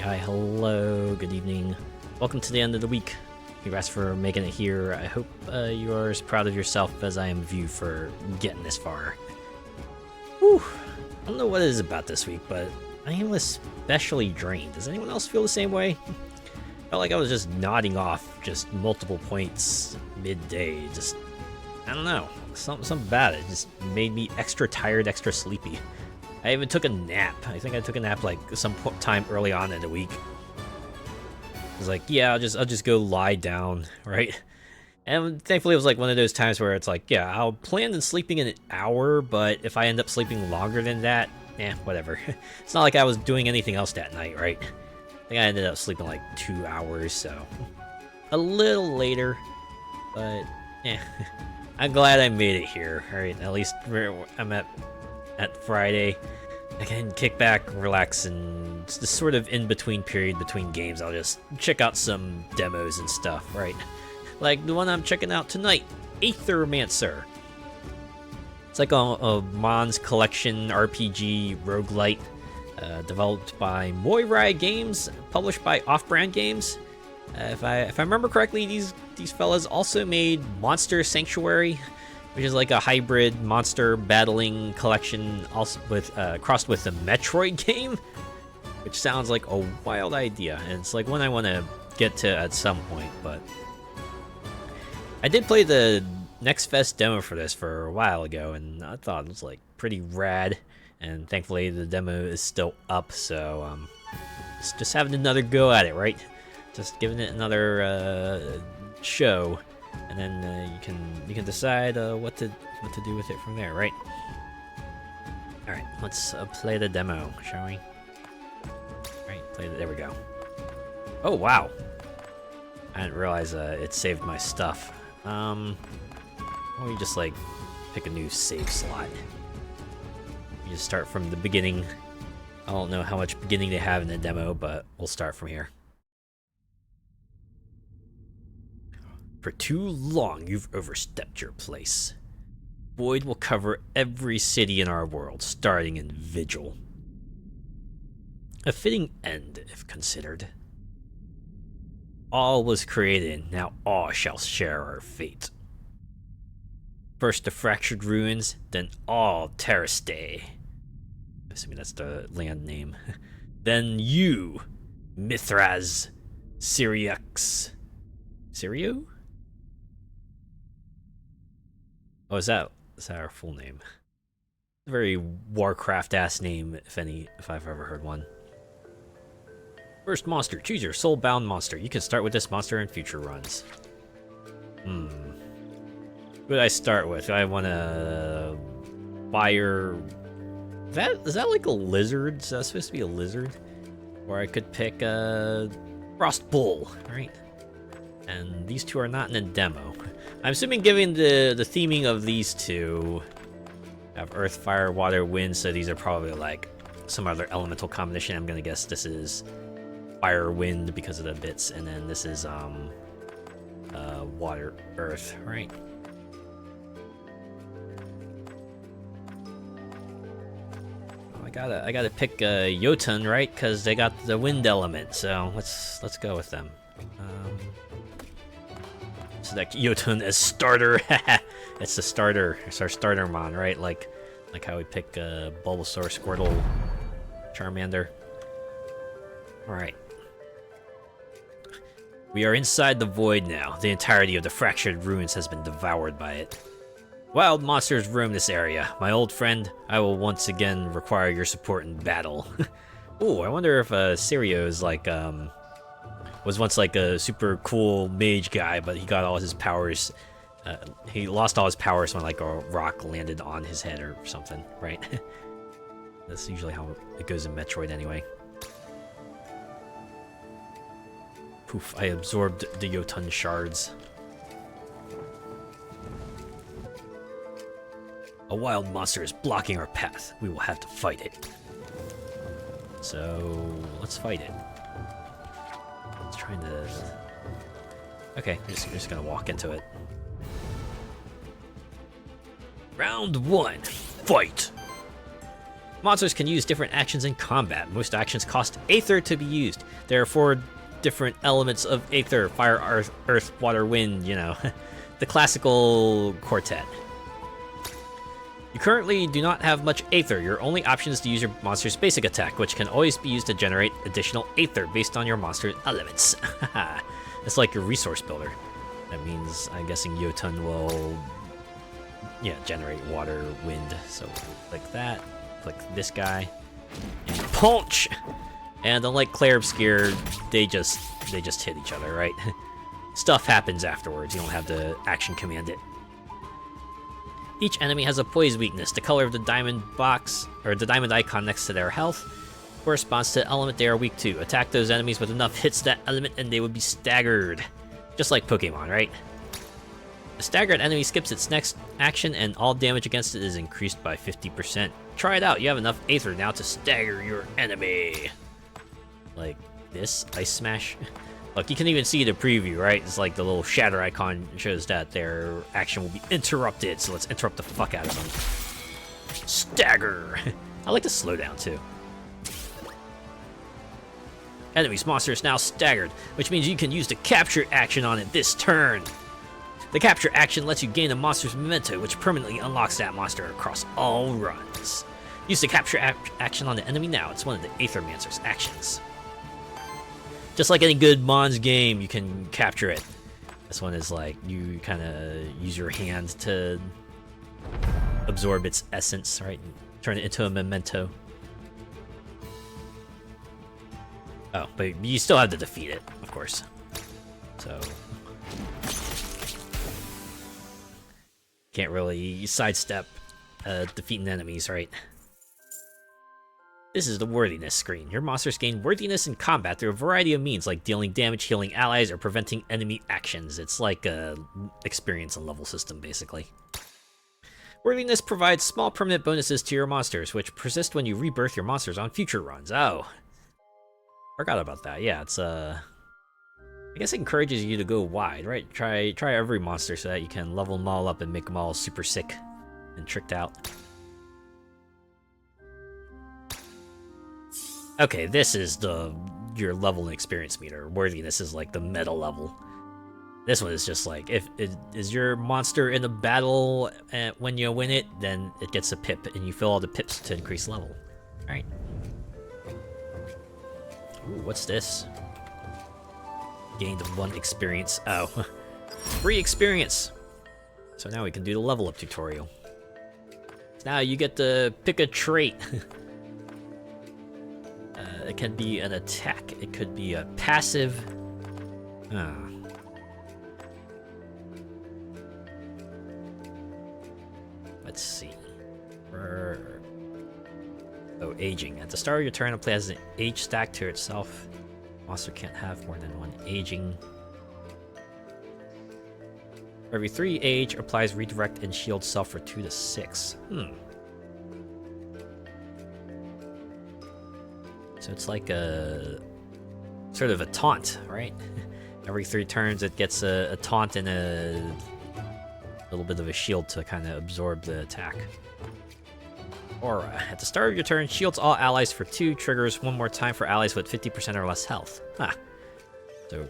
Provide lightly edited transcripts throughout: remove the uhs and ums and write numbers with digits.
hi, hello, good evening. Welcome to the end of the week. Congrats for making it here. I hope you are as proud of yourself as I am of you for getting this far. Whew. I don't know what it is about this week, but I am especially drained. Does anyone else feel the same way? Felt like I was just nodding off just multiple points midday. Just, I don't know, something about it just made me extra tired, extra sleepy. I even took a nap. I think I took a nap like some time early on in the week. I was like, yeah, I'll just go lie down, right? And thankfully it was like one of those times where it's like, yeah, I'll plan on sleeping an hour, but if I end up sleeping longer than that, whatever. It's not like I was doing anything else that night, right? I think I ended up sleeping like 2 hours, so a little later, but I'm glad I made it here. All right, at least I'm at Friday. I can kick back, relax, and this sort of in-between period between games, I'll just check out some demos and stuff, right? Like the one I'm checking out tonight, Aethermancer. It's like a Mons collection RPG roguelite, developed by Moirai Games, published by Off-Brand Games. If I remember correctly, these fellas also made Monster Sanctuary, which is like a hybrid monster battling collection, also with crossed with the Metroid game, which sounds like a wild idea, and it's like one I want to get to at some point. But I did play the Next Fest demo for this for a while ago, and I thought it was like pretty rad. And thankfully, the demo is still up, so just having another go at it, right? Just giving it another show. And then you can decide what to do with it from there, right? All right, let's play the demo, shall we? All right, there we go. Oh wow! I didn't realize it saved my stuff. Why don't we just like pick a new save slot? You just start from the beginning. I don't know how much beginning they have in the demo, but we'll start from here. For too long, you've overstepped your place. Void will cover every city in our world, starting in Vigil. A fitting end, if considered. All was created, now all shall share our fate. First the fractured ruins, then all Terrastay. Assuming that's the land name. Then you, Mithras, Syriax. Syrio? Oh, is that our full name? A very Warcraft-ass name, if I've ever heard one. First monster, choose your soul-bound monster. You can start with this monster in future runs. Who would I start with? I want to fire. Is that like a lizard? Is that supposed to be a lizard? Or I could pick a Frost Bull, right? And these two are not in the demo. I'm assuming given the theming of these two, have Earth, Fire, Water, Wind, so these are probably like some other elemental combination. I'm gonna guess this is Fire, Wind because of the bits, and then this is Water, Earth, right? I gotta pick Jotun, right? Because they got the wind element. So let's go with them. Select Jotun as starter. It's the starter. It's our starter mon, right? Like how we pick Bulbasaur, Squirtle, Charmander. All right. We are inside the void now. The entirety of the fractured ruins has been devoured by it. Wild monsters roam this area. My old friend, I will once again require your support in battle. Ooh, I wonder if Syrio is like, was once like a super cool mage guy, but he got all his powers, he lost all his powers when like a rock landed on his head or something, right? That's usually how it goes in Metroid anyway. Poof, I absorbed the Jotun shards. A wild monster is blocking our path. We will have to fight it. So, let's fight it. It's trying to... Okay, we're just gonna walk into it. Round 1, fight! Monsters can use different actions in combat. Most actions cost Aether to be used. There are 4 different elements of Aether: fire, earth, water, wind, you know. The classical quartet. You currently do not have much Aether. Your only option is to use your monster's basic attack, which can always be used to generate additional Aether based on your monster's elements. It's like your resource builder. That means, I'm guessing Jotun will, yeah, generate water, wind. So click that, click this guy, and punch! And unlike Claire Obscure, they just hit each other, right? Stuff happens afterwards, you don't have to action command it. Each enemy has a poise weakness. The color of the diamond box, or the diamond icon next to their health, corresponds to the element they are weak to. Attack those enemies with enough hits that element and they would be staggered. Just like Pokemon, right? A staggered enemy skips its next action and all damage against it is increased by 50%. Try it out, you have enough Aether now to stagger your enemy. Like this, Ice Smash. Look, you can even see the preview, right? It's like the little shatter icon shows that their action will be interrupted, so let's interrupt the fuck out of them. Stagger! I like the slowdown, too. Enemy's monster is now staggered, which means you can use the capture action on it this turn. The capture action lets you gain a monster's memento, which permanently unlocks that monster across all runs. Use the capture action on the enemy now. It's one of the Aethermancer's actions. Just like any good Mons game, you can capture it. This one is like, you kind of use your hand to absorb its essence, right? And turn it into a memento. Oh, but you still have to defeat it, of course. So can't really sidestep defeating enemies, right? This is the worthiness screen. Your monsters gain worthiness in combat through a variety of means, like dealing damage, healing allies, or preventing enemy actions. It's like a experience and level system, basically. Worthiness provides small permanent bonuses to your monsters, which persist when you rebirth your monsters on future runs. Oh, forgot about that. Yeah, it's I guess it encourages you to go wide, right? Try every monster so that you can level them all up and make them all super sick and tricked out. Okay, this is your level and experience meter. Worthiness is like the meta level. This one is just like, if is your monster in a battle when you win it, then it gets a pip, and you fill all the pips to increase level. Alright. Ooh, what's this? Gained 1 experience. Oh. Free experience! So now we can do the level up tutorial. Now you get to pick a trait. It can be an attack. It could be a passive. Let's see. Oh, aging. At the start of your turn, a player has an age stack to itself. Monster can't have more than 1 aging. For every 3 age, applies redirect and shield self for 2 to 6. So it's like a sort of a taunt, right? Every 3 turns it gets a taunt and a little bit of a shield to kind of absorb the attack. Aura. At the start of your turn, shields all allies for 2, triggers 1 more time for allies with 50% or less health. So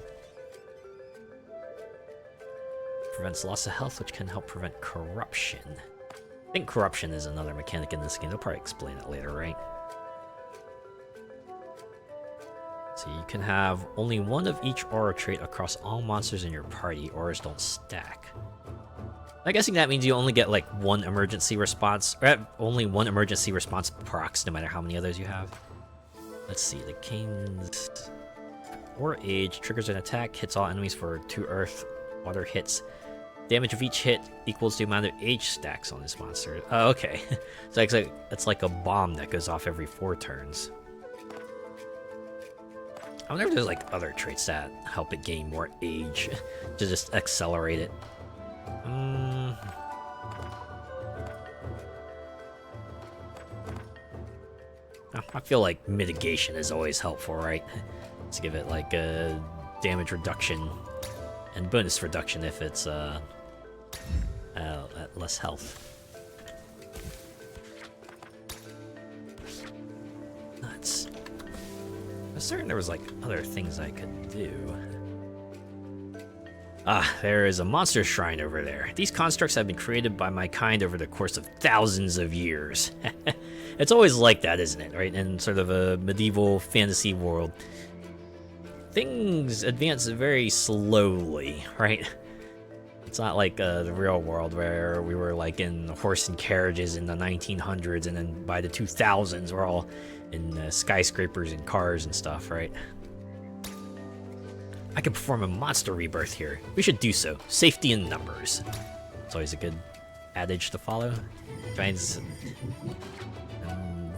prevents loss of health, which can help prevent corruption. I think corruption is another mechanic in this game. They'll probably explain it later, right? So you can have only 1 of each aura trait across all monsters in your party. Auras don't stack. I'm guessing that means you only get like 1 emergency response, or only 1 emergency response procs, no matter how many others you have. Let's see, the King's Aura Age triggers an attack, hits all enemies for 2 earth, water hits. Damage of each hit equals the amount of age stacks on this monster. Oh, okay. So it's like a bomb that goes off every 4 turns. I wonder if there's like other traits that help it gain more age to just accelerate it. I feel like mitigation is always helpful, right? Let's give it like a damage reduction and bonus reduction if it's at less health. certain there was like other things I could do. Ah, there is a monster shrine over there. These constructs have been created by my kind over the course of thousands of years. It's always like that, isn't it? Right? In sort of a medieval fantasy world, things advance very slowly, right? It's not like the real world where we were like in horse and carriages in the 1900s, and then by the 2000s we're all in skyscrapers and cars and stuff, right? I can perform a monster rebirth here. We should do so. Safety in numbers. It's always a good adage to follow.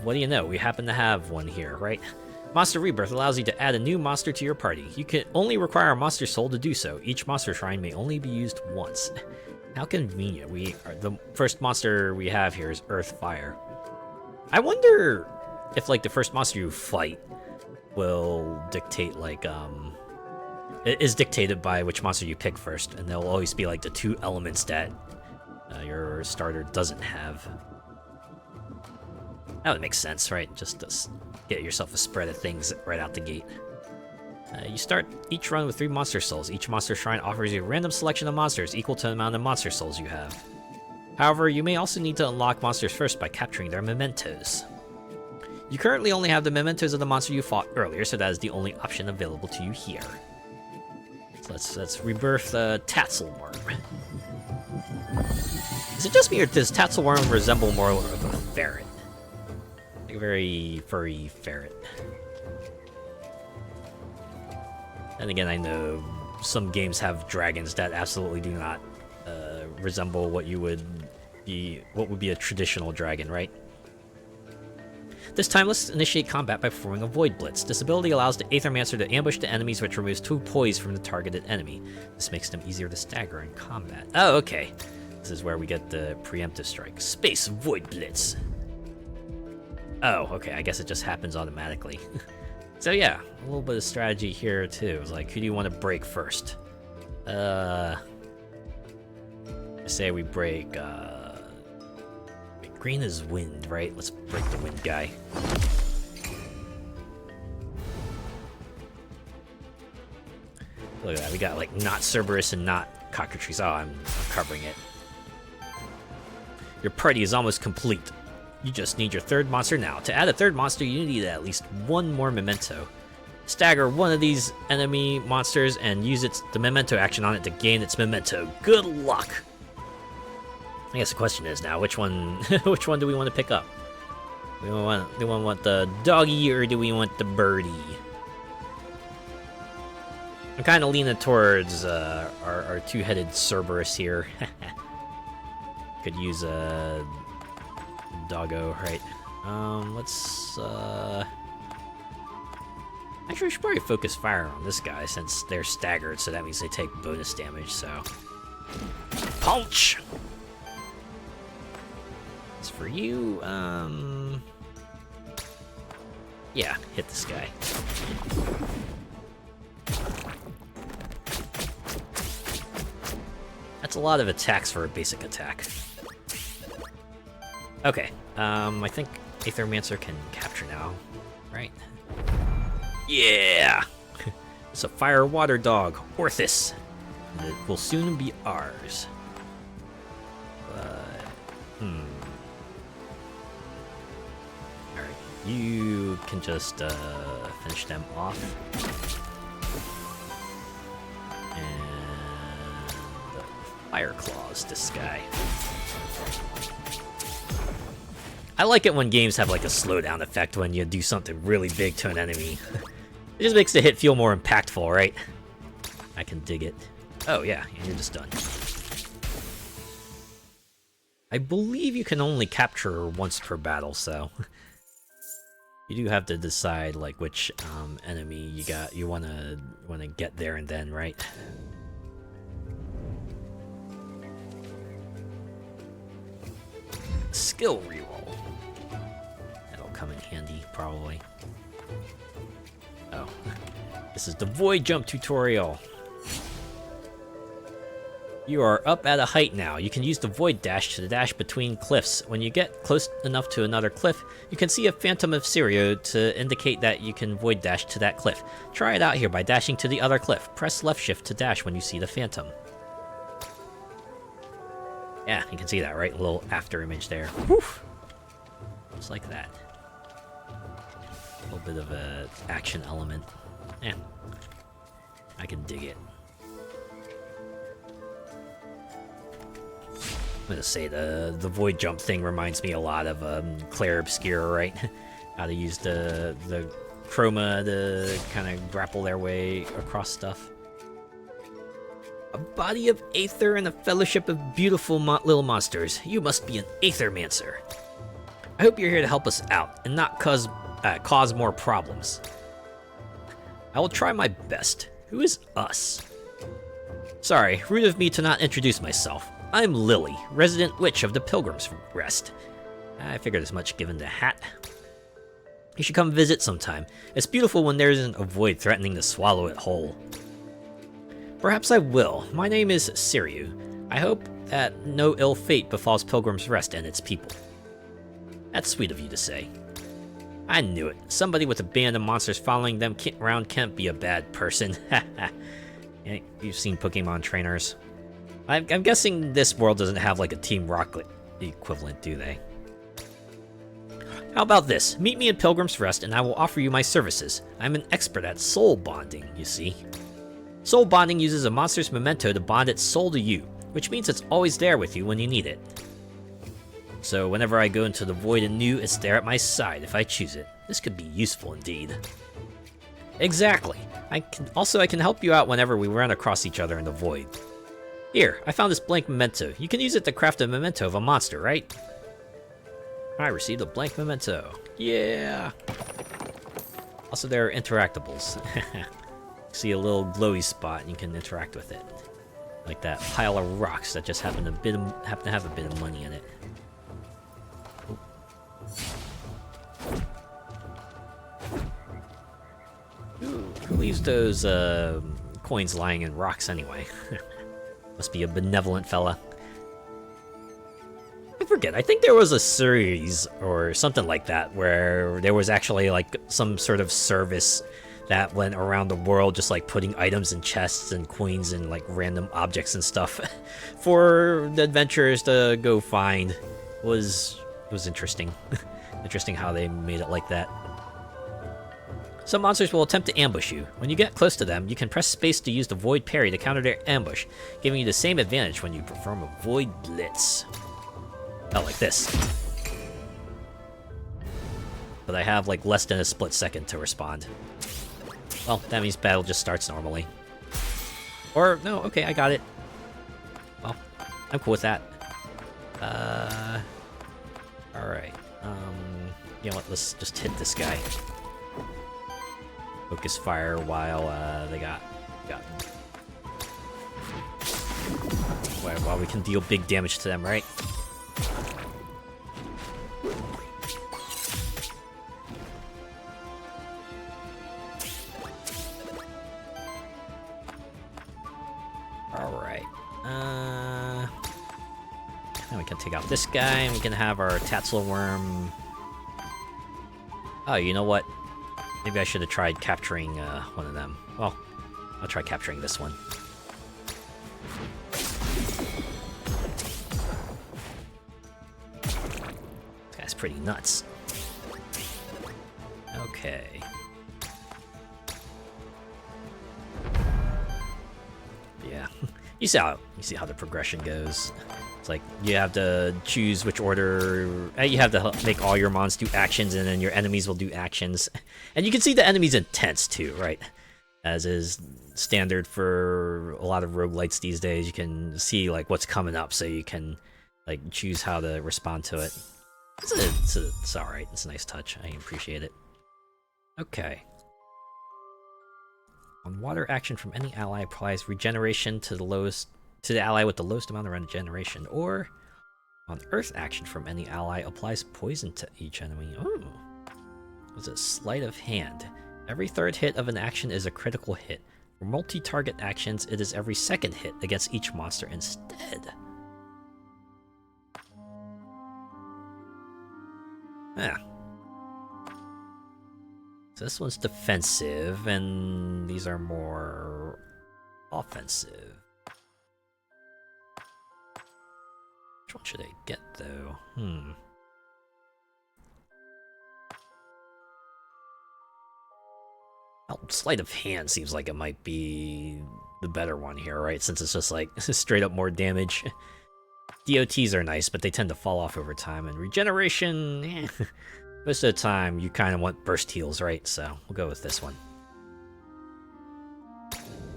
What do you know? We happen to have one here, right? Monster Rebirth allows you to add a new monster to your party. You can only require a monster soul to do so. Each monster shrine may only be used once. How convenient. The first monster we have here is Earth Fire. I wonder if like the first monster you fight will dictate like it is dictated by which monster you pick first, and there'll always be like the two elements that your starter doesn't have. That would make sense, right? Just to get yourself a spread of things right out the gate. You start each run with 3 monster souls. Each monster shrine offers you a random selection of monsters equal to the amount of monster souls you have. However, you may also need to unlock monsters first by capturing their mementos. You currently only have the mementos of the monster you fought earlier, so that is the only option available to you here. So let's rebirth Tatzelworm. Is it just me, or does Tatzelworm resemble more of a ferret? Like a very furry ferret. And again, I know some games have dragons that absolutely do not resemble what would be a traditional dragon, right? This time, let's initiate combat by performing a Void Blitz. This ability allows the Aethermancer to ambush the enemies, which removes 2 poise from the targeted enemy. This makes them easier to stagger in combat. Oh, okay. This is where we get the preemptive strike. Space Void Blitz. Oh, okay, I guess it just happens automatically. So yeah, a little bit of strategy here too. It's like, who do you want to break first? I say we break, green is wind, right? Let's break the wind guy. Look at that, we got like not Cerberus and not Cockatrice. Oh, I'm covering it. Your party is almost complete. You just need your 3rd monster now. To add a 3rd monster, you need at least 1 more memento. Stagger one of these enemy monsters and use the memento action on it to gain its memento. Good luck! I guess the question is now, which one which one do we want to pick up? Do we want the doggy, or do we want the birdie? I'm kind of leaning towards our 2-headed Cerberus here. Could use a doggo, right? Let's actually, we should probably focus fire on this guy since they're staggered, so that means they take bonus damage, so punch! As for you, yeah, hit this guy. That's a lot of attacks for a basic attack. Okay, I think Aethermancer can capture now, right? Yeah! It's a fire water dog, Orthus. And it will soon be ours. Alright, you can just finish them off. And fire claws this guy. I like it when games have like a slowdown effect when you do something really big to an enemy. It just makes the hit feel more impactful, right? I can dig it. Oh yeah, you're just done. I believe you can only capture once per battle, so you do have to decide like which enemy you wanna get there and then, right? Skill reroll. That'll come in handy, probably. Oh, this is the Void Jump tutorial. You are up at a height now. You can use the void dash to dash between cliffs. When you get close enough to another cliff, you can see a phantom of Sirio to indicate that you can void dash to that cliff. Try it out here by dashing to the other cliff. Press left shift to dash when you see the phantom. Yeah, you can see that, right? A little after image there. Whew. Just like that. A little bit of a action element. Yeah, I can dig it. I'm gonna say the void jump thing reminds me a lot of Claire Obscure, right? How to use the chroma to kind of grapple their way across stuff. A body of Aether and a fellowship of beautiful little monsters. You must be an Aethermancer. I hope you're here to help us out and not cause more problems. I will try my best. Who is us? Sorry, rude of me to not introduce myself. I'm Lily, resident witch of the Pilgrim's Rest. I figured as much given the hat. You should come visit sometime. It's beautiful when there isn't a void threatening to swallow it whole. Perhaps I will. My name is Siriu. I hope that no ill fate befalls Pilgrim's Rest and its people. That's sweet of you to say. I knew it. Somebody with a band of monsters following them around can't be a bad person. Yeah, you've seen Pokemon trainers. I'm guessing this world doesn't have like a Team Rocket equivalent, do they? How about this? Meet me in Pilgrim's Rest and I will offer you my services. I'm an expert at soul bonding, you see. Soul bonding uses a monster's memento to bond its soul to you, which means it's always there with you when you need it. So whenever I go into the void anew, it's there at my side if I choose it. This could be useful indeed. Exactly. I can help you out whenever we run across each other in the void. Here, I found this blank memento. You can use it to craft a memento of a monster, right? I received a blank memento. Yeah! Also, there are interactables. See a little glowy spot and you can interact with it. Like that pile of rocks that just happen to have a bit of money in it. Ooh, who leaves those coins lying in rocks anyway? Must be a benevolent fella. I forget, I think there was a series or something like that where there was actually like some sort of service that went around the world just like putting items in chests and coins and like random objects and stuff for the adventurers to go find. It was interesting. Interesting how they made it like that. Some monsters will attempt to ambush you. When you get close to them, you can press space to use the Void Parry to counter their ambush, giving you the same advantage when you perform a Void Blitz. Oh, like this. But I have like less than a split second to respond. Well, that means battle just starts normally. Or, no, okay, I got it. Well, I'm cool with that. Alright. You know what, let's just hit this guy. Focus fire while they got while we can deal big damage to them, right? Alright. Now we can take out this guy and we can have our Tatsel Worm. Oh, you know what? Maybe I should have tried capturing one of them. Well, I'll try capturing this one. This guy's pretty nuts. Okay. Yeah, you see how the progression goes. It's like you have to choose which order. You have to make all your mons do actions, and then your enemies will do actions. And you can see the enemies' intents too, right? As is standard for a lot of roguelites these days. You can see like what's coming up, so you can like choose how to respond to it. It's all right. It's a nice touch. I appreciate it. Okay. On water action from any ally applies regeneration to the ally with the lowest amount of regeneration, or on earth action from any ally applies poison to each enemy. Oh, it's a sleight of hand. Every third hit of an action is a critical hit. For multi-target actions, it is every second hit against each monster instead. Yeah. So this one's defensive, and these are more offensive. Which one should I get, though? Well, sleight of hand seems like it might be the better one here, right? Since it's just like straight up more damage. DOTs are nice, but they tend to fall off over time. And regeneration, most of the time you kind of want burst heals, right? So we'll go with this one.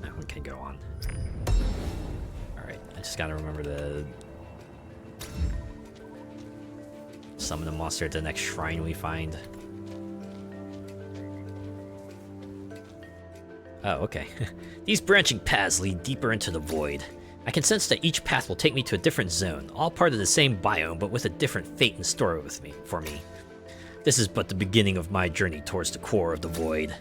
That one can go on. Alright, I just gotta remember to summon a monster at the next shrine we find. Oh, okay. These branching paths lead deeper into the void. I can sense that each path will take me to a different zone, all part of the same biome, but with a different fate in store for me. This is but the beginning of my journey towards the core of the void.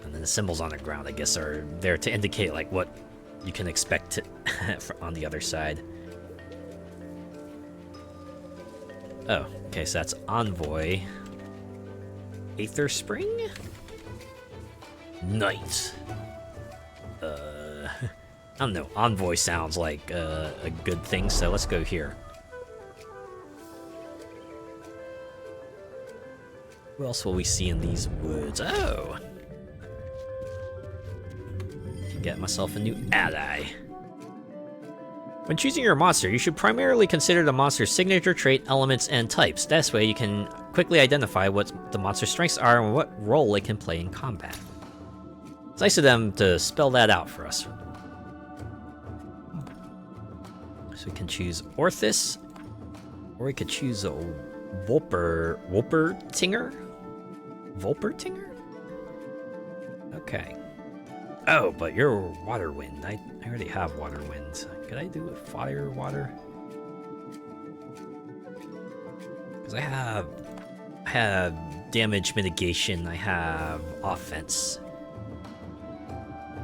And then the symbols on the ground, I guess, are there to indicate like what you can expect on the other side. Oh, okay, so that's Envoy. Aether Spring? Nice. I don't know, Envoy sounds like a good thing, so let's go here. Who else will we see in these woods? Oh! Can get myself a new ally. When choosing your monster, you should primarily consider the monster's signature trait, elements, and types. This way you can quickly identify what the monster's strengths are and what role it can play in combat. It's nice of them to spell that out for us. So we can choose Orthus, or we could choose a Wolpertinger? Wolpertinger? Okay. Oh, but you're Water Wind. I already have Water Wind. Could I do a Fire Water? Because I have damage mitigation, I have offense.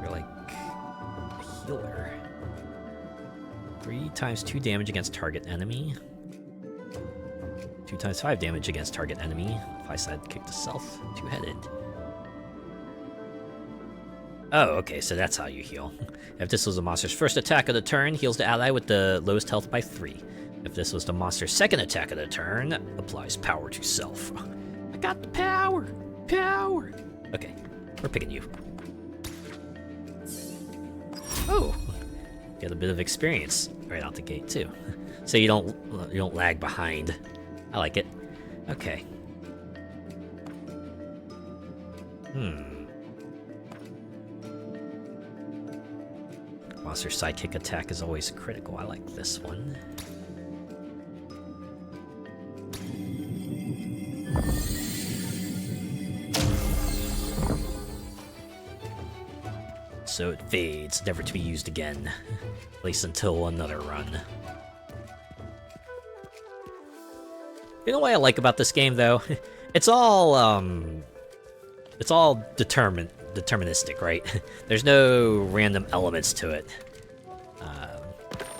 You're like a healer. 3 times 2 damage against target enemy. 2 times 5 damage against target enemy. If I said kick to self, 2-headed. Oh, okay, so that's how you heal. If this was the monster's first attack of the turn, heals the ally with the lowest health by 3. If this was the monster's second attack of the turn, applies power to self. I got the power! Power! Okay, we're picking you. Oh! Get a bit of experience right out the gate, too. So you don't lag behind. I like it. Okay. Monster sidekick attack is always critical. I like this one. So it fades, never to be used again. At least until another run. You know what I like about this game, though? It's all deterministic, right? There's no random elements to it.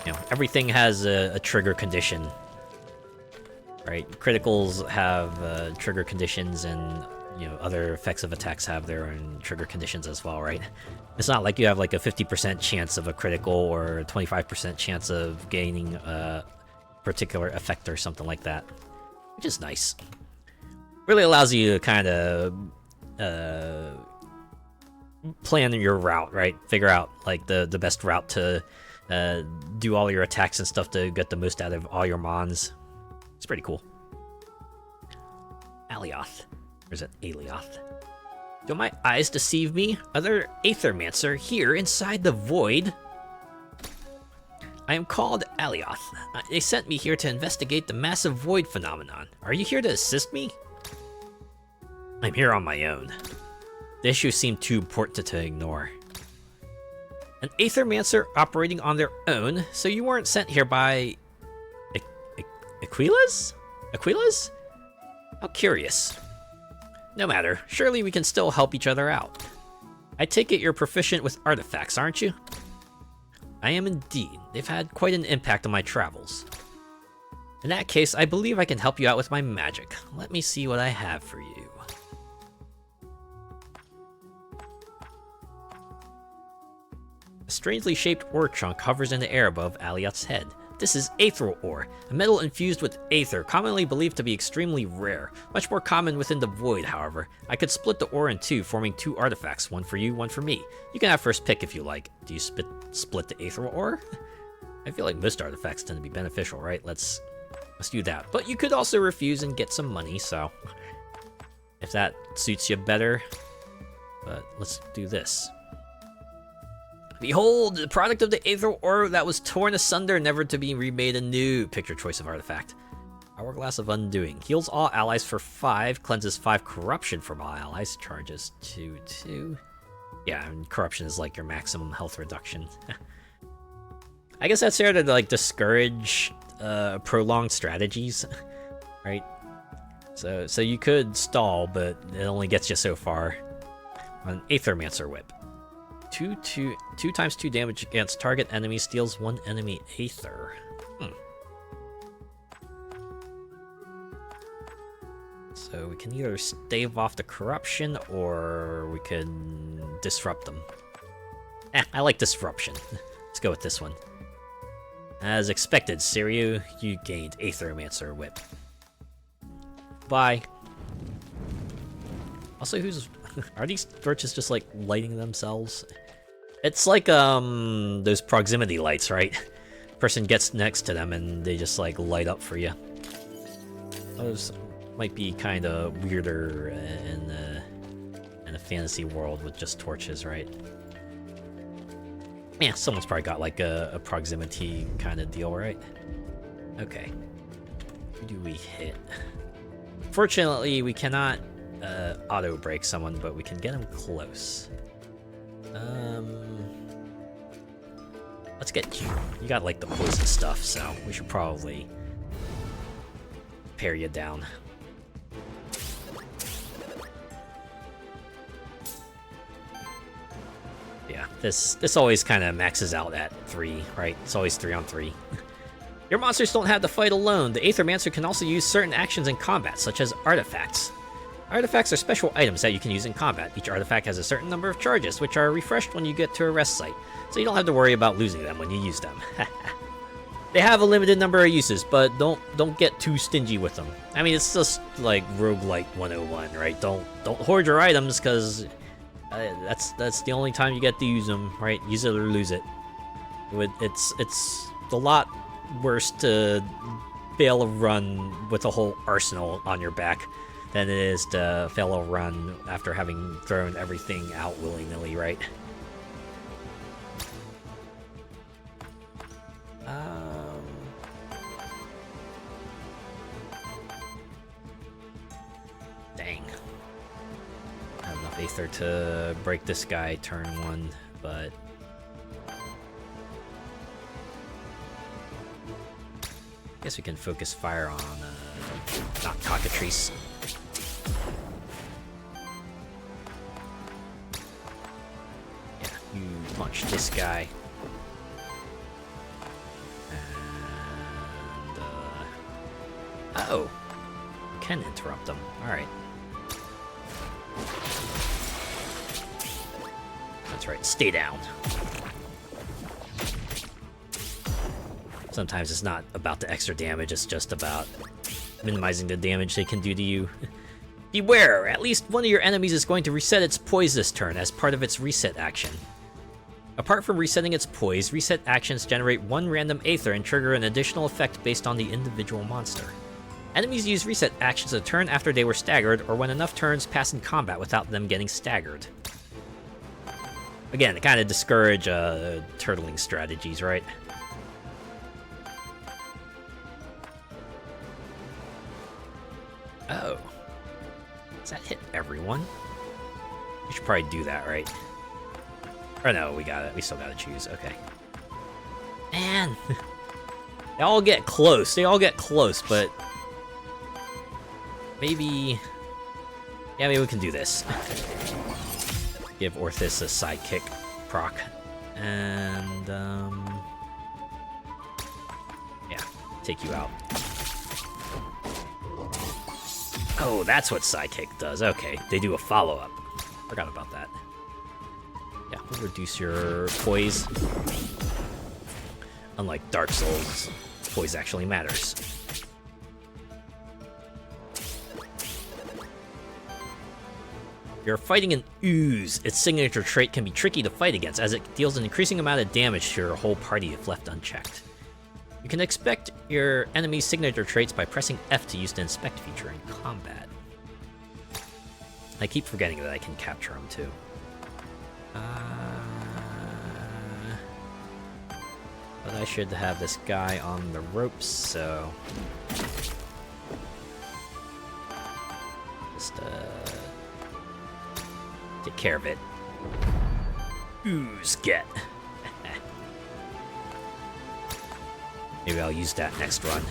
You know, everything has a trigger condition, right? Criticals have trigger conditions, and you know, other effects of attacks have their own trigger conditions as well, right? It's not like you have like a 50% chance of a critical or a 25% chance of gaining a particular effect or something like that, which is nice. Really allows you to kind of plan your route, right? Figure out like the best route to do all your attacks and stuff to get the most out of all your mons. It's pretty cool. Alioth. Or is it Alioth? Do my eyes deceive me? Are there Aethermancer here inside the void? I am called Alioth. They sent me here to investigate the massive void phenomenon. Are you here to assist me? I'm here on my own. The issue seemed too important to ignore. An Aethermancer operating on their own, so you weren't sent here by... Aquilas? Aquilas? How curious. No matter, surely we can still help each other out. I take it you're proficient with artifacts, aren't you? I am indeed. They've had quite an impact on my travels. In that case, I believe I can help you out with my magic. Let me see what I have for you. A strangely shaped ore chunk hovers in the air above Aliot's head. This is aether ore, a metal infused with aether, commonly believed to be extremely rare. Much more common within the void, however. I could split the ore in two, forming two artifacts, one for you, one for me. You can have first pick if you like. Do you split the aether ore? I feel like most artifacts tend to be beneficial, right? Let's do that. But you could also refuse and get some money, so if that suits you better. But let's do this. Behold, the product of the aether ore that was torn asunder, never to be remade anew. Pick your choice of artifact. Hourglass of Undoing. Heals all allies for 5, cleanses 5 corruption from all allies, charges 2. Yeah, and corruption is like your maximum health reduction. I guess that's there to like discourage prolonged strategies, right? So you could stall, but it only gets you so far. An Aethermancer whip. 2 times 2 damage against target enemy, steals 1 enemy aether. So we can either stave off the corruption or we can disrupt them. I like disruption. Let's go with this one. As expected, Siryu, you gained Aethermancer whip. Bye. Also, are these torches just like lighting themselves? It's like those proximity lights, right? Person gets next to them and they just like light up for you. Those might be kind of weirder in a fantasy world with just torches, right? Yeah, someone's probably got like a proximity kind of deal, right? Okay. Who do we hit? Fortunately, we cannot auto break someone, but we can get them close. Let's get you. You got like the poison stuff, so we should probably pare you down. Yeah, this always kind of maxes out at 3, right? It's always 3 on 3. Your monsters don't have to fight alone. The Aethermancer can also use certain actions in combat, such as artifacts. Artifacts are special items that you can use in combat. Each artifact has a certain number of charges, which are refreshed when you get to a rest site, so you don't have to worry about losing them when you use them. They have a limited number of uses, but don't get too stingy with them. I mean, it's just like roguelite 101, right? Don't hoard your items, because that's the only time you get to use them, right? Use it or lose it. It's a lot worse to fail a run with a whole arsenal on your back than it is to fail a run after having thrown everything out willy-nilly, right? Dang. I have enough aether to break this guy turn 1, but I guess we can focus fire on not cockatrice. Yeah, you punch this guy. And oh, can interrupt them. All right. That's right. Stay down. Sometimes it's not about the extra damage, it's just about minimizing the damage they can do to you. Beware! At least one of your enemies is going to reset its poise this turn as part of its reset action. Apart from resetting its poise, reset actions generate 1 random aether and trigger an additional effect based on the individual monster. Enemies use reset actions a turn after they were staggered, or when enough turns pass in combat without them getting staggered. Again, to kind of discourage turtling strategies, right? Oh. Does that hit everyone? We should probably do that, right? Or no, we got it. We still gotta choose. Okay. Man! They all get close. They all get close, but maybe... yeah, maybe we can do this. Give Orthis a sidekick proc. And, yeah, take you out. Oh, that's what sidekick does. Okay, they do a follow-up. Forgot about that. Yeah, we'll reduce your poise. Unlike Dark Souls, poise actually matters. You're fighting an ooze. Its signature trait can be tricky to fight against, as it deals an increasing amount of damage to your whole party if left unchecked. You can inspect your enemy's signature traits by pressing F to use the inspect feature in combat. I keep forgetting that I can capture them too. But I should have this guy on the ropes, so... Just, take care of it. Ooze, get. Maybe I'll use that next run.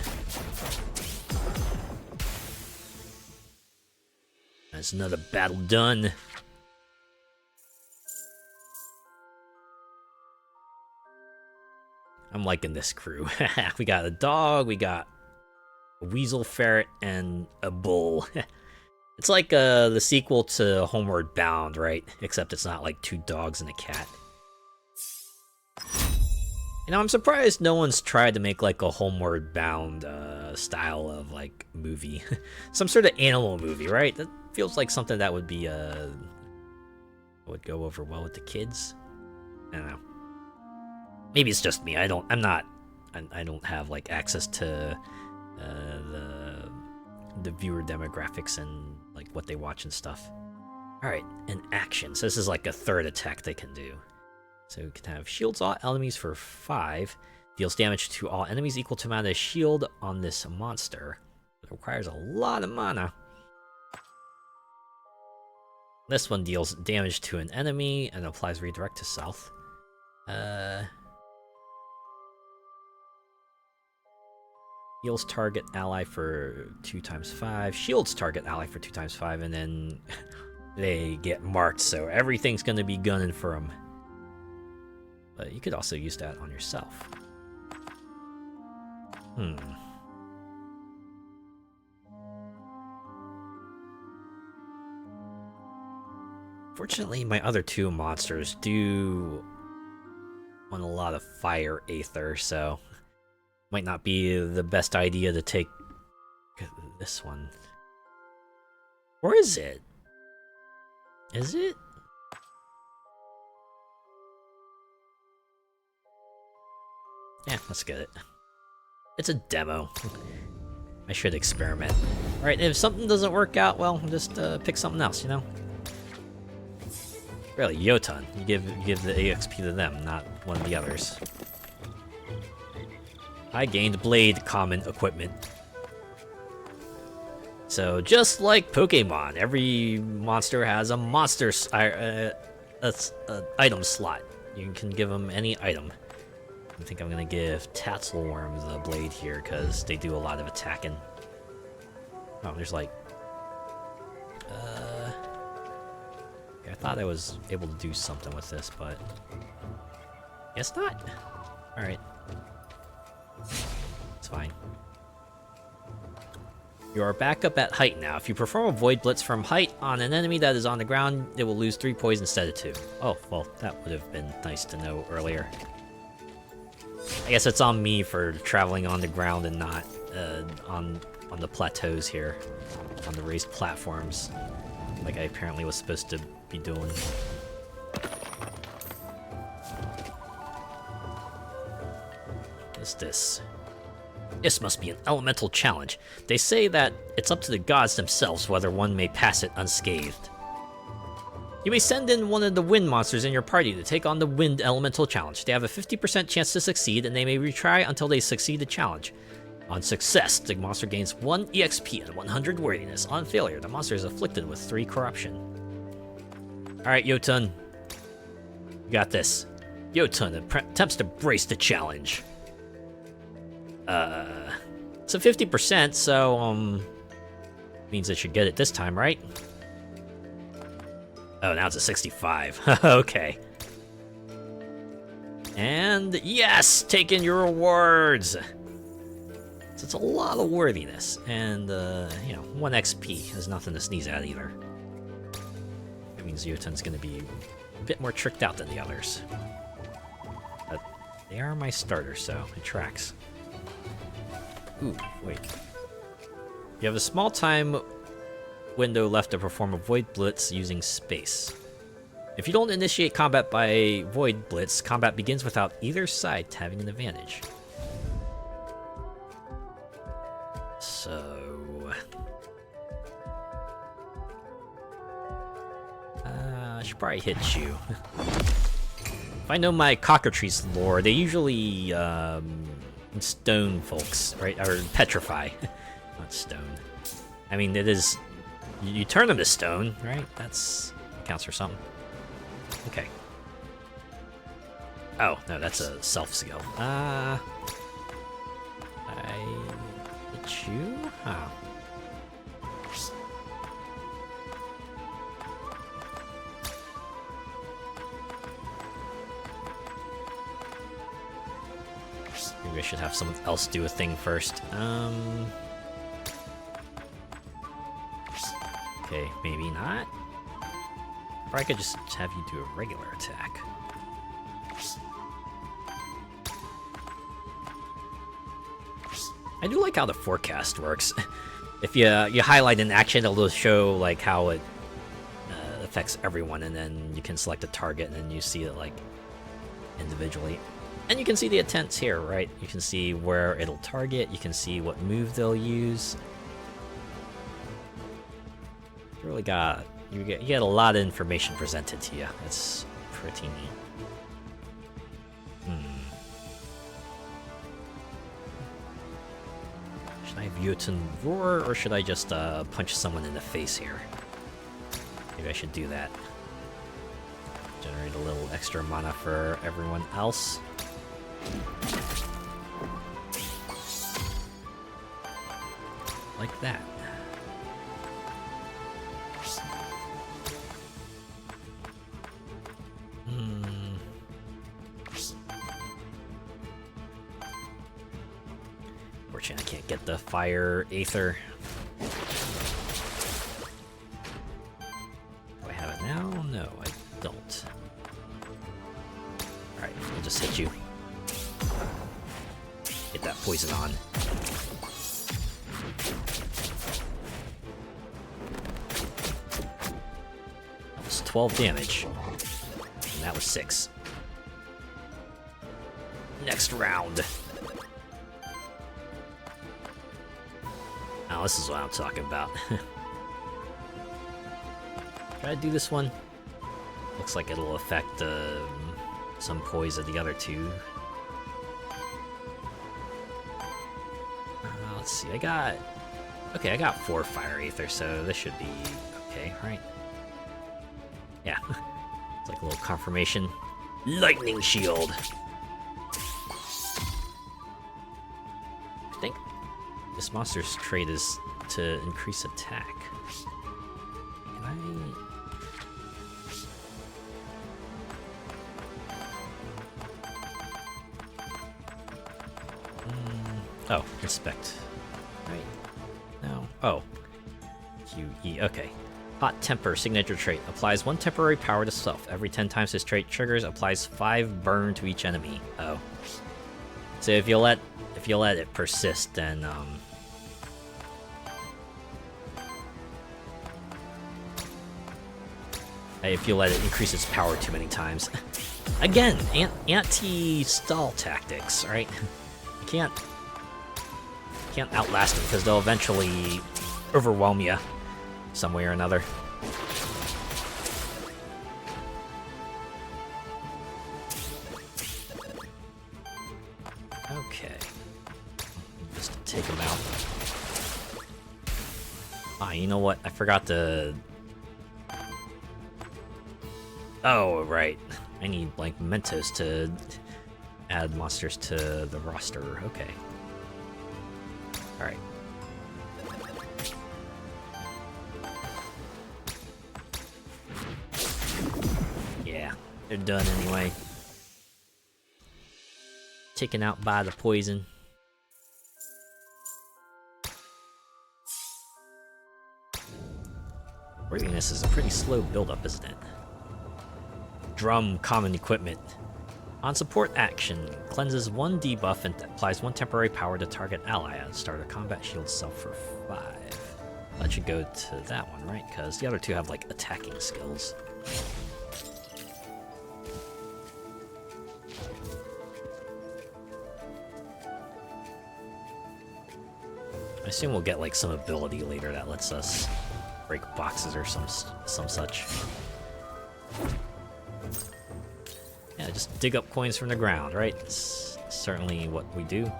That's another battle done. I'm liking this crew. We got a dog, we got a weasel ferret, and a bull. It's like the sequel to Homeward Bound, right? Except it's not like 2 dogs and a cat. You know, I'm surprised no one's tried to make like a Homeward Bound style of like movie. Some sort of animal movie, right? That feels like something that would be would go over well with the kids. I don't know. Maybe it's just me. I don't have like access to the viewer demographics and like what they watch and stuff. All right, and action. So this is like a third attack they can do. So we can have shields all enemies for 5. Deals damage to all enemies equal to amount of shield on this monster. It requires a lot of mana. This one deals damage to an enemy and applies redirect to self. Heals target ally for 2 times 5. Shields target ally for 2 times 5, and then they get marked, so everything's gonna be gunning for them. But you could also use that on yourself. Fortunately, my other 2 monsters do want a lot of fire aether, so might not be the best idea to take this one. Or is it? Is it? Yeah, let's get it. It's a demo. I should experiment. Alright, if something doesn't work out, well, just pick something else, you know? Really, Jotun. You give the EXP to them, not one of the others. I gained blade common equipment. So just like Pokemon, every monster has a monster item slot. You can give them any item. I think I'm gonna give Tatzelworm the blade here because they do a lot of attacking. Oh, there's like, I thought I was able to do something with this, but guess not. All right. It's fine. You are back up at height now. If you perform a Void Blitz from height on an enemy that is on the ground, it will lose 3 poison instead of 2. Oh, well, that would have been nice to know earlier. I guess it's on me for traveling on the ground and not on the plateaus here, on the raised platforms, like I apparently was supposed to be doing. What's this? This must be an elemental challenge. They say that it's up to the gods themselves whether one may pass it unscathed. You may send in one of the wind monsters in your party to take on the wind elemental challenge. They have a 50% chance to succeed, and they may retry until they succeed the challenge. On success, the monster gains 1 EXP and 100 worthiness. On failure, the monster is afflicted with 3 corruption. Alright, Jotun. You got this. Jotun attempts to brace the challenge. It's a 50%, so, means it should get it this time, right? Oh, now it's a 65. Okay. And yes, take in your rewards. So it's a lot of worthiness, and 1 XP is nothing to sneeze at either. That means Jotun's gonna be a bit more tricked out than the others. But they are my starters, so it tracks. Ooh, wait. You have a small time window left to perform a Void Blitz using space. If you don't initiate combat by Void Blitz, combat begins without either side having an advantage. So... I should probably hit you. If I know my cockatrice lore, they usually stone folks, right? Or petrify. Not stone. I mean, it is... You turn them to stone, right? That's... counts for something. Okay. Oh, no, that's a self-skill. I hit you? Oh. Maybe I should have someone else do a thing first. Okay, maybe not. Or I could just have you do a regular attack. I do like how the forecast works. If you highlight an action, it'll show like how it affects everyone, and then you can select a target, and then you see it like individually. And you can see the intents here, right? You can see where it'll target. You can see what move they'll use. You really got. You get a lot of information presented to you. It's pretty neat. Should I have Jotun roar, or should I just punch someone in the face here? Maybe I should do that. Generate a little extra mana for everyone else. Like that. Unfortunately, I can't get the fire Aether. Do I have it now? No, I don't. Alright, I'll just hit you. Get that poison on. That was 12 damage. And that was 6. Next round. Oh, this is what I'm talking about. Try to do this one. Looks like it'll affect some poise of the other two. Let's see, I got 4 fire Aether, so this should be okay, right? Yeah, it's like a little confirmation. Lightning shield. I think this monster's trait is to increase attack. Can I? Oh, inspect. Right. No. Oh. QE. Okay. Hot Temper signature trait applies 1 temporary power to self. Every 10 times this trait triggers, applies 5 burn to each enemy. Oh. So if you let it persist, then if you let it increase its power too many times. Again, anti-stall tactics, right? You can't outlast them because they'll eventually overwhelm you some way or another. Okay. Just to take them out. Ah, you know what? I forgot to... Oh, right. I need blank mementos to add monsters to the roster. Okay. Alright. They're done anyway. Taken out by the poison. Worthiness is a pretty slow build-up, isn't it? Drum common equipment. On support action, cleanses 1 debuff and applies 1 temporary power to target ally at the start of combat. Shields self for 5. That should go to that one, right? Because the other two have like attacking skills. I assume we'll get like some ability later that lets us break boxes or some such. Yeah, just dig up coins from the ground, right? It's certainly what we do.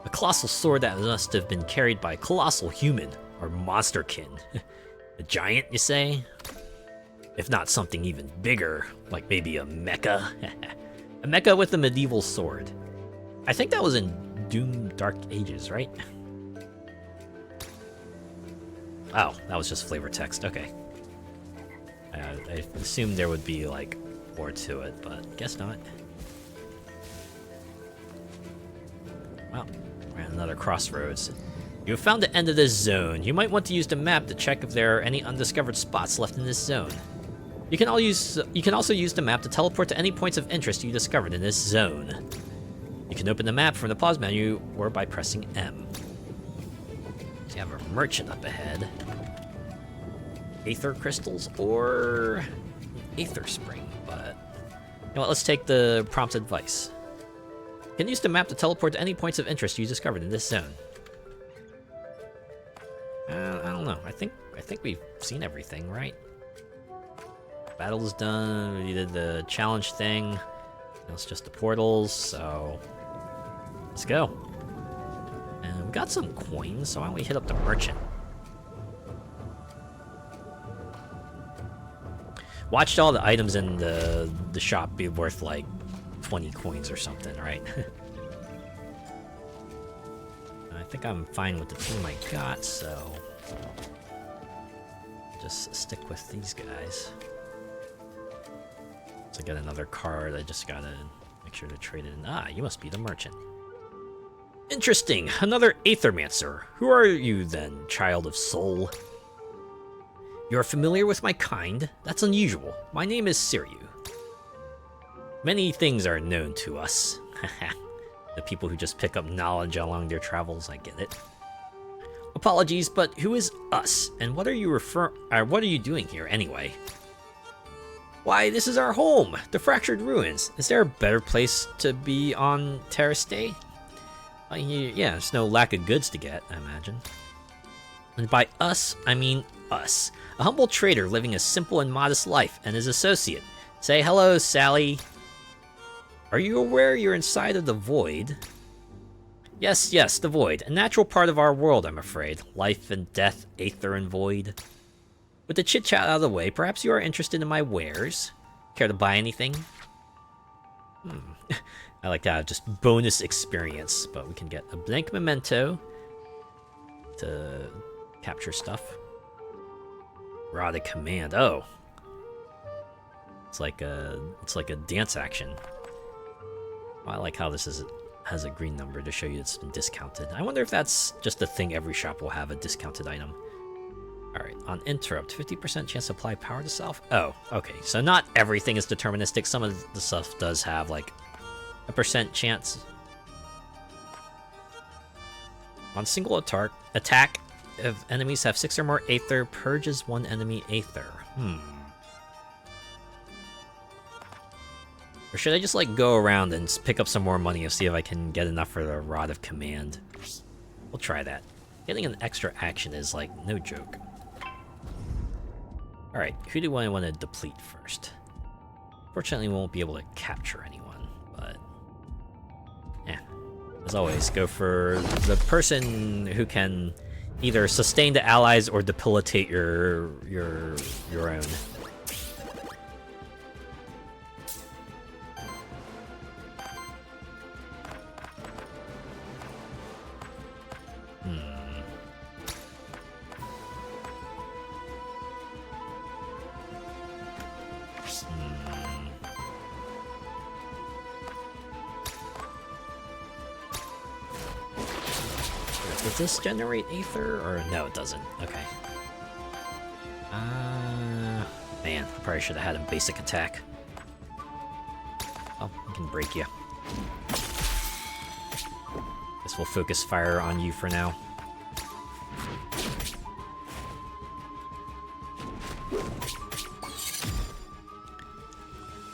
A colossal sword that must have been carried by a colossal human or monsterkin. A giant, you say? If not something even bigger, like maybe a mecha. A mecha with a medieval sword. I think that was in Doom Dark Ages, right? Oh, that was just flavor text. Okay. I assumed there would be like more to it, but guess not. Well, we're at another crossroads. You have found the end of this zone. You might want to use the map to check if there are any undiscovered spots left in this zone. You can also use the map to teleport to any points of interest you discovered in this zone. You can open the map from the pause menu or by pressing M. So you have a merchant up ahead. Aether crystals or Aether spring, but you know what, let's take the prompt's advice. You can use the map to teleport to any points of interest you discovered in this zone. I don't know. I think we've seen everything, right? Battle's done. We did the challenge thing. Now it's just the portals, so let's go. And we got some coins, so why don't we hit up the merchant? Watched all the items in the shop be worth like 20 coins or something, right? I think I'm fine with the team I got, so just stick with these guys. So I got another card. I just gotta make sure to trade it in. Ah, you must be the merchant. Interesting. Another Aethermancer. Who are you then, child of soul? You're familiar with my kind? That's unusual. My name is Siryu. Many things are known to us. The people who just pick up knowledge along their travels, I get it. Apologies, but who is us? And what are you doing here anyway? Why, this is our home, the Fractured Ruins. Is there a better place to be on Terrace Day? Yeah, there's no lack of goods to get, I imagine. And by us, I mean us. A humble trader living a simple and modest life, and his associate. Say hello, Sally. Are you aware you're inside of the Void? Yes, the Void. A natural part of our world, I'm afraid. Life and death, Aether and Void. With the chit-chat out of the way, perhaps you are interested in my wares? Care to buy anything? I like to have just bonus experience, but we can get a blank memento to capture stuff. Rod of command. Oh, it's like a dance action. Well, I like how this has a green number to show you it's been discounted. I wonder if that's just a thing every shop will have, a discounted item. Alright, on interrupt, 50% chance to apply power to self? Oh, okay, so not everything is deterministic. Some of the stuff does have like a % chance. On single attack, if enemies have 6 or more Aether, purges 1 enemy Aether. Or should I just like go around and pick up some more money and see if I can get enough for the Rod of Command? We'll try that. Getting an extra action is like no joke. Alright, who do I want to deplete first? Fortunately, we won't be able to capture anyone, but as always, go for the person who can either sustain the allies or debilitate your own. this generate Aether? Or no, it doesn't. Okay. Man, I probably should have had him basic attack. Oh, I can break you. Guess we'll focus fire on you for now.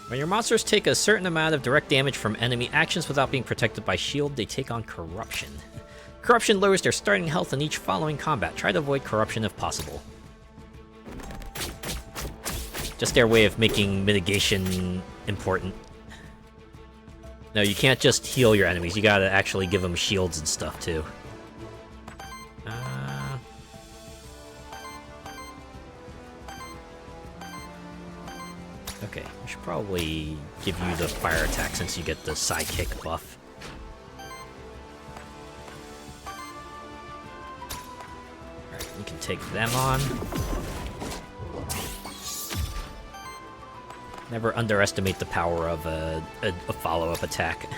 When your monsters take a certain amount of direct damage from enemy actions without being protected by shield, they take on Corruption. Corruption lowers their starting health in each following combat. Try to avoid Corruption if possible. Just their way of making mitigation important. No, you can't just heal your enemies. You gotta actually give them shields and stuff, too. Okay, we should probably give you the fire attack since you get the sidekick buff. Alright, you can take them on. Never underestimate the power of a follow-up attack.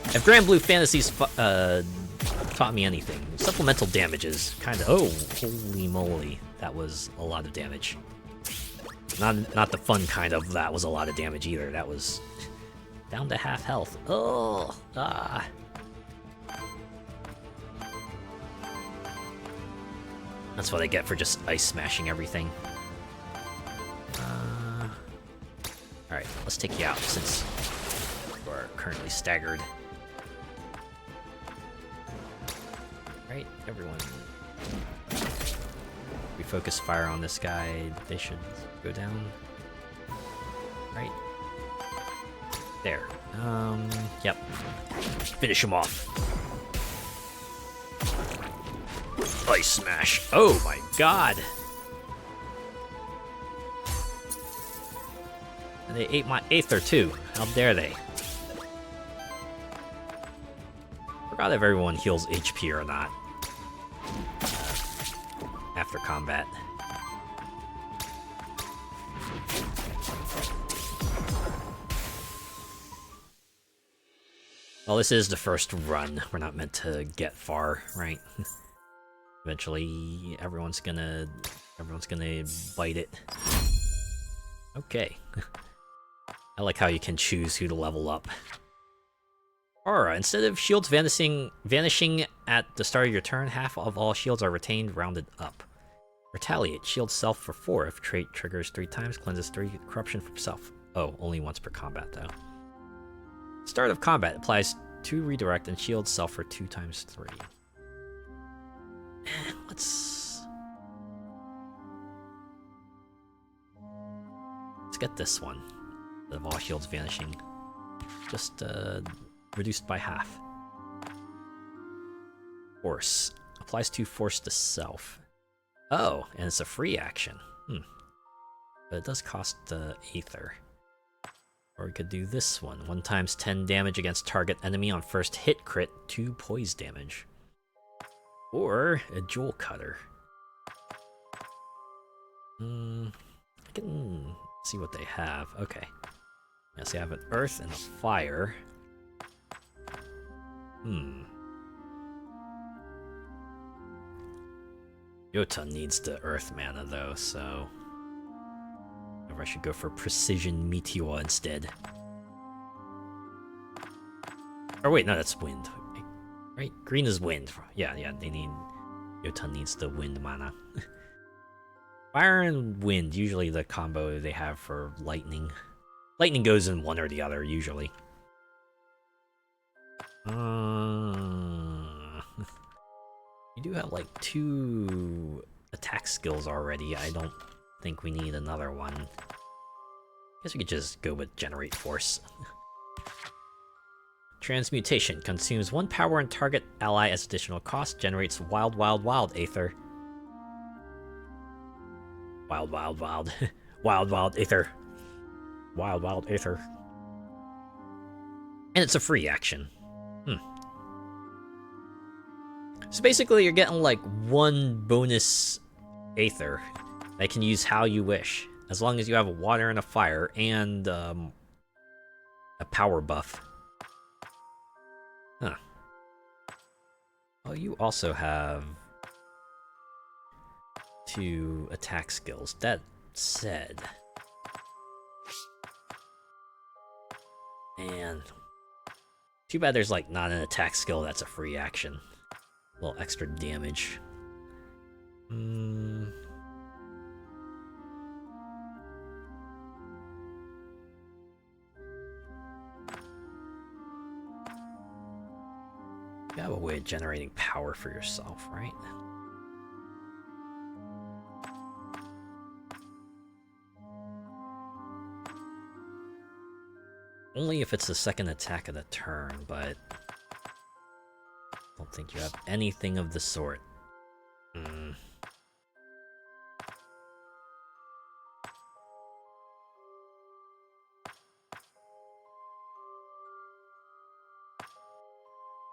If Grand Blue Fantasies taught me anything, supplemental damage is kind of... Oh, holy moly. That was a lot of damage. Not the fun kind of that was a lot of damage either. That was down to half health. Oh, ah. That's what I get for just ice smashing everything. Alright, let's take you out since you are currently staggered. Right, everyone. We focus fire on this guy, they should go down. Right. There. Yep. Finish him off. Ice smash. Oh my god! And they ate my Aether too. How dare they? Forgot if everyone heals HP or not. After combat. Well, this is the first run. We're not meant to get far, right? Eventually, everyone's gonna bite it. Okay. I like how you can choose who to level up. Aura. Instead of shields vanishing at the start of your turn, half of all shields are retained, rounded up. Retaliate. Shield self for 4 if trait triggers 3 times, cleanses 3 corruption from self. Oh, only once per combat, though. Start of combat applies 2 redirect and shield self for 2 times 3. Let's get this one. Of all shields vanishing. Just reduced by half. Force. Applies 2 force to self. Oh, and it's a free action. But it does cost Aether. Or we could do this one. 1 times 10 damage against target enemy on first hit crit, 2 poise damage. Or a Jewel Cutter. I can see what they have. Okay. Yes, they have an earth and a fire. Yota needs the earth mana though, so maybe I should go for Precision Meteor instead. Or wait, no, that's wind. Right? Green is wind. Yeah, they need... Yota needs the wind mana. Fire and wind, usually the combo they have for lightning. Lightning goes in one or the other, usually. You do have, like, 2 attack skills already. I don't think we need another one. Guess we could just go with Generate Force. Transmutation. Consumes 1 power and target ally as additional cost. Generates Wild, Wild, Wild Aether. Wild, Wild, Wild. Wild, Wild Aether. Wild, Wild Aether. And it's a free action. So basically you're getting like 1 bonus Aether that you can use how you wish. As long as you have a water and a fire and a power buff. Huh. Oh, you also have 2 attack skills. That said... Man... Too bad there's, like, not an attack skill that's a free action. A little extra damage. You have a way of generating power for yourself, right? Only if it's the second attack of the turn, but... I don't think you have anything of the sort.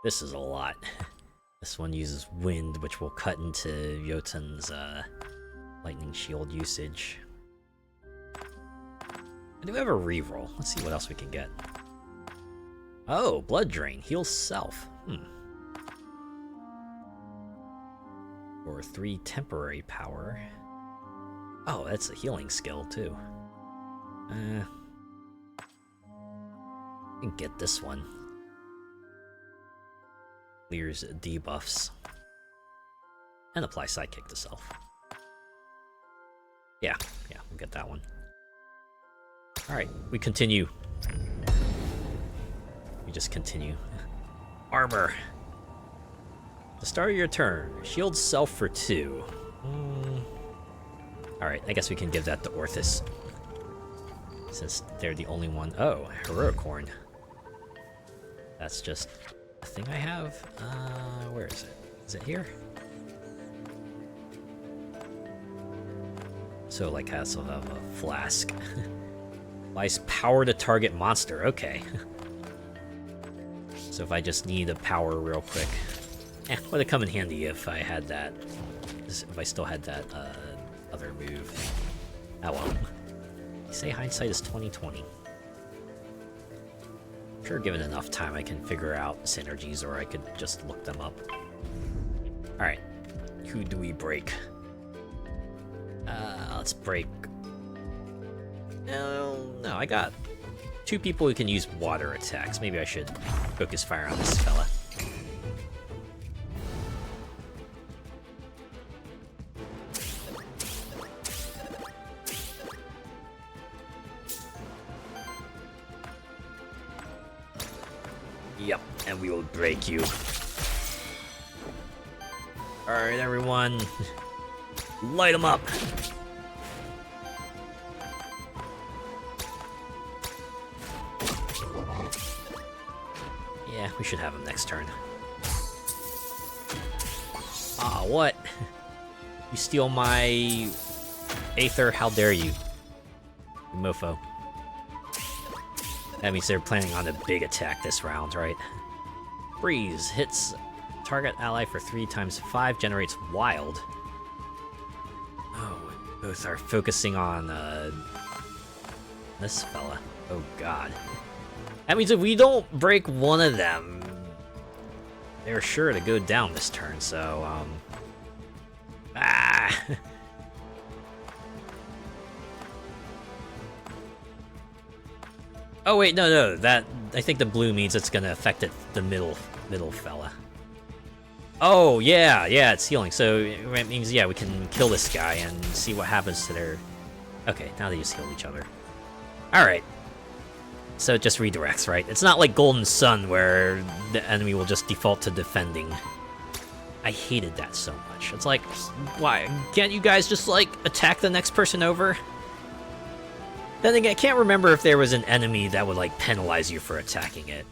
This is a lot. This one uses wind, which will cut into Jotun's lightning shield usage. I do have a reroll. Let's see what else we can get. Oh, blood drain. Heals self. Or 3 temporary power. Oh, that's a healing skill, too. I can get this one. Clears debuffs. And apply sidekick to self. Yeah, we'll get that one. Alright, we continue. We just continue. Armor. The start of your turn, shield self for 2. Alright, I guess we can give that to Orthus. Since they're the only one. Oh, heroic horn. That's just a thing I have. Where is it? Is it here? So, like, has to have a flask. Applies power to target monster. Okay. So if I just need a power real quick. Would have come in handy if I had that. If I still had that other move. Oh well. You say hindsight is 20/20. I'm sure given enough time I can figure out synergies, or I could just look them up. Alright. Who do we break? Let's break... No, I got 2 people who can use water attacks. Maybe I should focus fire on this fella. Yep, and we will break you. Alright, everyone. Light them up! Yeah, we should have him next turn. Ah, what? You steal my... Aether, how dare you? You mofo. That means they're planning on a big attack this round, right? Freeze. Hits target ally for 3 times 5, generates wild. Oh, both are focusing on, this fella. Oh god. That means if we don't break one of them, they're sure to go down this turn, so, Oh wait, no, that... I think the blue means it's gonna affect the middle fella. Oh, yeah, it's healing, so it means, yeah, we can kill this guy and see what happens to their... Okay, now they just heal each other. Alright. So it just redirects, right? It's not like Golden Sun, where the enemy will just default to defending. I hated that so much. It's like, why? Can't you guys just, like, attack the next person over? Then again, I can't remember if there was an enemy that would, like, penalize you for attacking it.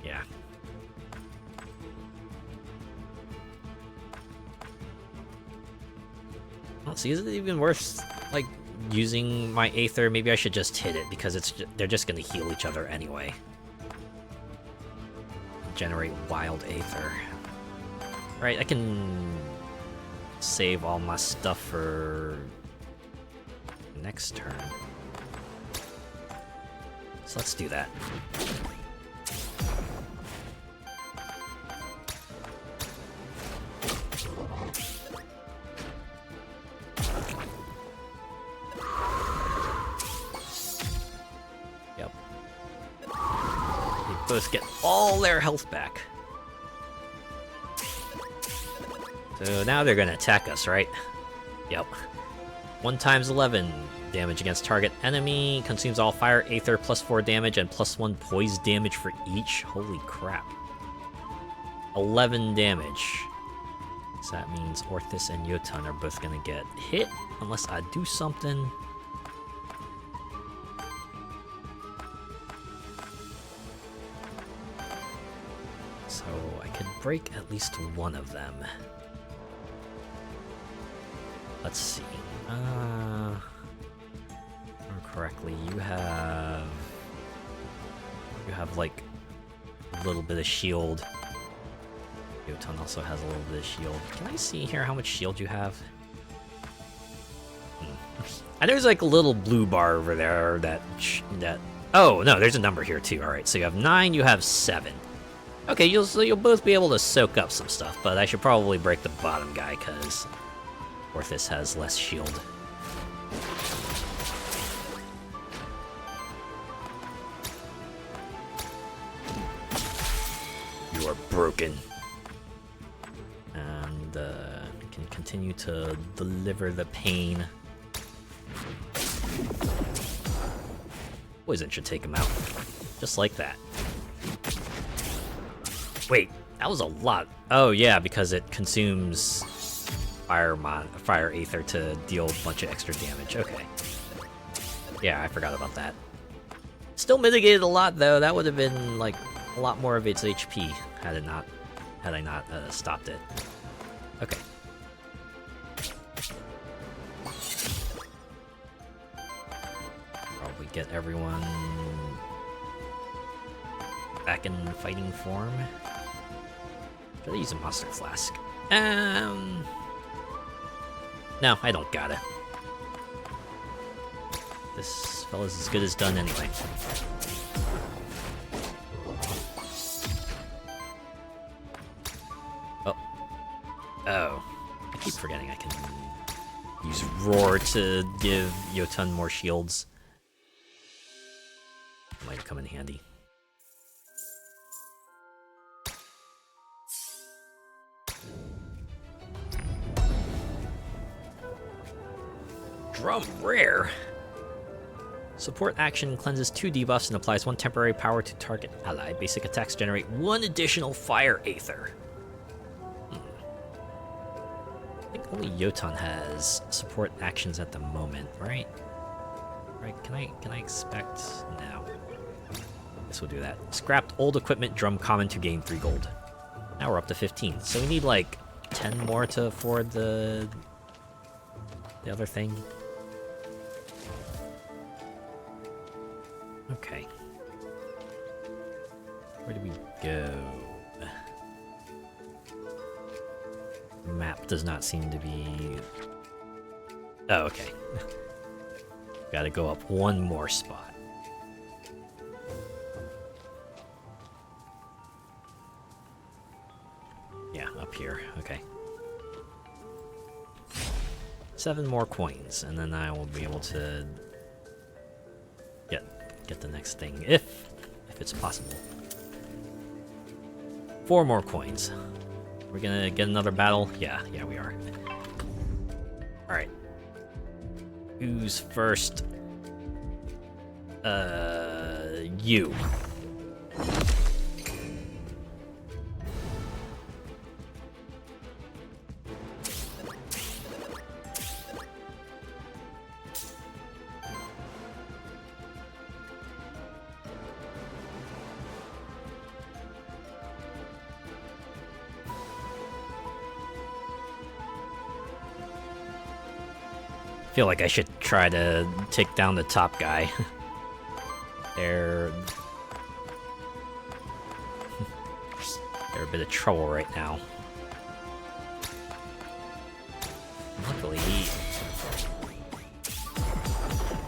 Yeah. Well, see, is it even worth, like, using my Aether? Maybe I should just hit it, because they're just gonna heal each other anyway. Generate wild Aether. Right, I can save all my stuff for next turn. So let's do that. both get all their health back. So now they're gonna attack us, right? Yep. 1 times 11 damage against target enemy, consumes all fire, aether, +4 damage, and +1 poise damage for each. Holy crap. 11 damage. So that means Orthus and Jotun are both gonna get hit, unless I do something. So I could break at least one of them. Let's see. Correctly, you have like a little bit of shield. Jotun also has a little bit of shield. Can I see here how much shield you have? And there's like a little blue bar over there that oh no, there's a number here too. All right, so you have 9, you have 7. Okay, you'll both be able to soak up some stuff, but I should probably break the bottom guy because Orthus has less shield. You are broken. And can continue to deliver the pain. Poison should take him out. Just like that. Wait, that was a lot. Oh yeah, because it consumes fire aether to deal a bunch of extra damage. Okay. Yeah, I forgot about that. Still mitigated a lot though. That would have been like a lot more of its HP had I not stopped it. Okay. Probably get everyone back in fighting form. Should I use a monster flask? No, I don't got it. This fella's as good as done anyway. Oh. I keep forgetting I can use Roar to give Jotun more shields. Might come in handy. Drum rare. Support action cleanses 2 debuffs and applies 1 temporary power to target ally. Basic attacks generate 1 additional fire aether. I think only Jotun has support actions at the moment, right? Right? Can I expect? No. Guess we'll do that. Scrapped old equipment, drum common to gain 3 gold. Now we're up to 15. So we need like 10 more to afford the other thing. Okay. Where do we go? Map does not seem to be... Oh, okay. Gotta go up 1 more spot. Yeah, up here. Okay. 7 more coins, and then I will be able to get the next thing, if it's possible. 4 more coins. We're gonna get another battle? Yeah, we are. Alright. Who's first? You. I feel like I should try to take down the top guy. They're a bit of trouble right now. Luckily,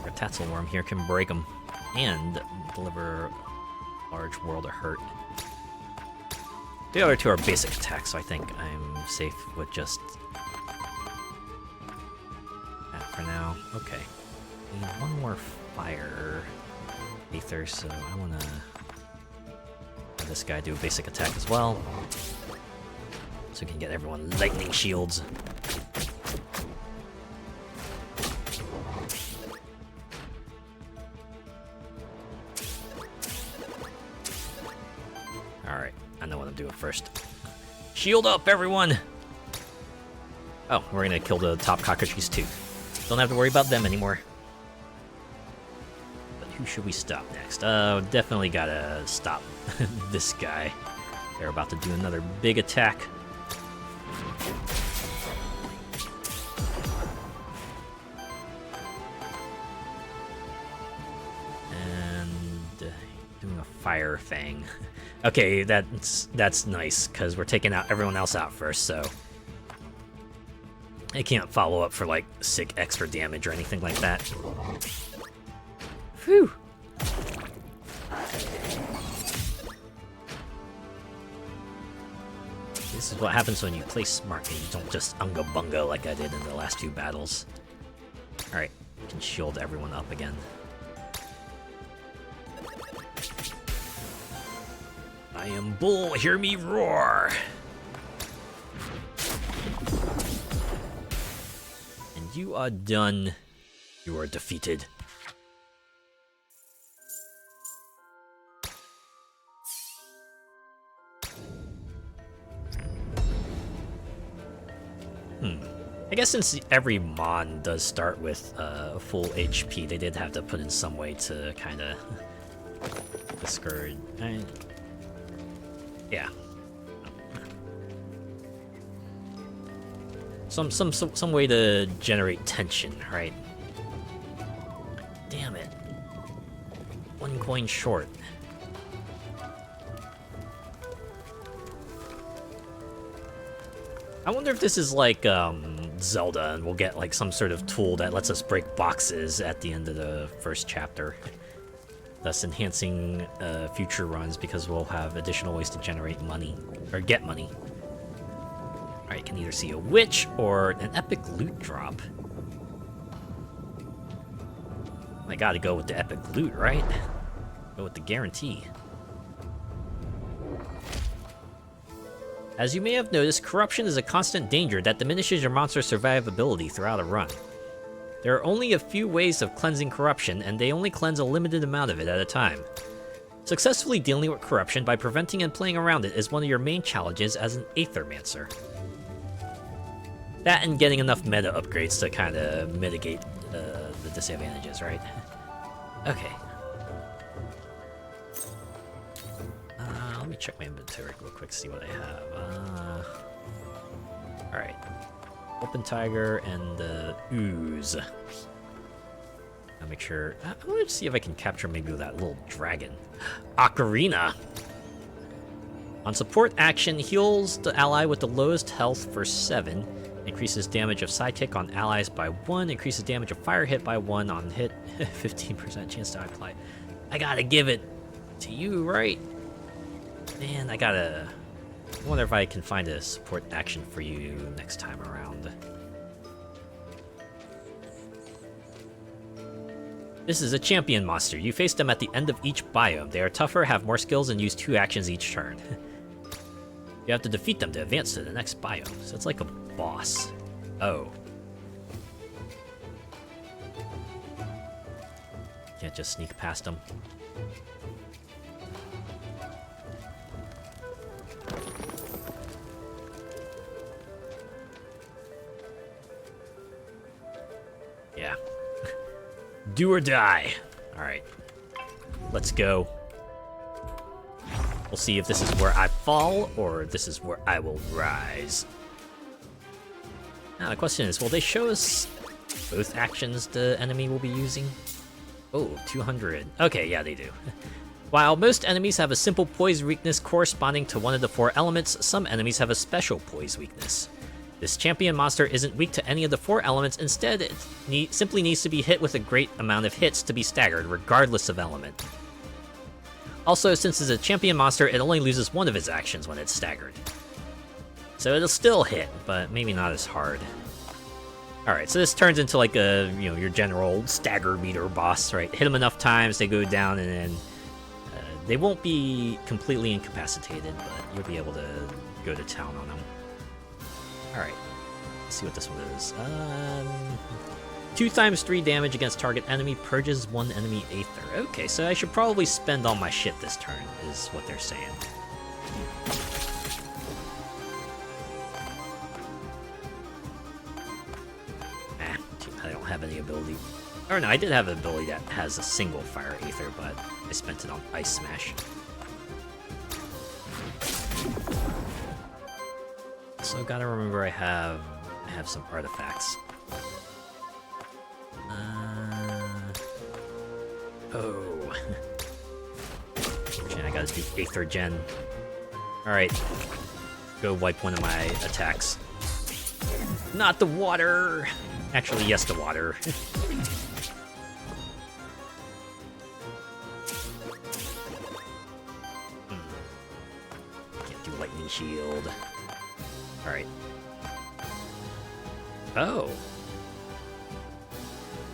our Tatzelworm here can break them and deliver large world of hurt. The other 2 are basic attacks, so I think I'm safe with just for now. Okay. Need 1 more fire aether, so I wanna have this guy do a basic attack as well, so we can get everyone lightning shields. Alright, I know what I'm doing first. Shield up, everyone! Oh, we're gonna kill the top cockroaches too. Don't have to worry about them anymore. But who should we stop next? Definitely gotta stop this guy. They're about to do another big attack. Doing a fire thing. Okay, that's nice, because we're taking out everyone else out first, so it can't follow up for like sick extra damage or anything like that. Phew. This is what happens when you play smart and you don't just unga bunga like I did in the last few battles. Alright, we can shield everyone up again. I am Bull, hear me roar! And you are done. You are defeated. I guess since every mon does start with full HP, they did have to put in some way to kind of discourage. Yeah. Some way to generate tension, right? Damn it. 1 coin short. I wonder if this is like Zelda, and we'll get like some sort of tool that lets us break boxes at the end of the first chapter, thus enhancing future runs because we'll have additional ways to generate money, or get money. Alright, you can either see a witch or an epic loot drop. I gotta go with the epic loot, right? Go with the guarantee. As you may have noticed, corruption is a constant danger that diminishes your monster's survivability throughout a run. There are only a few ways of cleansing corruption, and they only cleanse a limited amount of it at a time. Successfully dealing with corruption by preventing and playing around it is one of your main challenges as an Aethermancer. That and getting enough meta upgrades to kind of mitigate the disadvantages, right? Okay. Let me check my inventory real quick to see what I have. Alright. Open Tiger and the Ooze. I'll make sure. I want to see if I can capture maybe that little dragon. Ocarina! On support action, heals the ally with the lowest health for 7. Increases damage of sidekick on allies by 1. Increases damage of fire hit by 1 on hit. 15% chance to apply. I gotta give it to you, right? Man, I wonder if I can find a support action for you next time around. This is a champion monster. You face them at the end of each biome. They are tougher, have more skills, and use 2 actions each turn. You have to defeat them to advance to the next biome. So it's like a boss. Oh. Can't just sneak past them. Yeah. Do or die. Alright. Let's go. We'll see if this is where I fall, or if this is where I will rise. Now the question is, will they show us both actions the enemy will be using? Oh, 200. Okay, yeah, they do. While most enemies have a simple poise weakness corresponding to one of the 4 elements, some enemies have a special poise weakness. This champion monster isn't weak to any of the 4 elements, instead it simply needs to be hit with a great amount of hits to be staggered, regardless of element. Also, since it's a champion monster, it only loses 1 of its actions when it's staggered. So it'll still hit, but maybe not as hard. Alright, so this turns into like a, your general stagger meter boss, right? Hit them enough times, they go down, and then They won't be completely incapacitated, but you'll be able to go to town on them. Alright, let's see what this one is. 2 times 3 damage against target enemy, purges 1 enemy Aether. Okay, so I should probably spend all my shit this turn, is what they're saying. I don't have any ability. Or no, I did have an ability that has a single fire Aether, but I spent it on Ice Smash. So gotta remember I have some artifacts. Oh. I gotta do Aether Gen. Alright. Go wipe one of my attacks. Not the water! Actually, yes, the water. Can't do Lightning Shield. Alright. Oh!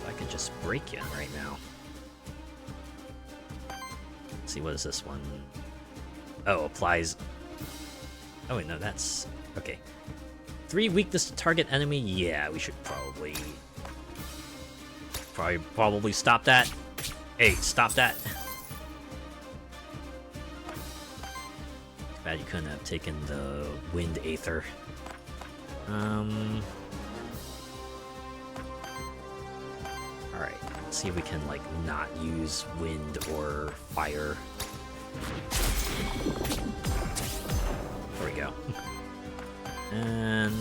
I could just break you right now. Let's see, what is this one? Oh, applies... Oh wait, no, that's... Okay. 3 weakness to target enemy? Yeah, we should probably stop that. Hey, stop that. Too bad you couldn't have taken the Wind Aether. Alright, let's see if we can, like, not use wind or fire. There we go. And...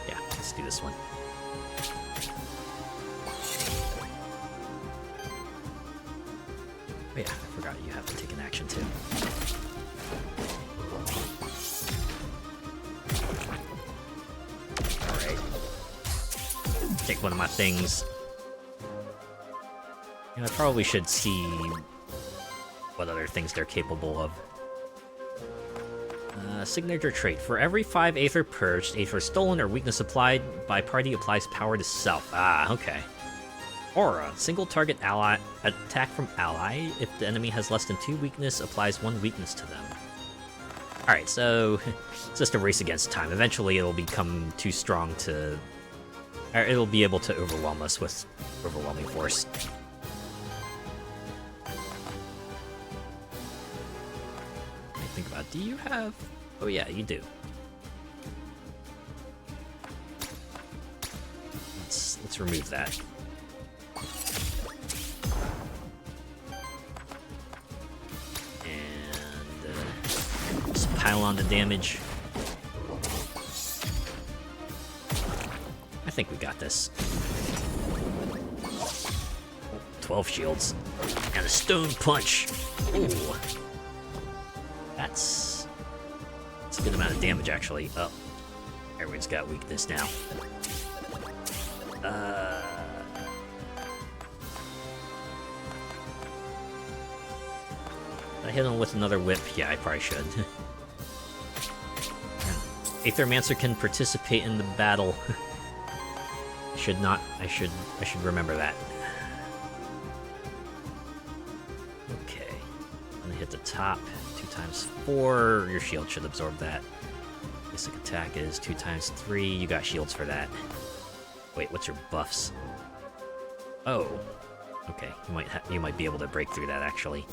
yeah, let's do this one. Oh yeah, I forgot you have to take an action too. Alright. Take one of my things. I probably should see what other things they're capable of. Signature trait. For every 5 Aether purged, Aether stolen, or weakness applied by party applies power to self. Ah, okay. Aura. Single target ally attack from ally. If the enemy has less than 2 weakness, applies 1 weakness to them. Alright, so it's just a race against time. Eventually it'll become too strong to... Or it'll be able to overwhelm us with overwhelming force. Think about, do you have... Oh yeah, you do. Let's remove that. And just pile on the damage. I think we got this. 12 shields. And a stone punch. Ooh. That's a good amount of damage, actually. Oh, everyone's got weakness now. I hit him with another whip. Yeah, I probably should. Aethermancer can participate in the battle. Should not. I should remember that. Okay, I'm gonna hit the top. 2 times 4, your shield should absorb that. Basic attack is 2 times 3, you got shields for that. Wait, what's your buffs? Oh, okay, you might be able to break through that, actually.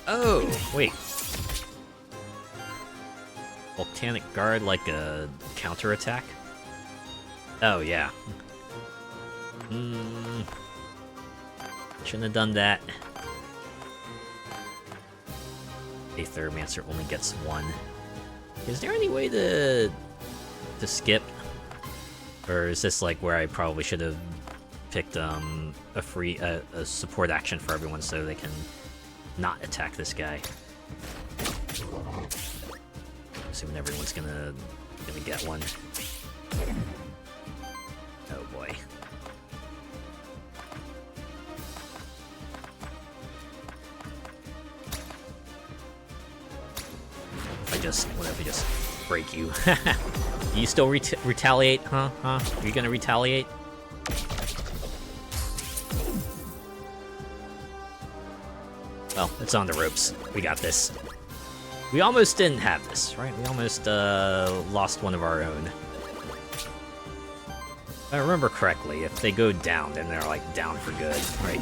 Oh, wait. Volcanic Guard like a counterattack? Oh, yeah. Shouldn't have done that. Aethermancer only gets 1. Is there any way to skip? Or is this like where I probably should have picked a support action for everyone so they can not attack this guy? Assuming everyone's gonna get one. Oh boy. what if we just break you? You still retaliate, huh? Are you gonna retaliate? Well, it's on the ropes. We got this. We almost didn't have this, right? We almost lost one of our own. If I remember correctly, if they go down, then they're like down for good, right?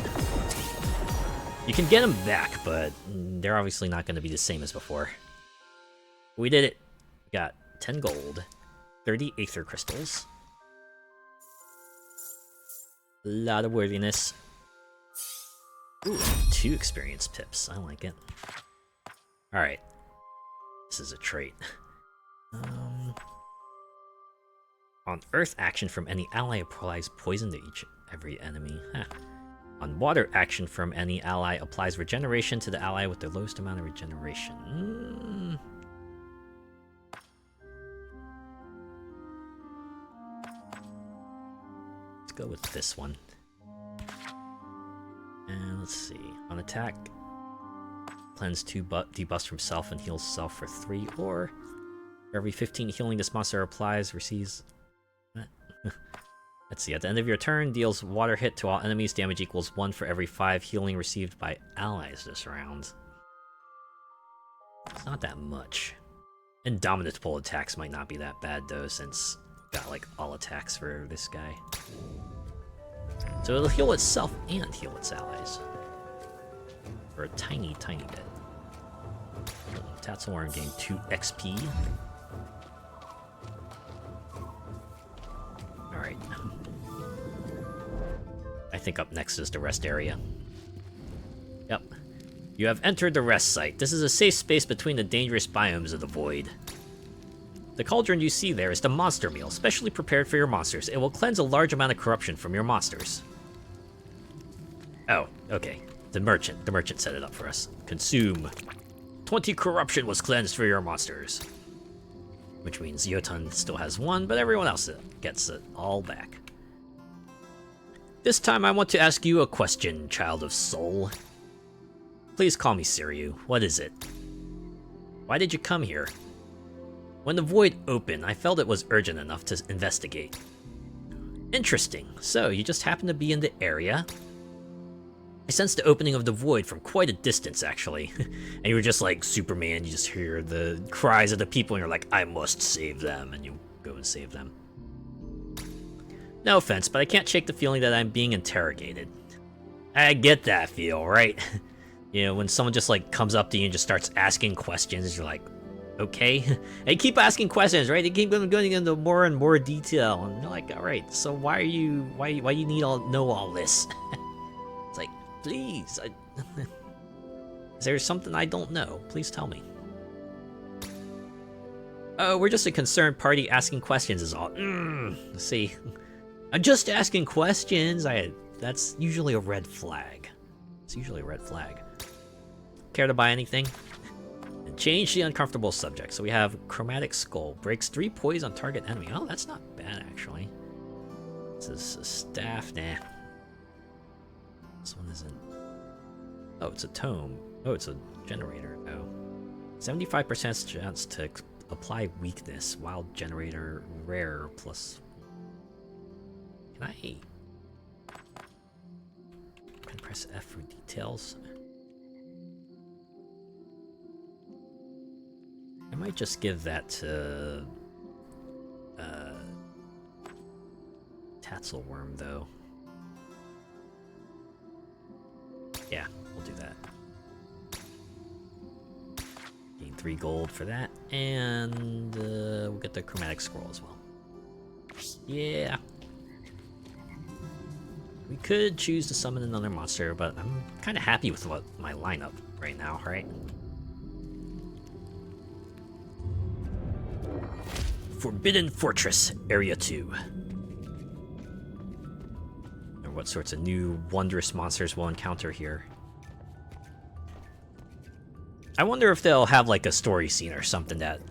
You can get them back, but they're obviously not going to be the same as before. We did it. We got 10 gold, 30 aether crystals, a lot of worthiness. Ooh, 2 experience pips. I like it. Alright. This is a trait. On Earth action from any ally applies poison to every enemy. Huh. On Water action from any ally applies regeneration to the ally with the lowest amount of regeneration. Let's go with this one. And let's see. On attack, cleanse 2 debuffs from self and heals self for 3, or for every 15 healing this monster applies, receives... Let's see, at the end of your turn, deals water hit to all enemies, damage equals 1 for every 5 healing received by allies this round. It's not that much. And dominant pull attacks might not be that bad though, since got like all attacks for this guy. So it'll heal itself and heal its allies. For a tiny, tiny bit. Tatzelworm gained 2 XP. Alright. I think up next is the rest area. Yep. You have entered the rest site. This is a safe space between the dangerous biomes of the void. The cauldron you see there is the monster meal, specially prepared for your monsters. It will cleanse a large amount of corruption from your monsters. Oh, okay. The merchant set it up for us. Consume. 20 corruption was cleansed for your monsters. Which means Jotun still has 1, but everyone else gets it all back. This time I want to ask you a question, child of soul. Please call me Siryu. What is it? Why did you come here? When the void opened, I felt it was urgent enough to investigate. Interesting. So, you just happened to be in the area? I sensed the opening of the void from quite a distance, actually. And you were just like Superman, you just hear the cries of the people and you're like, I must save them, and you go and save them. No offense, but I can't shake the feeling that I'm being interrogated. I get that feel, right? You know, when someone just like comes up to you and just starts asking questions, you're like, okay. They keep asking questions, right? They keep going into more and more detail, and you're like, all right, so why you need know all this? It's like, please, is there something I don't know? Please tell me. Oh, we're just a concerned party asking questions is all. See, I'm just asking questions. That's usually a red flag. It's usually a red flag. Care to buy anything? And change the uncomfortable subject. So we have Chromatic Skull. Breaks 3 poise on target enemy. Oh, that's not bad, actually. This is a staff. Nah. This one isn't. Oh, it's a tome. Oh, it's a generator. Oh. 75% chance to apply weakness. Wild generator rare plus. Can I press F for details? I might just give that to Tatzelworm, though. Yeah, we'll do that. Gain 3 gold for that, and we'll get the Chromatic Scroll as well. Yeah. We could choose to summon another monster, but I'm kind of happy with my lineup right now, right? Forbidden Fortress, Area 2. And what sorts of new wondrous monsters we'll encounter here. I wonder if they'll have like a story scene or something that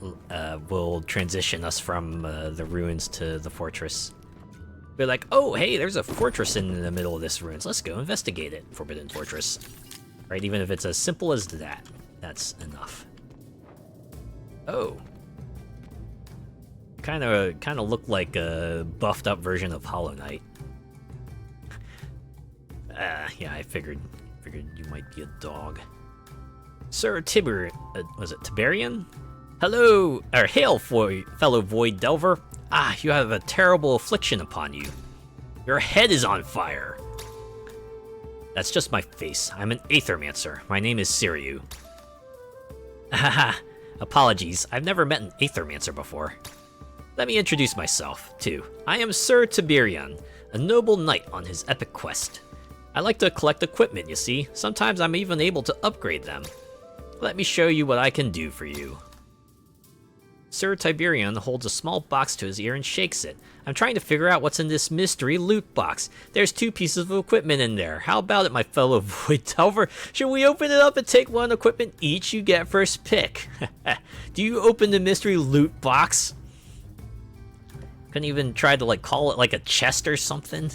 will transition us from the ruins to the fortress. Be like, oh, hey, there's a fortress in the middle of this ruins. Let's go investigate it. Forbidden Fortress. Right, even if it's as simple as that, that's enough. Oh. Kinda looked like a buffed up version of Hollow Knight. Yeah, I figured you might be a dog. Sir was it Tiberian? Hello, or hail, fellow Void Delver. Ah, you have a terrible affliction upon you. Your head is on fire. That's just my face. I'm an Aethermancer. My name is Siriu. Haha, apologies. I've never met an Aethermancer before. Let me introduce myself, too. I am Sir Tiberian, a noble knight on his epic quest. I like to collect equipment, you see. Sometimes I'm even able to upgrade them. Let me show you what I can do for you. Sir Tiberian holds a small box to his ear and shakes it. I'm trying to figure out what's in this mystery loot box. There's 2 pieces of equipment in there. How about it, my fellow Void Delver? Should we open it up and take one equipment each? You get first pick. Do you open the mystery loot box? Couldn't even try to like call it like a chest or something.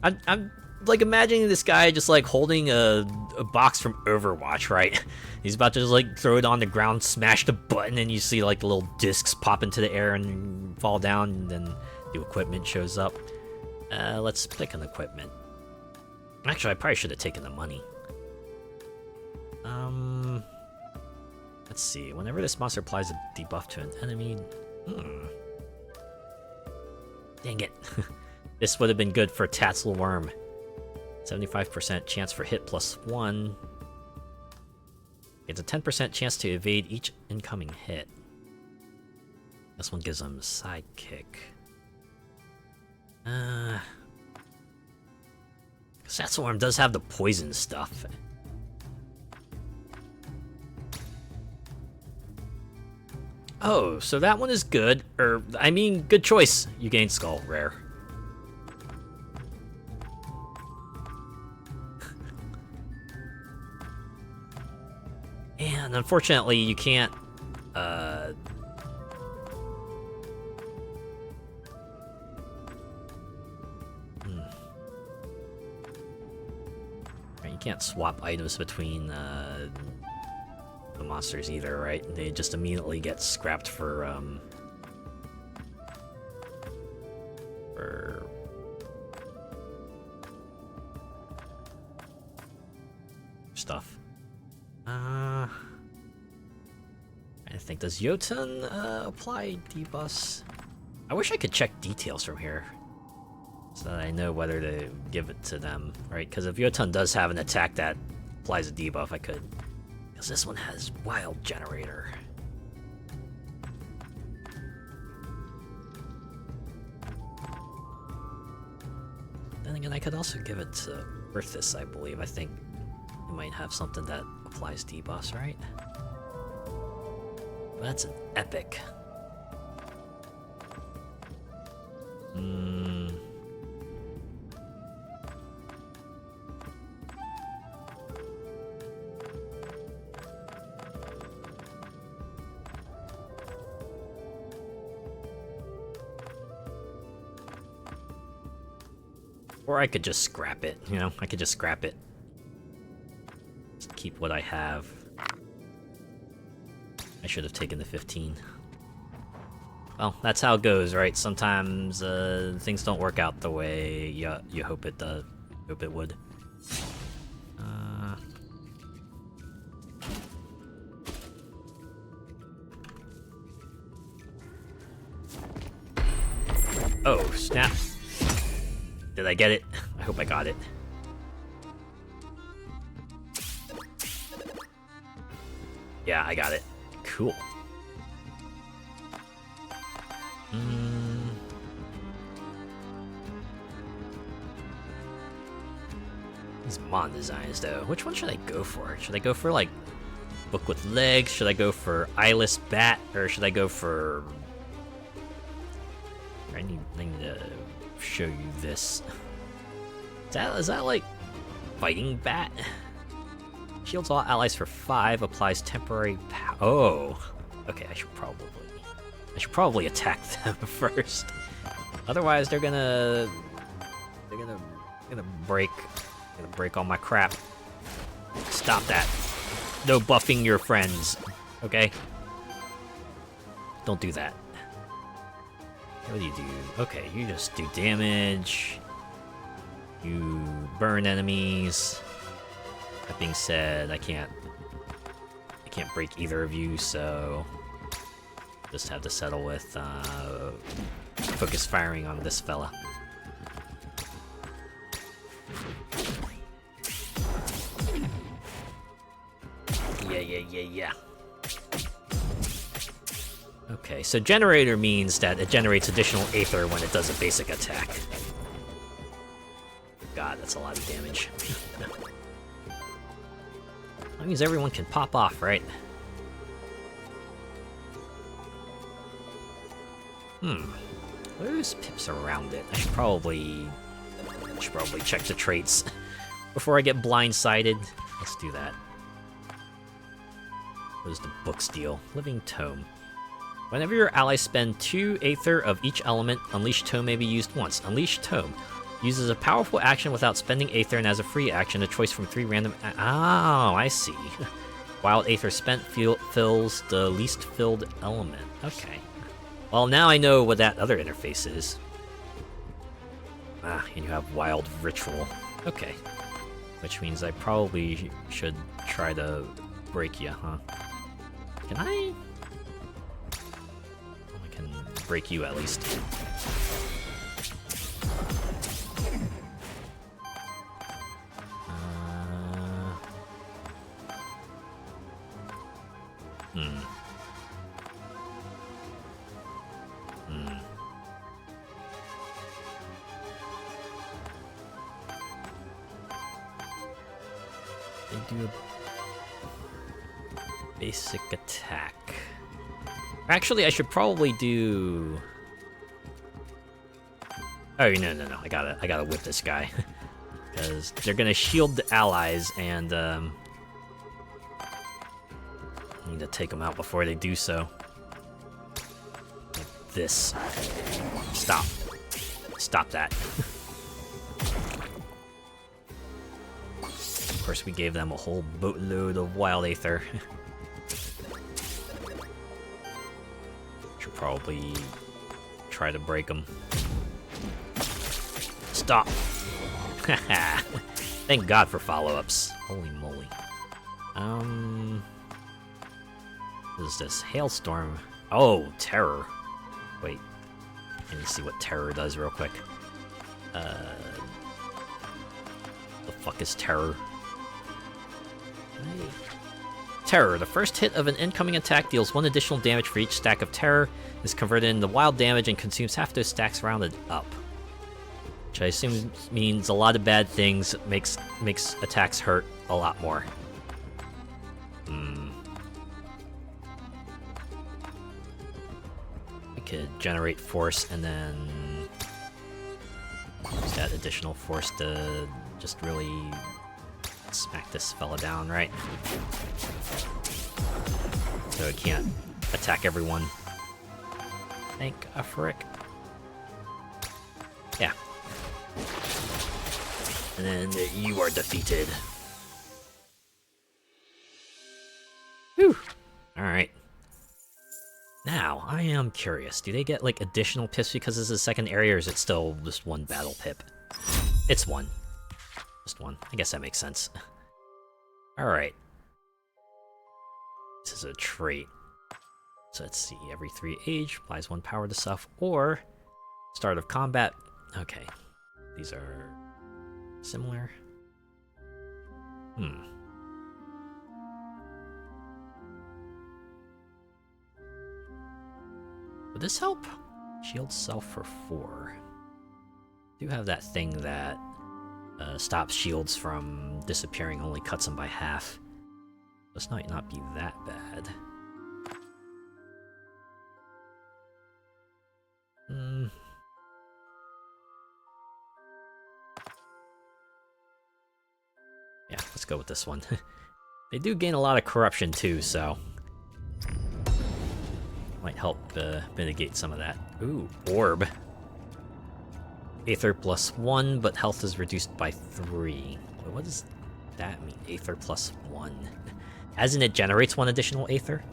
I'm like imagining this guy just like holding a box from Overwatch, right? He's about to just like throw it on the ground, smash the button, and you see like little discs pop into the air and fall down, and then the equipment shows up. Let's pick an equipment. Actually, I probably should have taken the money. Let's see. Whenever this monster applies a debuff to an enemy, dang it. This would have been good for Tatsel Worm. 75% chance for hit +1. It's a 10% chance to evade each incoming hit. This one gives him a sidekick. Tatsel Worm does have the poison stuff. Oh, so that one is good. I mean, good choice. You gain Skull, rare. And unfortunately, you can't, You can't swap items between, the monsters either, right? They just immediately get scrapped for stuff. I think, does Jotun apply debuffs? I wish I could check details from here so that I know whether to give it to them, right? Because if Jotun does have an attack that applies a debuff, I could. Because this one has Wild Generator. Then again, I could also give it to Earthis, I believe. I think it might have something that applies debuffs, right? But that's an epic. Or I could just scrap it, you know? I could just scrap it. Just keep what I have. I should have taken the 15. Well, that's how it goes, right? Sometimes things don't work out the way you hope it does. Hope it would. Oh, snap. Did I get it? I hope I got it. Yeah, I got it. Cool. These mon designs, though. Which one should I go for? Should I go for, like, book with legs? Should I go for eyeless bat? Or should I go for... I need to show you this. Is that like fighting bat? Shields all allies for 5, applies temporary power. Oh, okay. I should probably attack them first. Otherwise, they're gonna break all my crap. Stop that. No buffing your friends. Okay. don't do that. What do you do? Okay, you just do damage. You burn enemies. That being said, I can't break either of you, so just have to settle with focus firing on this fella. Yeah. Okay, so generator means that it generates additional Aether when it does a basic attack. God, that's a lot of damage. That means everyone can pop off, right? Where's Pips around it? I should probably check the traits before I get blindsided. Let's do that. What does the books deal? Living Tome. Whenever your allies spend 2 Aether of each element, Unleash Tome may be used once. Unleash Tome uses a powerful action without spending Aether and as a free action, a choice from 3 random. Oh, I see. Wild Aether spent fills the least filled element. Okay. Well, now I know what that other interface is. Ah, and you have Wild Ritual. Okay. Which means I probably should try to break you, huh? Can I? I can break you at least. They do a basic attack. Actually, I should probably do. Oh no! I gotta whip this guy because they're gonna shield the allies, and I need to take them out before they do so. Like this. Stop that. Of course, we gave them a whole boatload of Wild Aether. Should probably try to break them. Stop! Thank God for follow-ups. Holy moly. What is this? Hailstorm. Oh, Terror. Wait. Let me see what Terror does real quick. The fuck is Terror? Terror. The first hit of an incoming attack deals 1 additional damage for each stack of Terror, is converted into wild damage, and consumes half those stacks rounded up. Which I assume means a lot of bad things, makes attacks hurt a lot more. We could generate force and then use that additional force to just really smack this fella down, right? So it can't attack everyone. Thank a frick. Yeah. And then you are defeated. Whew. Alright. Now, I am curious. Do they get, like, additional pips because this is a second area, or is it still just 1 battle pip? It's 1. Just 1. I guess that makes sense. Alright. This is a trait. So let's see. Every 3 age, applies 1 power to stuff, or start of combat. Okay. These are similar. Would this help? Shield self for 4. Do have that thing that stops shields from disappearing, only cuts them by half. This might not be that bad. Yeah, let's go with this one. They do gain a lot of corruption too, so might help mitigate some of that. Ooh, orb. Aether +1, but health is reduced by 3. What does that mean? Aether +1. As in it generates 1 additional Aether?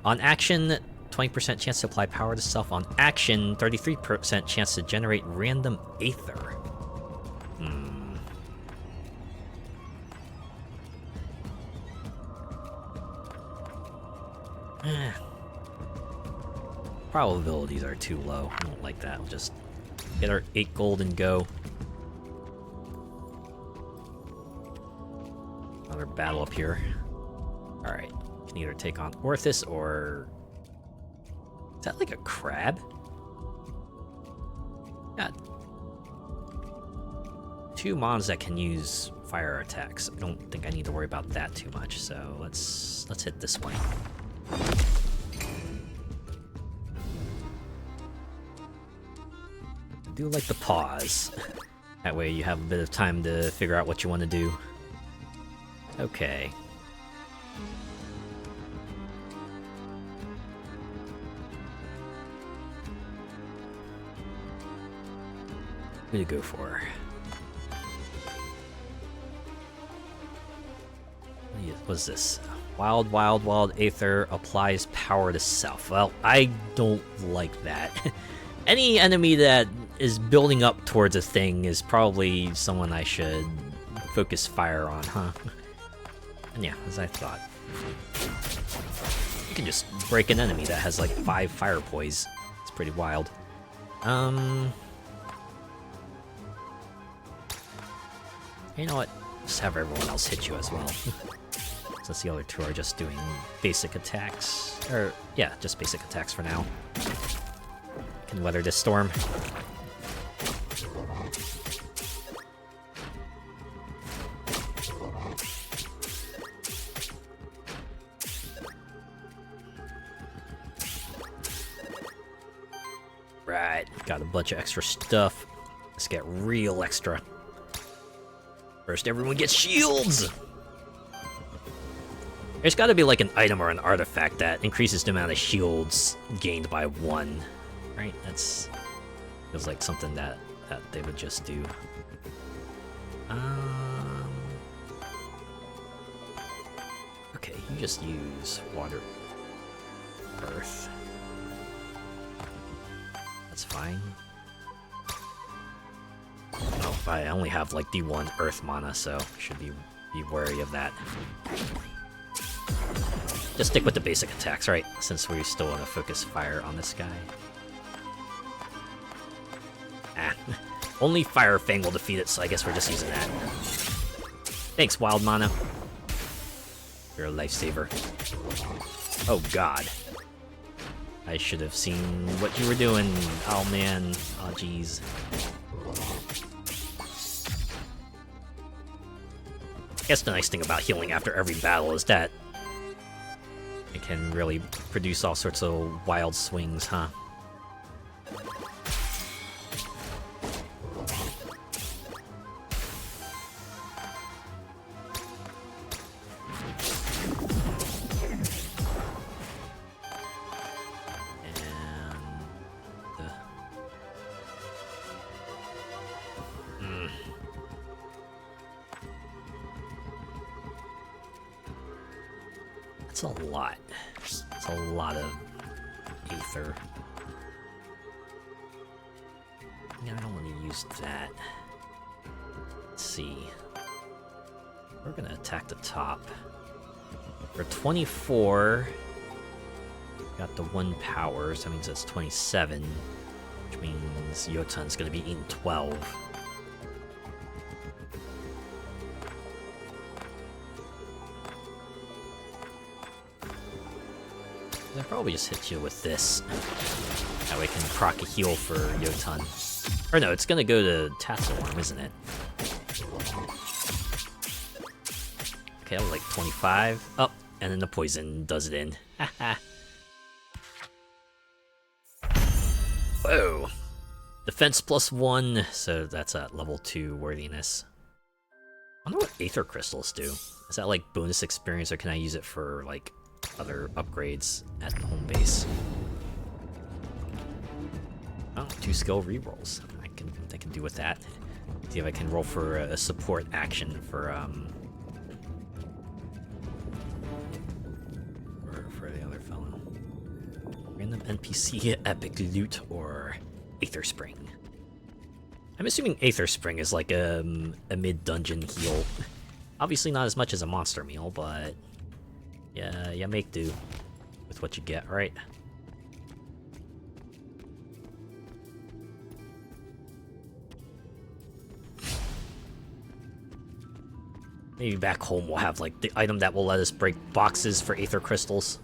On action, 20% chance to apply power to self on action, 33% chance to generate random aether. Probabilities are too low. I don't like that. We'll just get our 8 gold and go. Another battle up here. Alright. Can either take on Orthus or... Is that like a crab? Got 2 mons that can use fire attacks. I don't think I need to worry about that too much, so let's hit this one. I do like the pause. That way you have a bit of time to figure out what you want to do. Okay. Who to go for? What's this? Wild Aether applies power to self. Well, I don't like that. Any enemy that is building up towards a thing is probably someone I should focus fire on, huh? And yeah, as I thought. You can just break an enemy that has like 5 fire poise. It's pretty wild. You know what? Just have everyone else hit you as well. Since the other 2 are just doing basic attacks. Or, yeah, just basic attacks for now. Can weather this storm. Right, got a bunch of extra stuff. Let's get real extra. First, everyone gets shields! There's gotta be like an item or an artifact that increases the amount of shields gained by 1. Right? That's... feels like something that they would just do. Okay, you just use water... earth. That's fine. Oh, I only have like D1 earth mana, so should be wary of that. Just stick with the basic attacks, right? Since we still want to focus fire on this guy. Ah, only Fire Fang will defeat it, so I guess we're just using that. Thanks, Wild Mana. You're a lifesaver. Oh god. I should have seen what you were doing. Oh man. Oh jeez. I guess the nice thing about healing after every battle is that it can really produce all sorts of wild swings, huh? That's a lot. It's a lot of Aether. Yeah, I don't want to use that. Let's see. We're gonna attack the top. For 24, got the 1 power, so that means that's 27, which means Yotun's gonna be eating 12. I'll probably just hit you with this. That way I can proc a heal for Jotun. Or no, it's gonna go to Tasselworm, isn't it? Okay, that was like 25. Oh, and then the poison does it in. Haha. Whoa. Defense +1, so that's at level 2 worthiness. I wonder what Aether Crystals do. Is that like bonus experience, or can I use it for like other upgrades at the home base? Oh, 2 skill rerolls. I can do with that. See if I can roll for a support action for the other fellow. Random NPC, epic loot, or Aether Spring. I'm assuming Aether Spring is like a mid-dungeon heal. Obviously not as much as a monster meal, but yeah, you make do with what you get, right? Maybe back home we'll have like the item that will let us break boxes for Aether Crystals.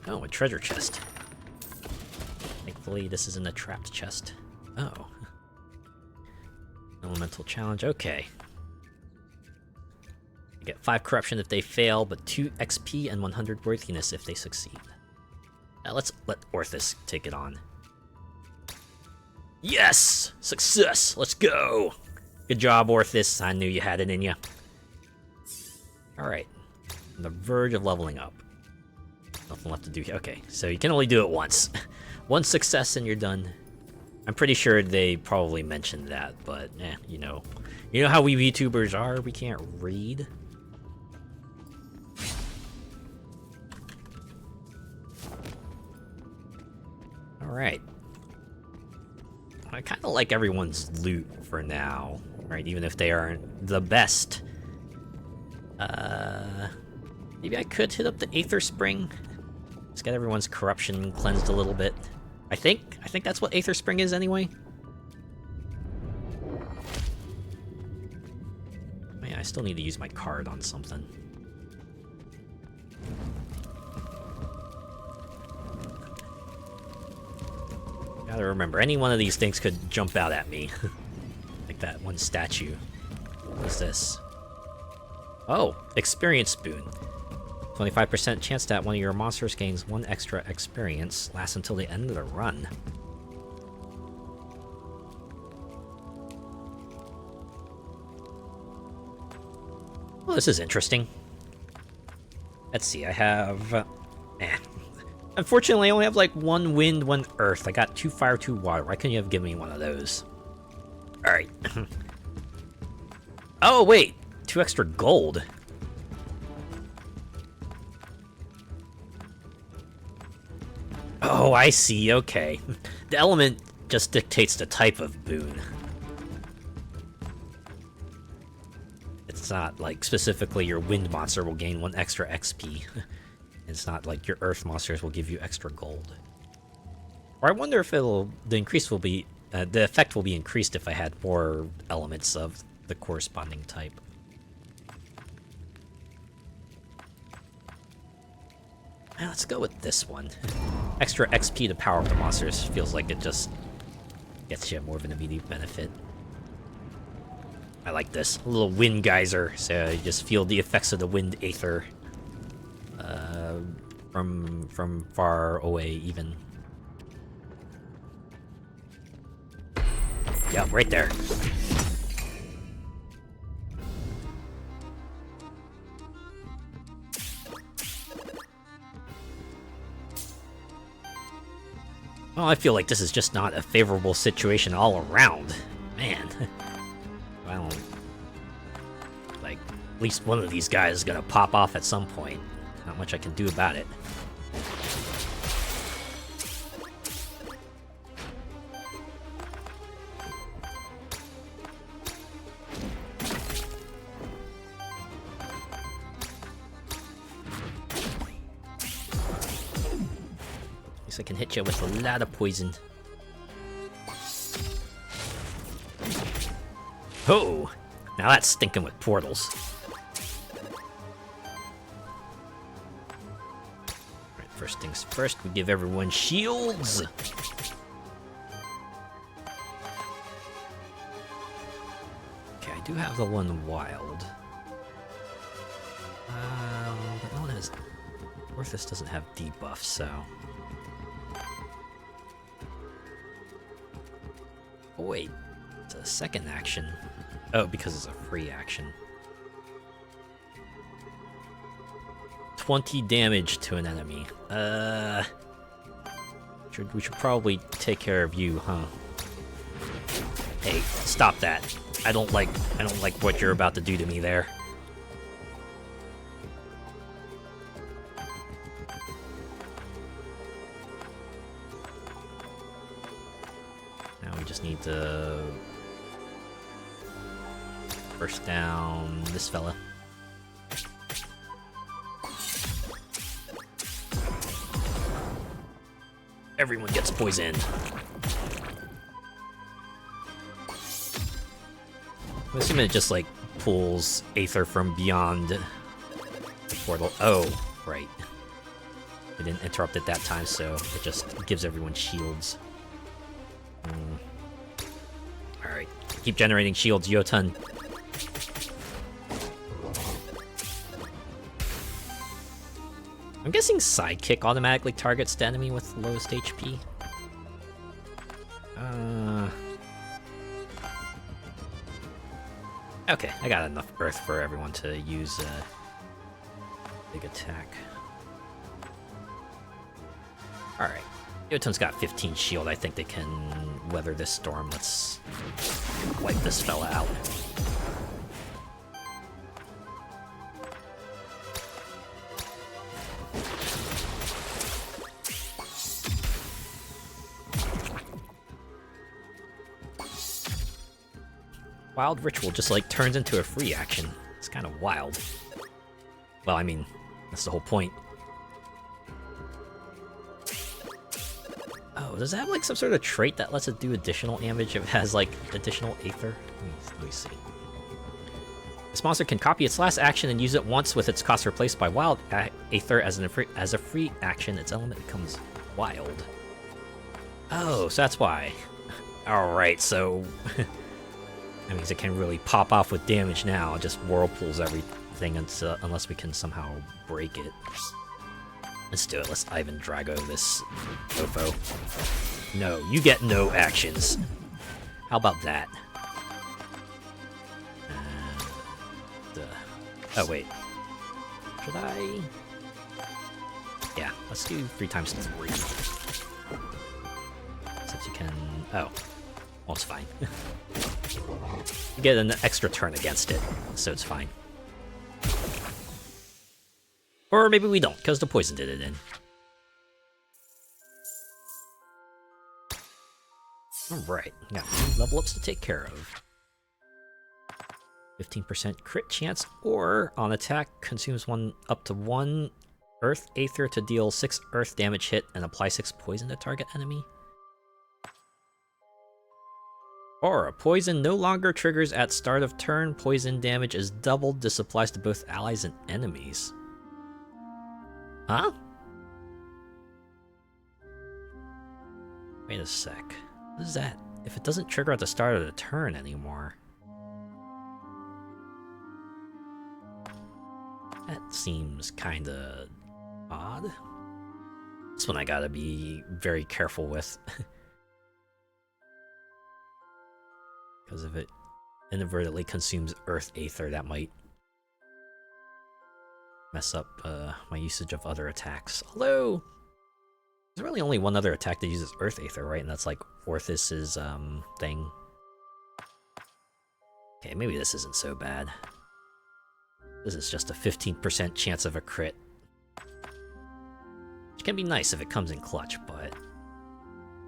Oh, a treasure chest. Thankfully, this isn't a trapped chest. Oh. Elemental challenge, okay. You get 5 corruption if they fail, but 2 XP and 100 worthiness if they succeed. Now let's let Orthus take it on. Yes! Success! Let's go! Good job, Orthus. I knew you had it in you. Alright. On the verge of leveling up. Nothing left to do here. Okay, so you can only do it once. One success and you're done. I'm pretty sure they probably mentioned that, but you know. You know how we VTubers are? We can't read. Alright. I kind of like everyone's loot for now, right? Even if they aren't the best. Maybe I could hit up the Aether Spring. Let's get everyone's corruption cleansed a little bit. I think that's what Aether Spring is anyway. Man, I still need to use my card on something. Gotta remember, any one of these things could jump out at me. Like that one statue. What's this? Oh, experience boon. 25% chance that one of your monsters gains 1 extra experience. Lasts until the end of the run. Well, this is interesting. Let's see, I have... Unfortunately, I only have like 1 wind, 1 earth. I got 2 fire, 2 water. Why couldn't you have given me one of those? Alright. Oh, wait! 2 extra gold. Oh, I see, okay. The element just dictates the type of boon. It's not like specifically your wind monster will gain 1 extra XP. It's not like your earth monsters will give you extra gold. Or I wonder if the increase will be, the effect will be increased if I had more elements of the corresponding type. Now let's go with this one. Extra XP to power up the monsters feels like it just gets you more of an immediate benefit. I like this. A little wind geyser, so you just feel the effects of the wind aether. From far away, even. Yeah, right there. Well, I feel like this is just not a favorable situation all around. Man. I don't... Like, at least one of these guys is gonna pop off at some point. Not much I can do about it. Guess I can hit you with a lot of poison. Oh! Now that's stinking with portals. First things first, we give everyone shields! Okay, I do have the one wild. That one has... Orthus doesn't have debuff, so... Oh wait, it's a second action. Oh, because it's a free action. 20 damage to an enemy. We should probably take care of you, huh? Hey, stop that. I don't like what you're about to do to me there. just need to burst down this fella. Everyone gets poisoned. I'm assuming it just like pulls Aether from beyond the portal. Oh, right. It didn't interrupt at that time, so it just gives everyone shields. Alright. Keep generating shields, Jotun. I'm guessing Sidekick automatically targets the enemy with lowest HP. Okay, I got enough Earth for everyone to use big attack. Alright. Jotun's got 15 shield. I think they can weather this storm. Let's wipe this fella out. Wild Ritual just like turns into a free action. It's kind of wild. Well, I mean, that's the whole point. Oh, does it have like some sort of trait that lets it do additional damage if it has like additional Aether? Let me see. This monster can copy its last action and use it once with its cost replaced by Wild Aether as a free action. Its element becomes wild. Oh, so that's why. Alright, so... that means it can really pop off with damage now. It just whirlpools everything unless we can somehow break it. Let's do it. Let's Ivan Drago this Fofo. No, you get no actions. How about that? Oh, wait. Should I? Yeah, let's do 3 times 3. Since you can... Oh. Well, it's fine. You get an extra turn against it, so it's fine. Or maybe we don't, because the poison did it in. Alright, got 2 level ups to take care of. 15% crit chance, or on attack, consumes up to 1 Earth Aether to deal 6 Earth damage hit and apply 6 poison to target enemy. Or, poison no longer triggers at start of turn. Poison damage is doubled. This applies to both allies and enemies. Huh? Wait a sec. What is that? If it doesn't trigger at the start of the turn anymore... that seems kinda... odd. This one I gotta be very careful with. Because if it inadvertently consumes Earth Aether, that might mess up my usage of other attacks. Although, there's really only one other attack that uses Earth Aether, right? And that's like Orthus's thing. Okay, maybe this isn't so bad. This is just a 15% chance of a crit. Which can be nice if it comes in clutch, but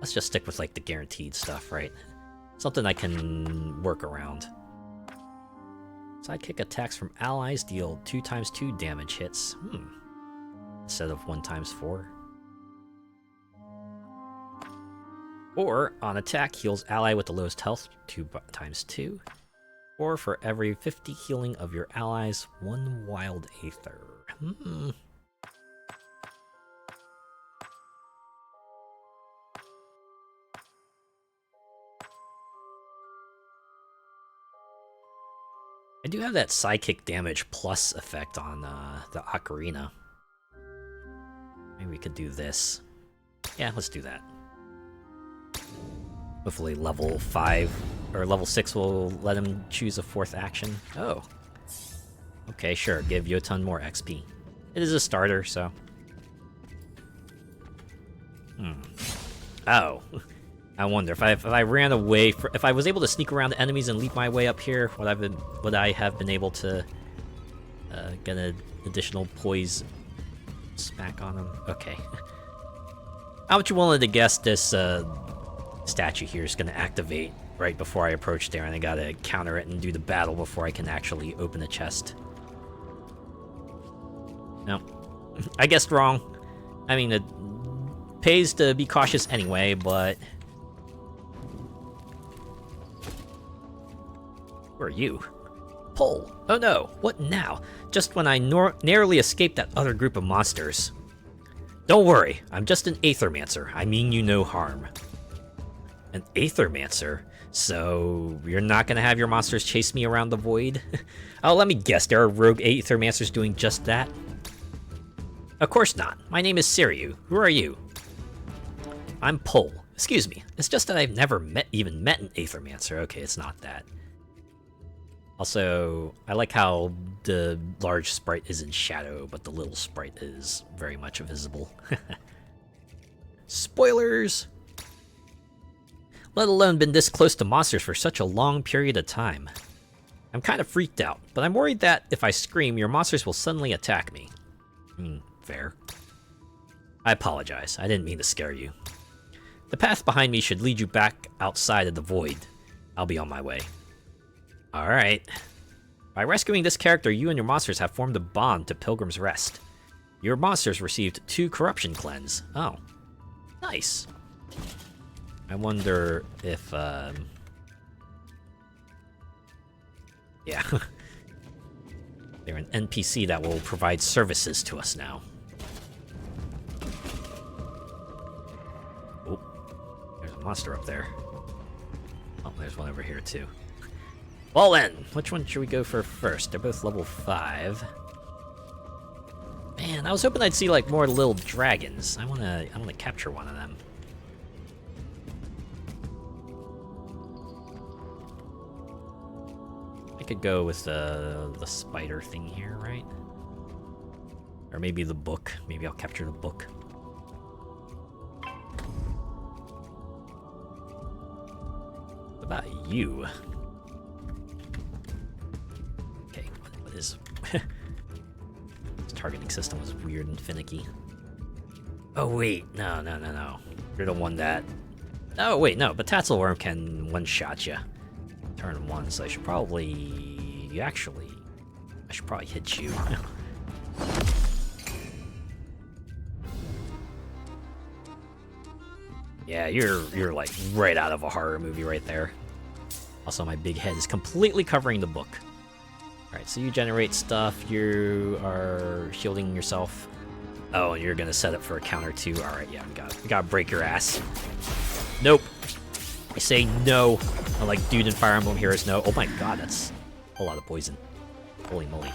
let's just stick with like the guaranteed stuff, right? Something I can work around. Sidekick attacks from allies deal 2 times 2 damage hits. Instead of 1 times 4. Or, on attack, heals ally with the lowest health 2 times 2. Or for every 50 healing of your allies, 1 Wild Aether. I do have that Psychic damage plus effect on the Ocarina. Maybe we could do this. Yeah, let's do that. Hopefully level 5 or level 6 will let him choose a 4th action. Oh. Okay, sure. Give Jotun more XP. It is a starter, so... Oh. I wonder if I ran away, if I was able to sneak around the enemies and leap my way up here, would I have been able to get an additional poise smack on them? Okay. How much you willing to guess this statue here is going to activate right before I approach there, and I gotta counter it and do the battle before I can actually open the chest. No. I guessed wrong. I mean, it pays to be cautious anyway, but... Who are you? Pole. Oh no, what now? Just when I narrowly escaped that other group of monsters. Don't worry, I'm just an Aethermancer. I mean you no harm. An Aethermancer? So, you're not gonna have your monsters chase me around the void? Oh, let me guess, there are rogue Aethermancers doing just that? Of course not. My name is Siriu. Who are you? I'm Pole. Excuse me, it's just that I've never even met an Aethermancer. Okay, it's not that. Also, I like how the large sprite is in shadow, but the little sprite is very much visible. Spoilers! Let alone been this close to monsters for such a long period of time. I'm kind of freaked out, but I'm worried that if I scream, your monsters will suddenly attack me. Fair. I apologize, I didn't mean to scare you. The path behind me should lead you back outside of the void. I'll be on my way. Alright. By rescuing this character, you and your monsters have formed a bond to Pilgrim's Rest. Your monsters received 2 corruption cleanse. Oh. Nice. I wonder if, yeah. They're an NPC that will provide services to us now. Oh. There's a monster up there. Oh, there's one over here, too. Well then, which one should we go for first? They're both level 5. Man, I was hoping I'd see like more little dragons. I wanna capture one of them. I could go with the spider thing here, right? Or maybe the book. Maybe I'll capture the book. What about you? His targeting system was weird and finicky. Oh wait, no. You're the one that... Oh wait, no, but Tatzelworm can one-shot you. Turn 1, so I should probably... Actually, I should probably hit you. Yeah, you're like right out of a horror movie right there. Also, my big head is completely covering the book. Alright, so you generate stuff, you are shielding yourself. Oh, and you're gonna set up for a counter too. Alright, yeah, we gotta break your ass. Nope. I say no. Unlike Dude and Fire Emblem Heroes, no. Oh my god, that's a lot of poison. Holy moly.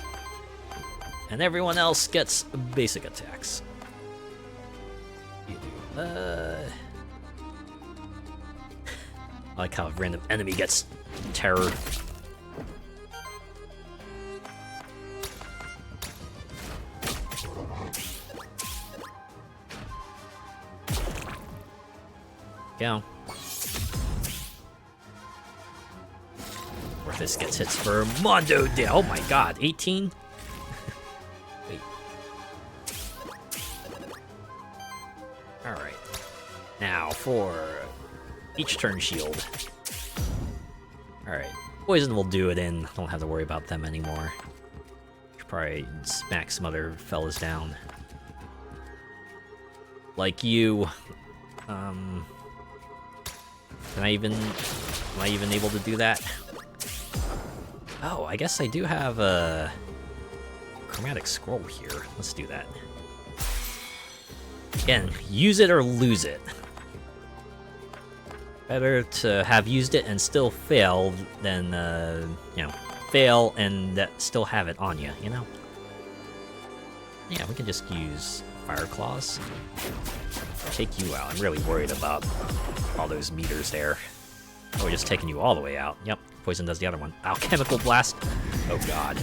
And everyone else gets basic attacks. You do. I like how a random enemy gets terror. Go. Orthus gets hits for Mondo Day. Oh my god, 18? Wait. Alright. Now for each turn shield. Alright. Poison will do it in. Don't have to worry about them anymore. Should probably smack some other fellas down. Like you. Am I even able to do that? Oh, I guess I do have a chromatic scroll here. Let's do that. Again, use it or lose it. Better to have used it and still fail than, you know, fail and still have it on you, you know? Yeah, we can just use Fire Claws. Take you out. I'm really worried about all those meters there. Oh, we're just taking you all the way out. Yep, poison does the other one. Alchemical Blast. Oh god.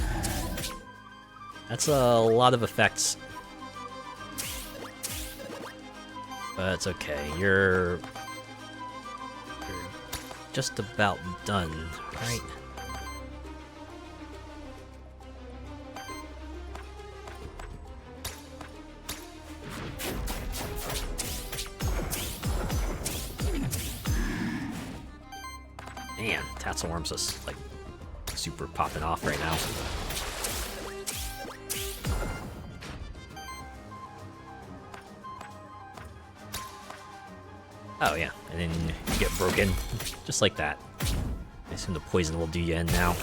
That's a lot of effects. But it's okay. You're just about done, right? Man, Tatzelworm's just like super popping off right now. Oh yeah, and then you get broken, just like that. I assume the poison will do you in now.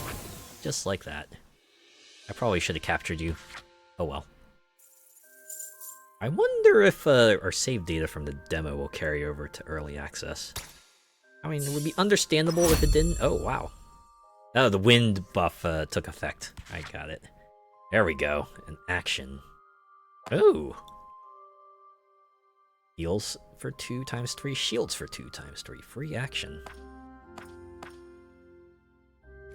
Just like that. I probably should have captured you. Oh well. I wonder if our save data from the demo will carry over to early access. I mean, it would be understandable if it didn't. Oh, wow. Oh, the wind buff took effect. I got it. There we go. An action. Oh. Heals for 2 times 3, shields for 2 times 3. Free action.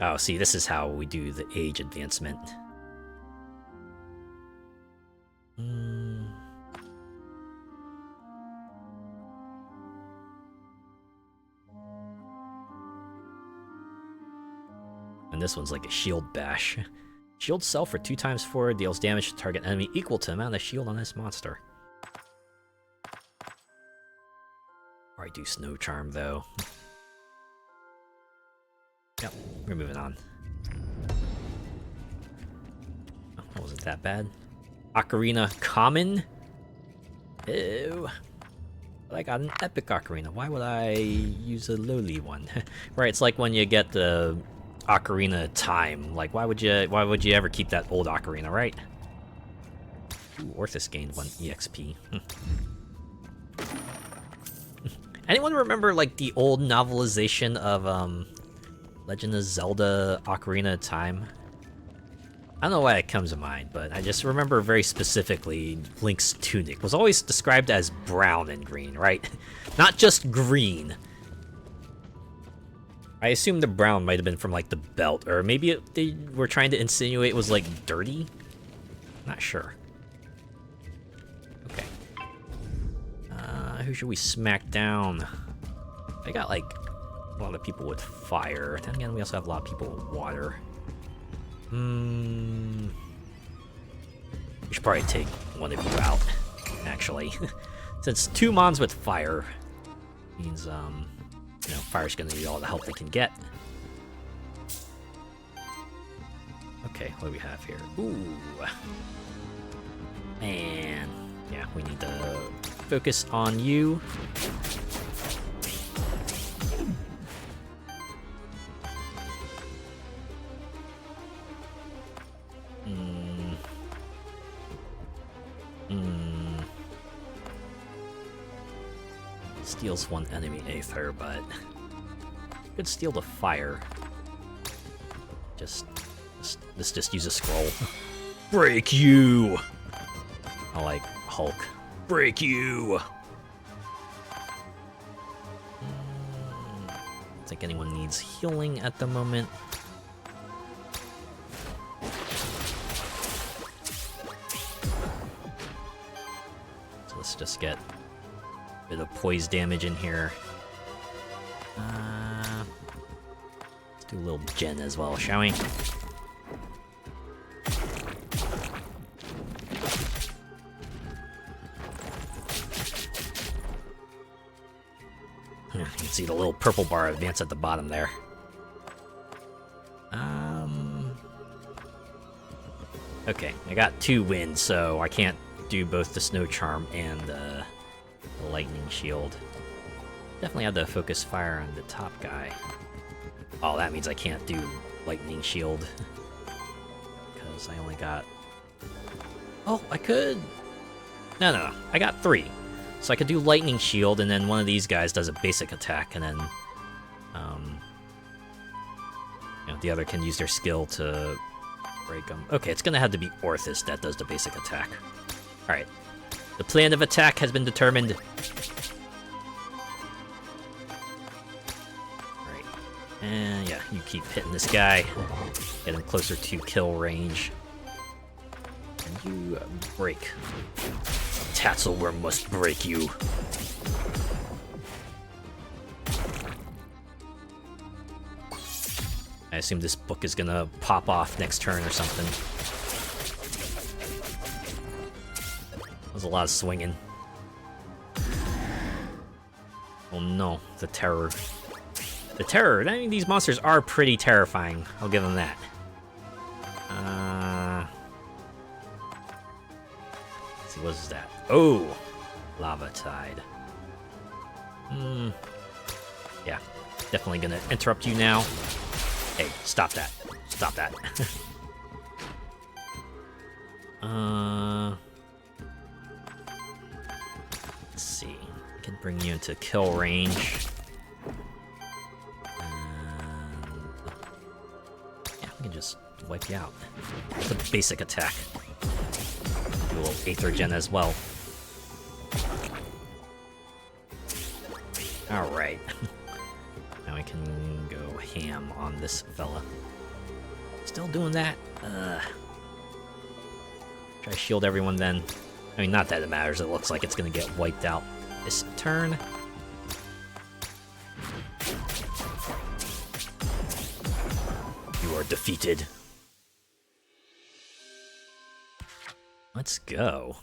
Oh, see, this is how we do the age advancement. And this one's like a shield bash. Shield self for 2 times 4, deals damage to target enemy equal to the amount of shield on this monster. Or I do Snow Charm, though. Yep, we're moving on. Oh, that wasn't that bad. Ocarina Common? Ew. But I got an Epic Ocarina. Why would I use a lowly one? Right, it's like when you get the Ocarina Time. Like, why would you ever keep that old Ocarina, right? Ooh, Orthus gained 1 EXP. Anyone remember, like, the old novelization of, Legend of Zelda Ocarina of Time? I don't know why it comes to mind, but I just remember very specifically Link's tunic was always described as brown and green, right? Not just green. I assume the brown might have been from, like, the belt, or maybe they were trying to insinuate it was, like, dirty? Not sure. Okay. Who should we smack down? I got, like, a lot of people with fire. Then again, we also have a lot of people with water. We should probably take one of you out, actually. Since 2 mons with fire means, you know, fire's gonna need all the help they can get. Okay, what do we have here? Ooh. Man. Yeah, we need to focus on you. Steals 1 enemy Aether, but could steal the fire. Just use a scroll. Break you! I like Hulk. Break you! Don't think anyone needs healing at the moment. So let's just get a bit of poise damage in here. Let's do a little gen as well, shall we? You can see the little purple bar advance at the bottom there. Okay, I got 2 wins, so I can't do both the Snow Charm and the Lightning Shield. Definitely have to focus fire on the top guy. Oh, that means I can't do Lightning Shield. Because I only got... Oh, I could... No. I got 3. So I could do Lightning Shield, and then one of these guys does a basic attack, and then... you know, the other can use their skill to break them. Okay, it's gonna have to be Orthus that does the basic attack. Alright. The plan of attack has been determined. Alright. And yeah, you keep hitting this guy. Get him closer to kill range. And you break. Tatzelworm must break you. I assume this book is gonna pop off next turn or something. There's a lot of swinging. Oh no, the terror. The terror. I mean, these monsters are pretty terrifying. I'll give them that. Let's see, what is that? Oh! Lava Tide. Yeah, definitely gonna interrupt you now. Hey, stop that. Stop that. Let's see. I can bring you into kill range. Yeah, we can just wipe you out. It's a basic attack. Do a little Aether Gen as well. Alright. Now we can go ham on this fella. Still doing that? Try to shield everyone then. I mean, not that it matters. It looks like it's gonna get wiped out this turn. You are defeated. Let's go.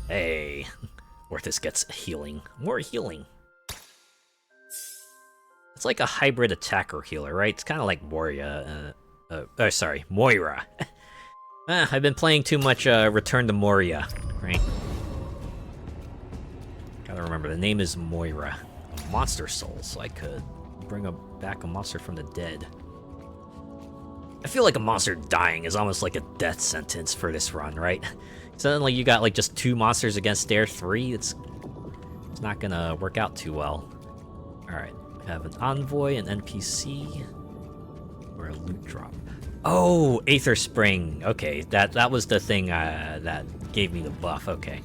Hey. Orthus gets healing. More healing. It's like a hybrid attacker healer, right? It's kind of like Moira. Moira. I've been playing too much Return to Moria, right? Gotta remember, the name is Moira. A monster soul, so I could bring back a monster from the dead. I feel like a monster dying is almost like a death sentence for this run, right? Suddenly you got like just 2 monsters against their 3. It's not gonna work out too well. Alright, we have an envoy, an NPC, or a loot drop. Oh, Aether Spring. Okay, that was the thing that gave me the buff. Okay.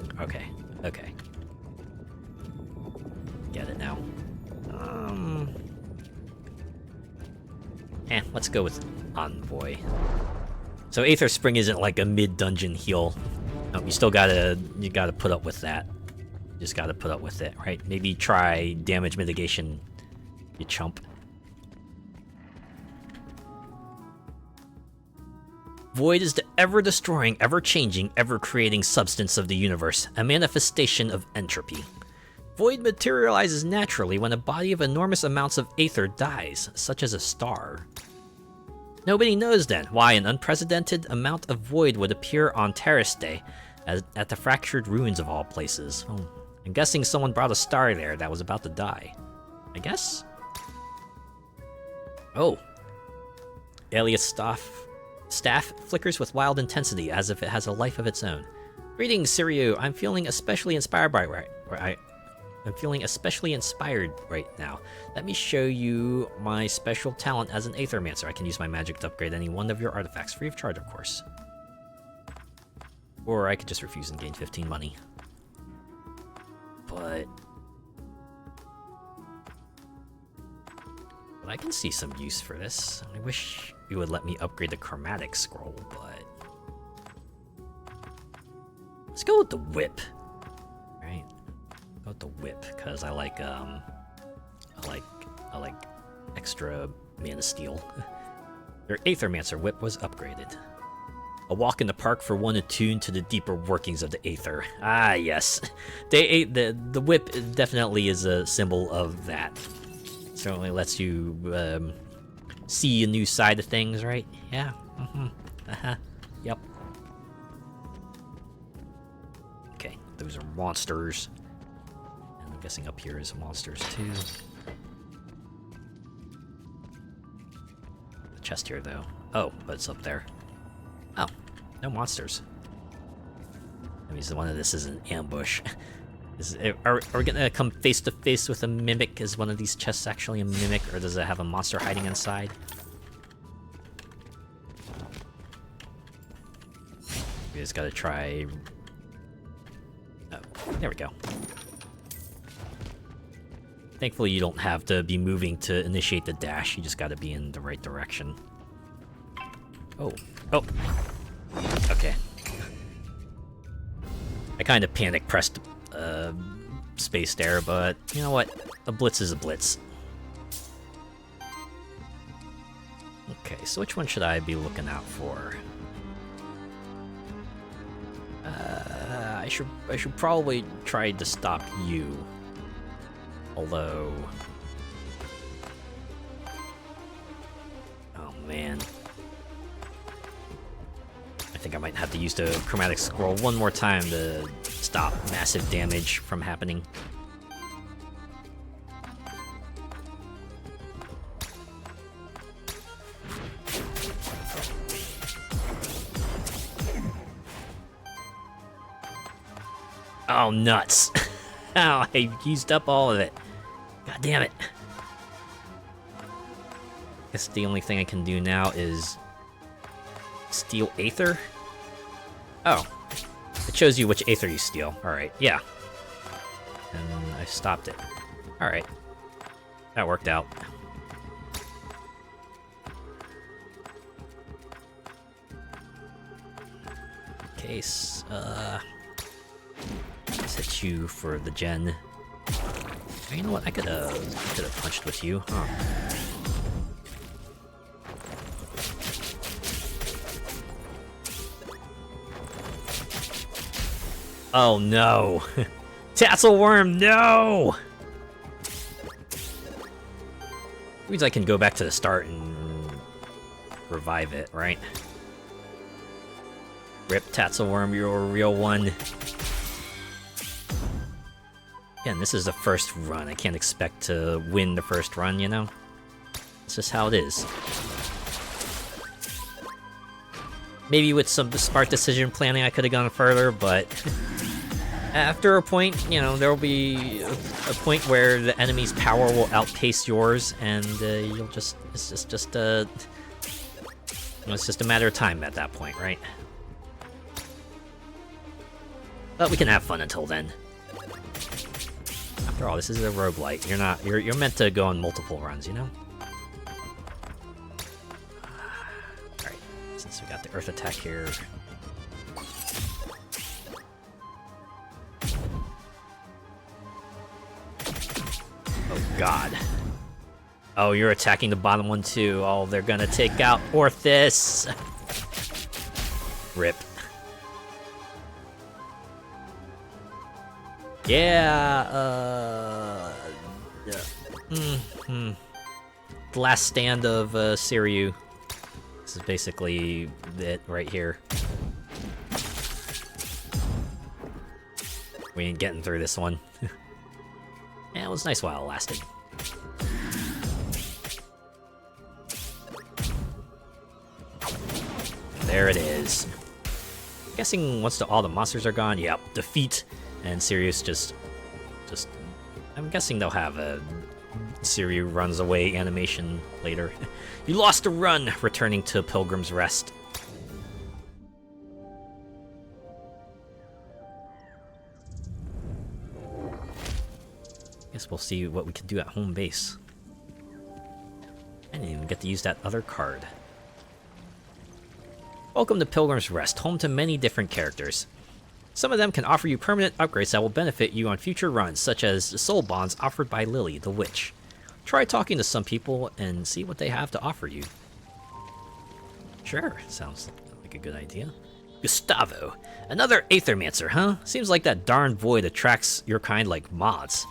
Get it now. Let's go with Envoy. So Aether Spring isn't like a mid-dungeon heal. No, you still gotta put up with that. You just gotta put up with it, right? Maybe try damage mitigation, you chump. Void is the ever-destroying, ever-changing, ever-creating substance of the universe, a manifestation of entropy. Void materializes naturally when a body of enormous amounts of aether dies, such as a star. Nobody knows then why an unprecedented amount of void would appear on Terrace Day, at the fractured ruins of all places. Oh, I'm guessing someone brought a star there that was about to die. I guess? Oh. Alias staff flickers with wild intensity as if it has a life of its own. Greetings, Siryu. I'm feeling especially inspired right now. Let me show you my special talent as an Aethermancer. I can use my magic to upgrade any one of your artifacts, free of charge, of course. Or I could just refuse and gain 15 money. But I can see some use for this. I wish you would let me upgrade the chromatic scroll, but let's go with the whip. Right? Go with the whip, because I like extra mana steel. Your Aethermancer whip was upgraded. A walk in the park for one attuned to the deeper workings of the Aether. Ah, yes. The whip definitely is a symbol of that. Certainly lets you see a new side of things, right? Yeah. Yep. Okay, those are monsters. And I'm guessing up here is monsters too. The chest here, though. Oh, but it's up there. Oh, no monsters. That means one of this is an ambush. Are we gonna come face to face with a mimic? Is one of these chests actually a mimic, or does it have a monster hiding inside? We just gotta try. Oh, there we go. Thankfully, you don't have to be moving to initiate the dash. You just gotta be in the right direction. Oh. Okay. I kind of panic pressed space there, but you know what? A blitz is a blitz. Okay, so which one should I be looking out for? I should probably try to stop you. Although man. I think I might have to use the chromatic scroll one more time to stop massive damage from happening. Oh, nuts. Oh, I used up all of it. God damn it. Guess the only thing I can do now is steal Aether? Oh. It shows you which Aether you steal. Alright, yeah. And I stopped it. Alright. That worked out. Case, let's hit you for the gen. You know what? I could have punched with you, huh? Oh no! Tasselworm, no! Means I can go back to the start and revive it, right? Rip Tasselworm, you're a real one. Again, this is the first run. I can't expect to win the first run, you know? It's just how it is. Maybe with some smart decision planning I could have gone further, but after a point, you know, there will be a point where the enemy's power will outpace yours, and you'll just, it's just you know, it's just a matter of time at that point, right? But we can have fun until then. After all, this is a roguelite. You're meant to go on multiple runs, you know? Alright, since we got the earth attack here. Oh god. Oh, you're attacking the bottom one too. Oh, they're gonna take out Orthis. Rip. Yeah, The last stand of Siryu. This is basically it right here. We ain't getting through this one. Yeah, it was nice while it lasted. There it is. Guessing once all the monsters are gone, yep, defeat. And Sirius just... I'm guessing they'll have a Sirius runs away animation later. You lost a run, returning to Pilgrim's Rest. Guess we'll see what we can do at home base. I didn't even get to use that other card. Welcome to Pilgrim's Rest, home to many different characters. Some of them can offer you permanent upgrades that will benefit you on future runs, such as the soul bonds offered by Lily, the witch. Try talking to some people and see what they have to offer you. Sure, sounds like a good idea. Gustavo, another Aethermancer, huh? Seems like that darn void attracts your kind like moths.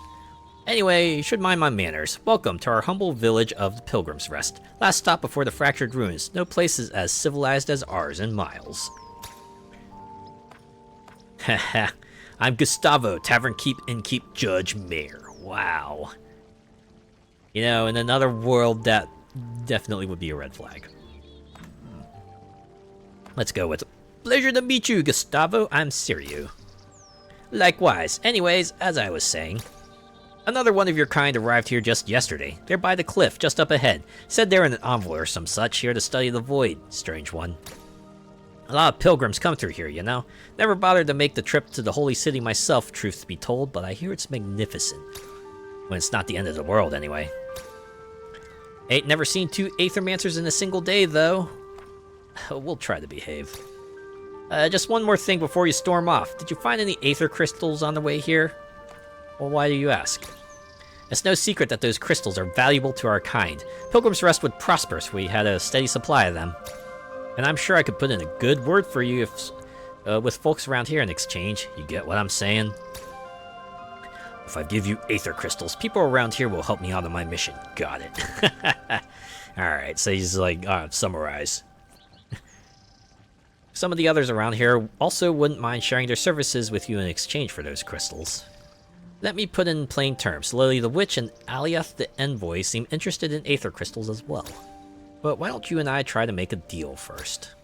Anyway, you should mind my manners. Welcome to our humble village of the Pilgrim's Rest. Last stop before the fractured ruins. No place is as civilized as ours in miles. Haha, I'm Gustavo, Tavern Keep Innkeep Judge Mayor. Wow. You know, in another world, that definitely would be a red flag. Let's go with pleasure to meet you, Gustavo. I'm Siryu. Likewise. Anyways, as I was saying, another one of your kind arrived here just yesterday. They're by the cliff, just up ahead. Said they're an envoy or some such, here to study the void. Strange one. A lot of pilgrims come through here, you know? Never bothered to make the trip to the holy city myself, truth be told, but I hear it's magnificent. When it's not the end of the world, anyway. Ain't never seen two Aethermancers in a single day, though. We'll try to behave. Just one more thing before you storm off. Did you find any Aether crystals on the way here? Well, why do you ask? It's no secret that those crystals are valuable to our kind. Pilgrim's Rest would prosper if we had a steady supply of them. And I'm sure I could put in a good word for you if, with folks around here in exchange. You get what I'm saying? If I give you Aether crystals, people around here will help me out on my mission. Got it. Alright, so he's like, summarize. Some of the others around here also wouldn't mind sharing their services with you in exchange for those crystals. Let me put in plain terms. Lily the Witch and Aliath the Envoy seem interested in Aether crystals as well. But why don't you and I try to make a deal first?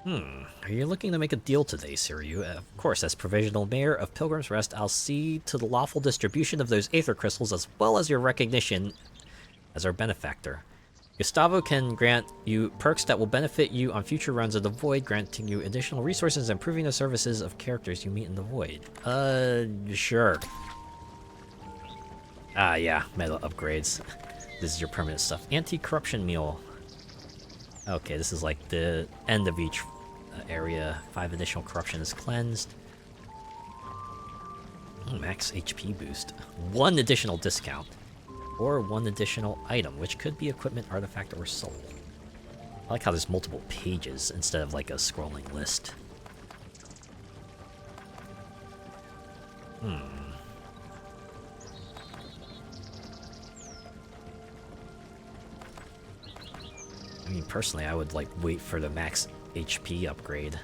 Are you looking to make a deal today, Siryu? Of course, as provisional mayor of Pilgrim's Rest, I'll see to the lawful distribution of those Aether crystals as well as your recognition as our benefactor. Gustavo can grant you perks that will benefit you on future runs of the Void, granting you additional resources and improving the services of characters you meet in the Void. Sure. Yeah, meta upgrades. This is your permanent stuff. Anti-corruption meal. Okay, this is like the end of each area. 5 additional corruption is cleansed. Max HP boost. 1 additional discount. Or 1 additional item, which could be equipment, artifact, or soul. I like how there's multiple pages instead of like a scrolling list. I mean, personally, I would like wait for the max HP upgrade.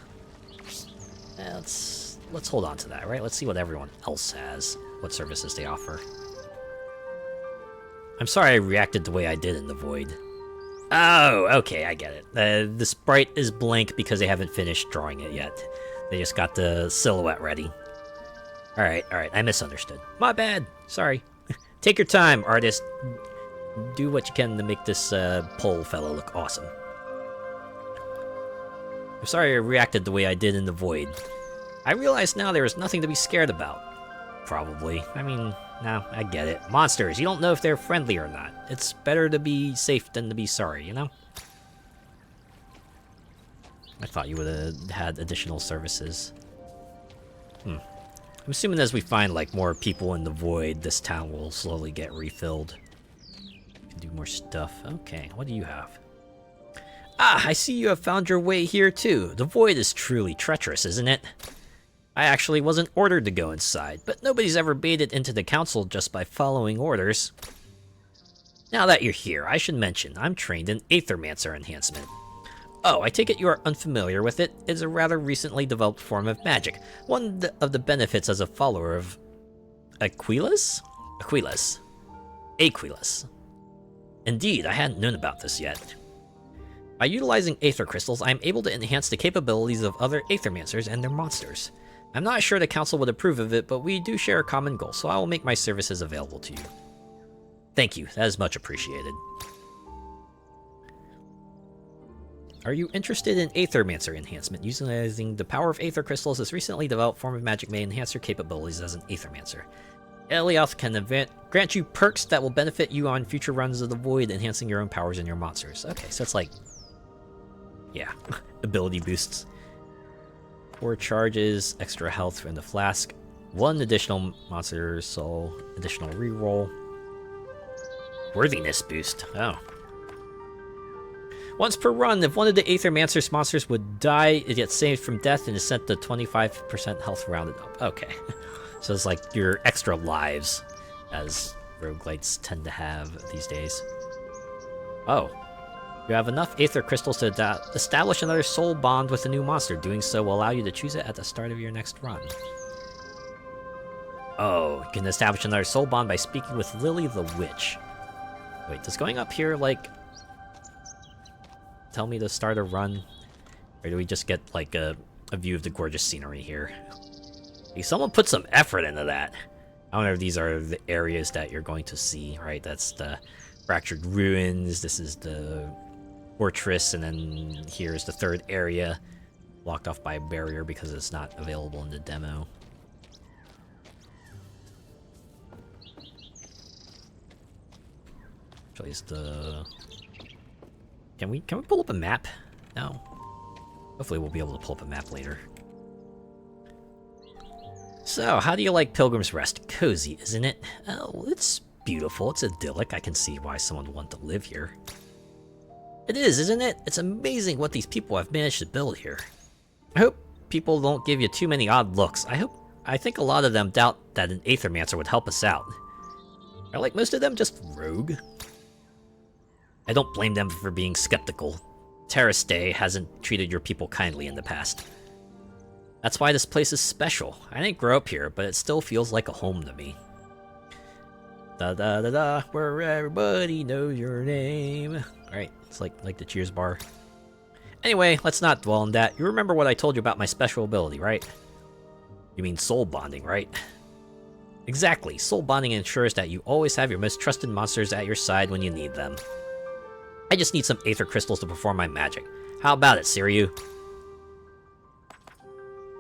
Let's hold on to that, right? Let's see what everyone else has, what services they offer. I'm sorry I reacted the way I did in the Void. Oh, okay, I get it. The sprite is blank because they haven't finished drawing it yet. They just got the silhouette ready. Alright, I misunderstood. My bad, sorry. Take your time, artist. Do what you can to make this pole fellow look awesome. I'm sorry I reacted the way I did in the Void. I realize now there is nothing to be scared about. Probably. I mean, no, I get it. Monsters, you don't know if they're friendly or not. It's better to be safe than to be sorry, you know? I thought you would have had additional services. I'm assuming as we find, like, more people in the Void, this town will slowly get refilled. Can do more stuff. Okay, what do you have? Ah, I see you have found your way here, too. The Void is truly treacherous, isn't it? I actually wasn't ordered to go inside, but nobody's ever made it into the council just by following orders. Now that you're here, I should mention, I'm trained in Aethermancer enhancement. Oh, I take it you are unfamiliar with it. It's a rather recently developed form of magic. One of the benefits as a follower of Aquilus? Aquilus. Indeed, I hadn't known about this yet. By utilizing Aether crystals, I am able to enhance the capabilities of other Aethermancers and their monsters. I'm not sure the council would approve of it, but we do share a common goal, so I will make my services available to you. Thank you, that is much appreciated. Are you interested in Aethermancer enhancement? Utilizing the power of Aether crystals, this recently developed form of magic may enhance your capabilities as an Aethermancer. Elioth can grant you perks that will benefit you on future runs of the Void, enhancing your own powers and your monsters. Okay, so it's like... yeah, ability boosts. 4 charges, extra health in the flask, 1 additional monster soul, additional reroll. Worthiness boost, oh. Once per run, if one of the Aethermancer's monsters would die, it gets saved from death and is sent to 25% health rounded up. Okay. So it's like your extra lives, as roguelites tend to have these days. Oh. You have enough Aether crystals to establish another soul bond with a new monster. Doing so will allow you to choose it at the start of your next run. Oh, you can establish another soul bond by speaking with Lily the Witch. Wait, does going up here, like... tell me to start a run? Or do we just get, like, a view of the gorgeous scenery here? Hey, someone put some effort into that. I wonder if these are the areas that you're going to see, right? That's the Fractured Ruins, this is the fortress, and then here's the 3rd area, blocked off by a barrier because it's not available in the demo. Actually, it's the... Can we pull up a map? No. Hopefully we'll be able to pull up a map later. So, how do you like Pilgrim's Rest? Cozy, isn't it? Oh, it's beautiful. It's idyllic. I can see why someone would want to live here. It is, isn't it? It's amazing what these people have managed to build here. I hope people don't give you too many odd looks. I think a lot of them doubt that an Aethermancer would help us out. Are like most of them just rogue? I don't blame them for being skeptical. Terrastay hasn't treated your people kindly in the past. That's why this place is special. I didn't grow up here, but it still feels like a home to me. Da da da da, where everybody knows your name. Alright, it's like the Cheers bar. Anyway, let's not dwell on that. You remember what I told you about my special ability, right? You mean soul bonding, right? Exactly. Soul bonding ensures that you always have your most trusted monsters at your side when you need them. I just need some aether crystals to perform my magic. How about it, Siryu?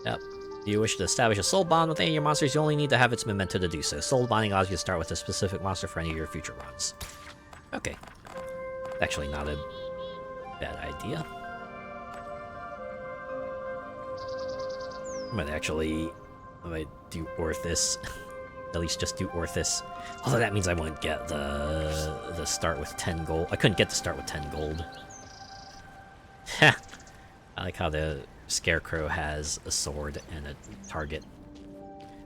Yep. If you wish to establish a soul bond with any of your monsters, you only need to have its memento to do so. Soul bonding allows you to start with a specific monster for any of your future runs. Okay. Actually not a bad idea. I might do Orthus. At least just do Orthus. Although that means I won't get the start with 10 gold. I couldn't get the start with 10 gold. I like how the Scarecrow has a sword and a target.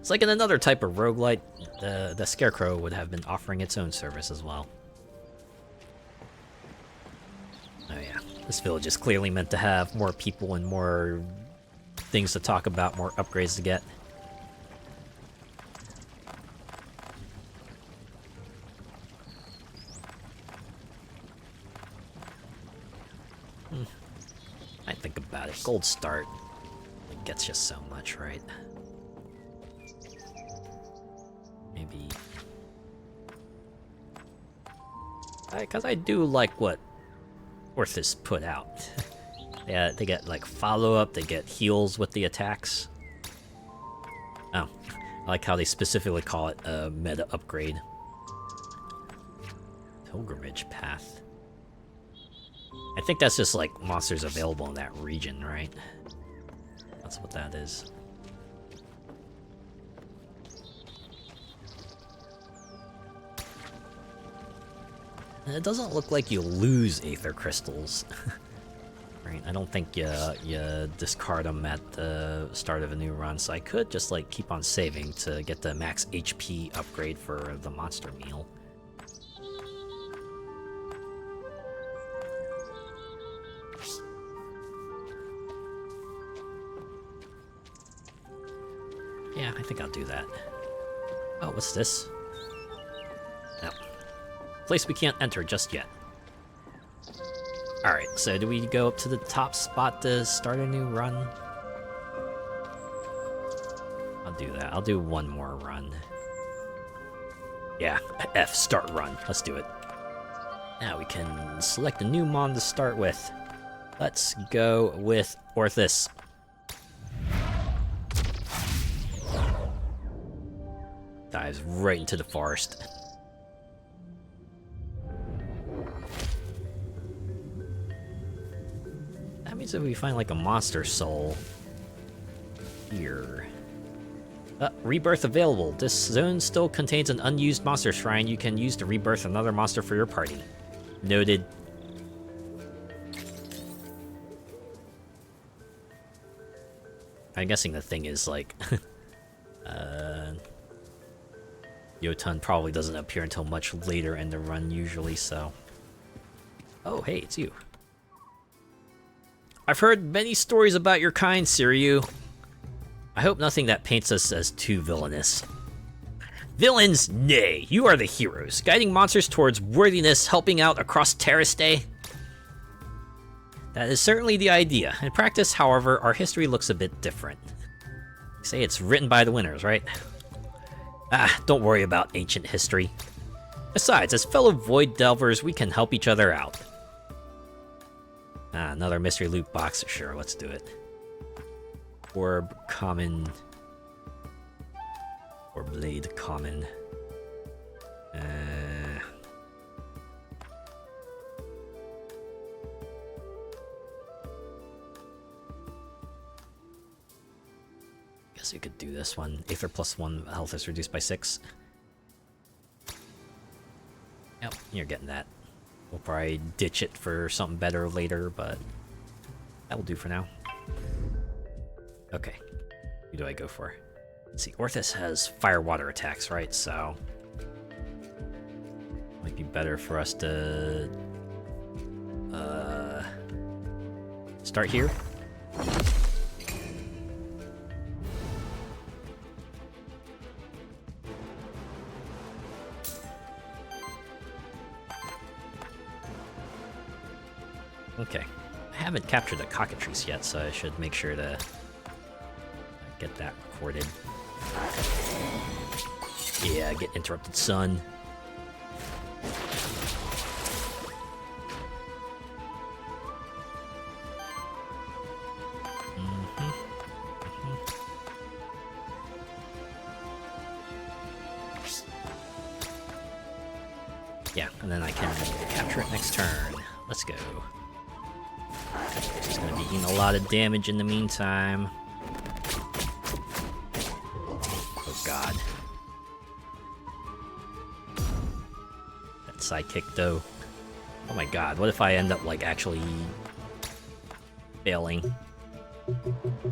It's like in another type of roguelite, the Scarecrow would have been offering its own service as well. Oh yeah, this village is clearly meant to have more people and more things to talk about, more upgrades to get. I think about it. Gold start. It gets you so much, right? Maybe. Because I do like what Orthus put out. Yeah, they get like follow-up, they get heals with the attacks. Oh, I like how they specifically call it a meta upgrade. Pilgrimage path. I think that's just like monsters available in that region, right? That's what that is. And it doesn't look like you lose aether crystals. Right, I don't think you discard them at the start of a new run, so I could just like keep on saving to get the max HP upgrade for the monster meal. Yeah, I think I'll do that. Oh, what's this? No. Place we can't enter just yet. Alright, so do we go up to the top spot to start a new run? I'll do that. I'll do one more run. Yeah, F, start run. Let's do it. Now we can select a new mon to start with. Let's go with Orthus. Dives right into the forest. That means if we find like a monster soul here. Rebirth available. This zone still contains an unused monster shrine you can use to rebirth another monster for your party. Noted. I'm guessing the thing is like Jotun probably doesn't appear until much later in the run usually, so. Oh, hey, it's you. I've heard many stories about your kind, Siryu. I hope nothing that paints us as too villainous. Villains? Nay, you are the heroes, guiding monsters towards worthiness, helping out across Terrastay. That is certainly the idea. In practice, however, our history looks a bit different. You say it's written by the winners, right? Ah, don't worry about ancient history. Besides, as fellow Void Delvers, we can help each other out. Ah, another mystery loot box. Sure, let's do it. Orb, common. Or blade, common. Guess we could do this one. Aether +1 health is reduced by 6. Yep, you're getting that. We'll probably ditch it for something better later, but that will do for now. Okay, who do I go for? Let's see, Orthus has fire water attacks, right? So Might be better for us to start here. Okay, I haven't captured the cockatrice yet, so I should make sure to get that recorded. Yeah, get interrupted sun. Yeah, and then I can capture it next turn. Let's go. She's gonna be eating a lot of damage in the meantime. Oh god. That sidekick though. Oh my god, what if I end up like actually failing?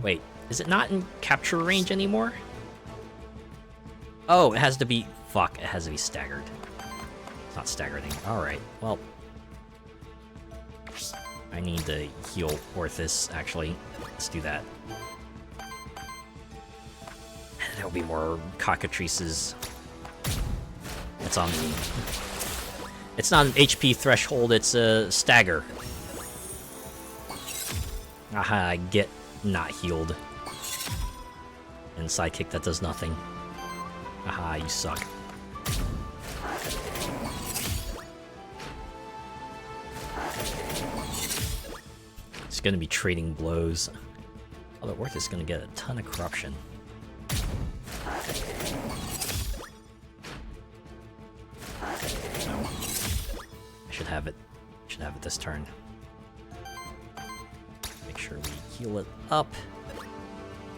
Wait, is it not in capture range anymore? Oh, it has to be... Fuck, it has to be staggered. It's not staggered. Alright, well... I need to heal Orthus, actually. Let's do that. There'll be more cockatrices. It's on me. It's not an HP threshold, it's a stagger. Aha, I get not healed. And sidekick that does nothing. Aha, you suck. It's gonna be trading blows. Although Orth is gonna get a ton of corruption. No. I should have it. Should have it this turn. Make sure we heal it up.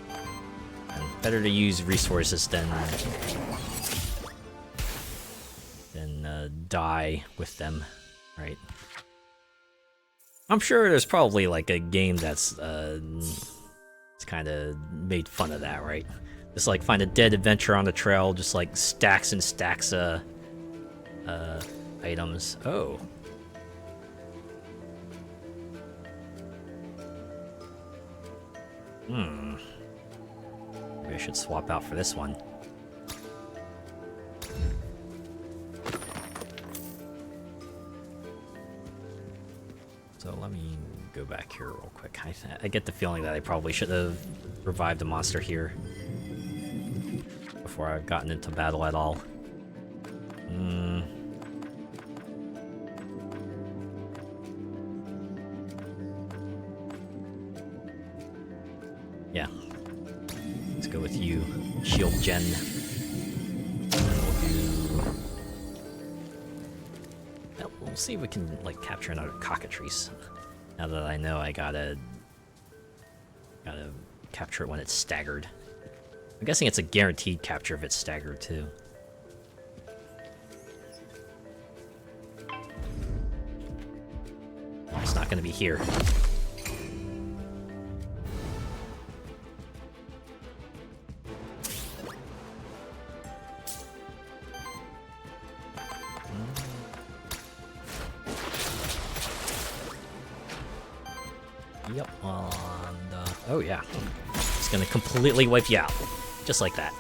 And better to use resources than die with them, right? I'm sure there's probably like a game that's it's kind of made fun of that, right? Just like find a dead adventurer on the trail, just like stacks and stacks items. Oh. Maybe I should swap out for this one. So let me go back here real quick. I get the feeling that I probably should have revived a monster here before I've gotten into battle at all. Yeah. Let's go with you, Shield Gen. We'll see if we can like capture another cockatrice. Now that I know I gotta capture it when it's staggered. I'm guessing it's a guaranteed capture if it's staggered too. It's not gonna be here. Yep, oh yeah. It's gonna completely wipe you out. Just like that.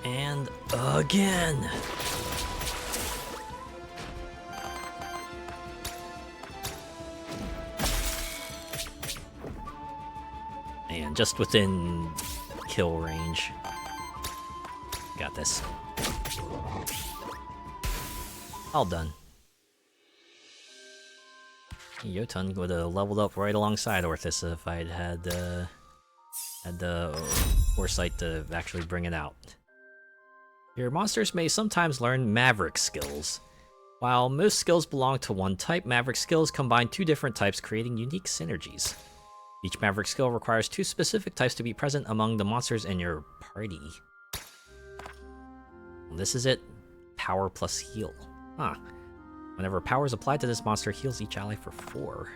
And again! And just within kill range. Got this. All done. Jotun would have leveled up right alongside Orthus if I'd had the foresight to actually bring it out. Your monsters may sometimes learn Maverick skills. While most skills belong to one type, Maverick skills combine two different types, creating unique synergies. Each Maverick skill requires two specific types to be present among the monsters in your party. Well, this is it. Power plus heal. Huh. Whenever power is applied to this monster, heals each ally for 4.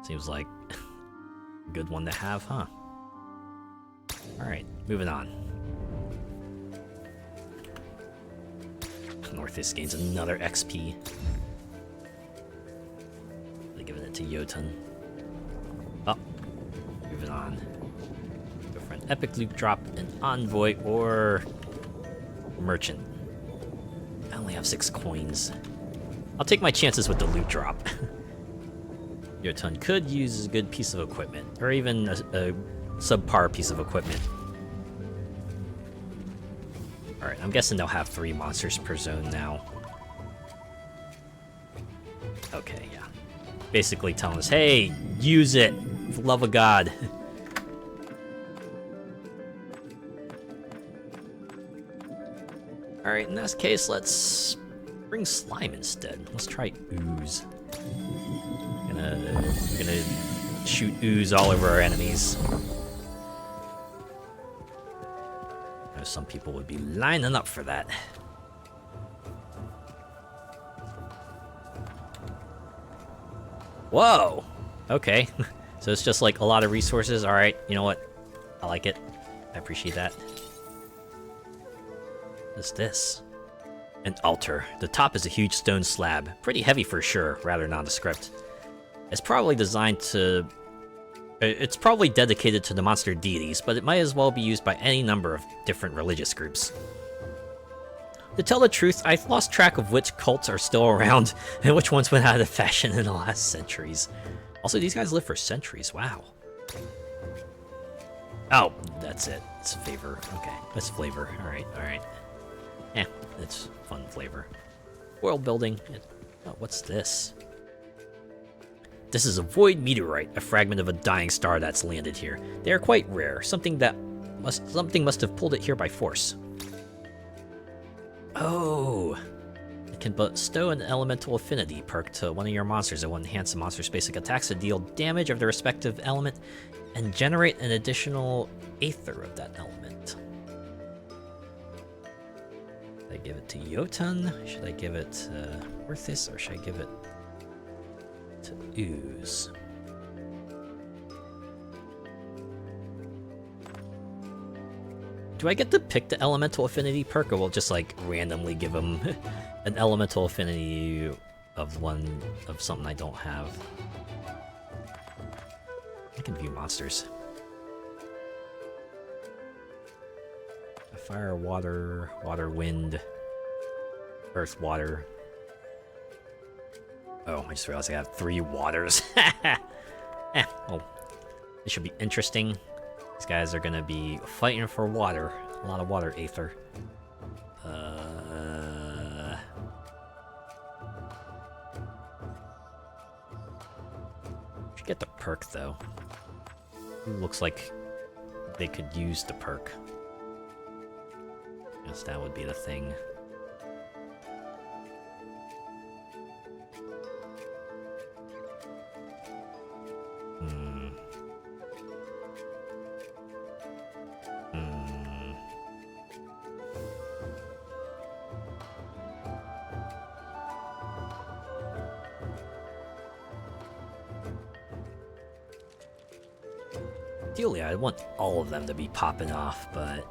Seems like a good one to have, huh? Alright, moving on. Northeast gains another XP. They're giving it to Jotun. Oh, moving on. Go for an epic loot drop, an envoy, or merchant. I only have 6 coins. I'll take my chances with the loot drop. Jotun could use a good piece of equipment, or even a subpar piece of equipment. Alright, I'm guessing they'll have 3 monsters per zone now. Okay, yeah. Basically telling us, hey, use it! For the love of God. Alright, in this case, let's bring slime instead. Let's try ooze. We're gonna shoot ooze all over our enemies. I know some people would be lining up for that. Whoa! Okay. So it's just like a lot of resources. Alright, you know what? I like it. I appreciate that. What's this? An altar. The top is a huge stone slab. Pretty heavy for sure, rather nondescript. It's probably designed to... It's probably dedicated to the monster deities, but it might as well be used by any number of different religious groups. To tell the truth, I've lost track of which cults are still around, and which ones went out of fashion in the last centuries. Also, these guys live for centuries, wow. Oh, that's it. It's favor. Okay, that's flavor. Alright. It's fun flavor. World building. Oh, what's this? This is a void meteorite, a fragment of a dying star that's landed here. They are quite rare. Something must have pulled it here by force. Oh, it can bestow an elemental affinity perk to one of your monsters that will enhance the monster's basic attacks to deal damage of the respective element and generate an additional aether of that element. Should I give it to Jotun? Should I give it to Orthis, or should I give it to ooze? Do I get to pick the elemental affinity perk, or will it just like randomly give him an elemental affinity of something I don't have? I can view monsters. Fire, water, wind, earth, water. Oh, I just realized I have 3 waters. Oh, this should be interesting. These guys are gonna be fighting for water. A lot of water aether. Should get the perk though. Looks like they could use the perk. Guess that would be the thing. Ideally, I want all of them to be popping off, but...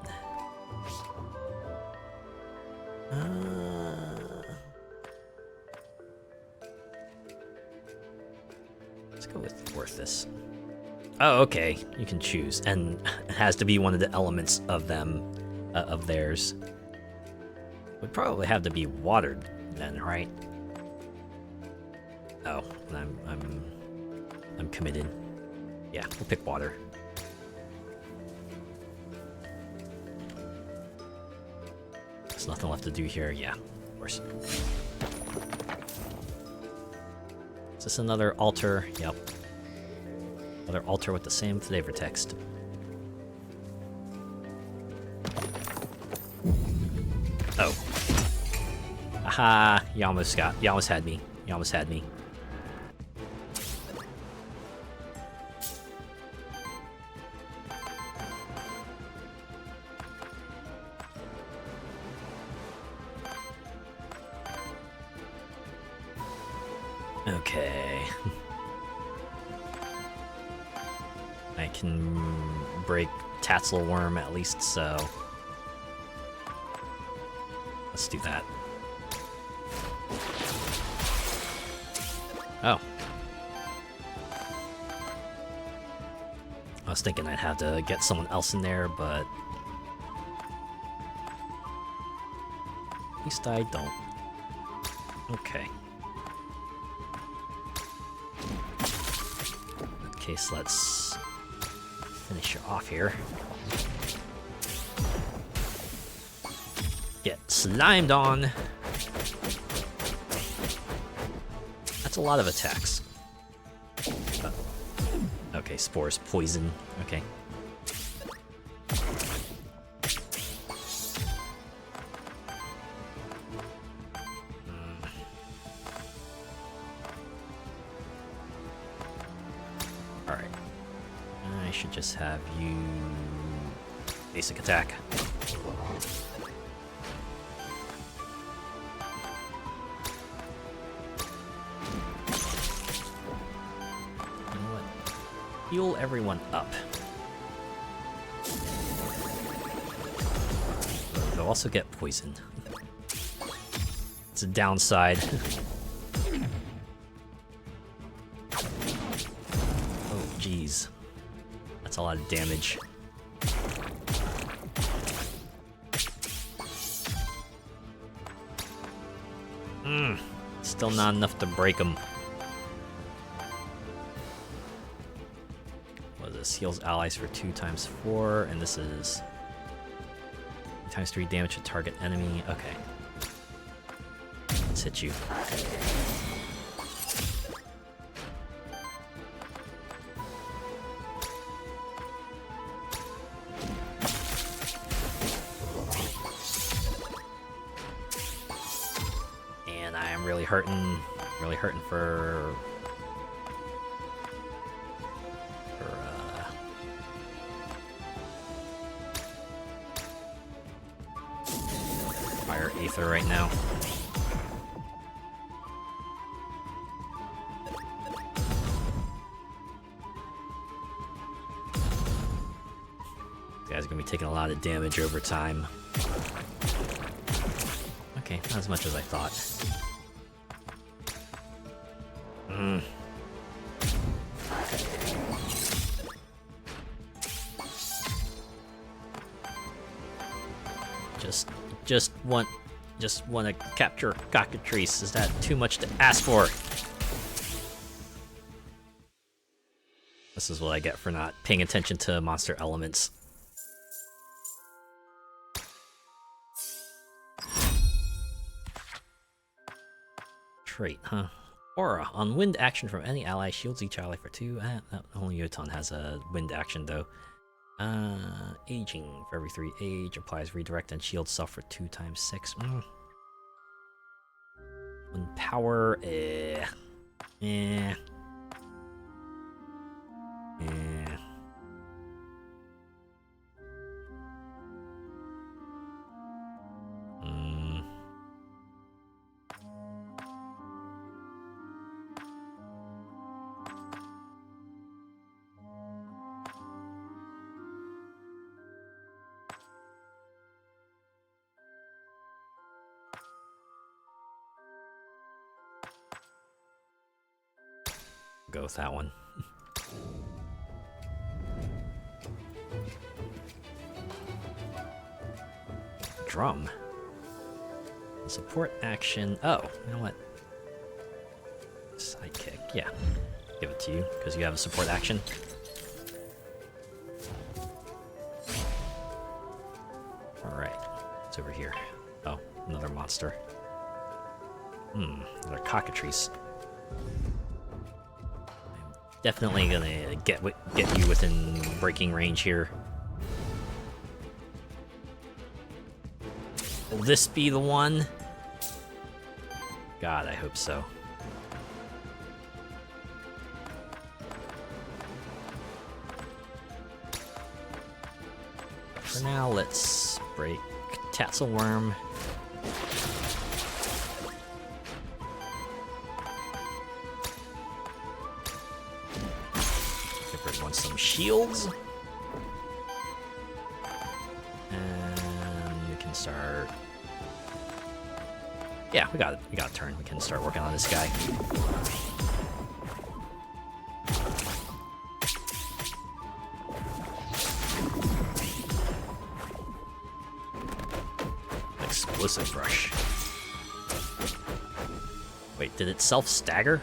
Let's go with Orthis. Oh, okay. You can choose, and it has to be one of the elements of them, of theirs. Would probably have to be watered then, right? Oh, I'm committed. Yeah, we'll pick water. There's nothing left to do here. Yeah, of course. Is this another altar? Yep. Another altar with the same flavor text. Oh. Aha! You almost had me. You almost had me. Okay. can break Tatzelworm at least, so let's do that. Oh. I was thinking I'd have to get someone else in there, but at least I don't. Okay. In that case, let's finish you off here. Get slimed on. That's a lot of attacks. Okay, spores, poison. Okay. Alright. I should just have you basic attack. Heal everyone up. They'll also get poisoned. It's a downside. Oh, jeez. That's a lot of damage. Still not enough to break them. Heals allies for 2 times 4, and this is 2 times 3 damage to target enemy. Okay. Let's hit you. And I am really hurting for Aether right now. This guy's gonna be taking a lot of damage over time. Okay, not as much as I thought. Just want to capture cockatrice. Is that too much to ask for? This is what I get for not paying attention to monster elements. Trait, huh? Aura. On wind action from any ally, shields each ally for 2. Only Yoton has a wind action, though. Aging. For every 3 age, applies redirect and shield self for 2 times 6. One power, Go with that one. Drum. Support action. Oh, you know what? Sidekick. Yeah. Give it to you, because you have a support action. Alright. It's over here. Oh, another monster. Another cockatrice. Definitely gonna get you within breaking range here. Will this be the one? God, I hope so. For now, let's break Tatzelworm. shields. And we can start... Yeah, we got it. We got a turn. We can start working on this guy. Explosive rush. Wait, did it self-stagger?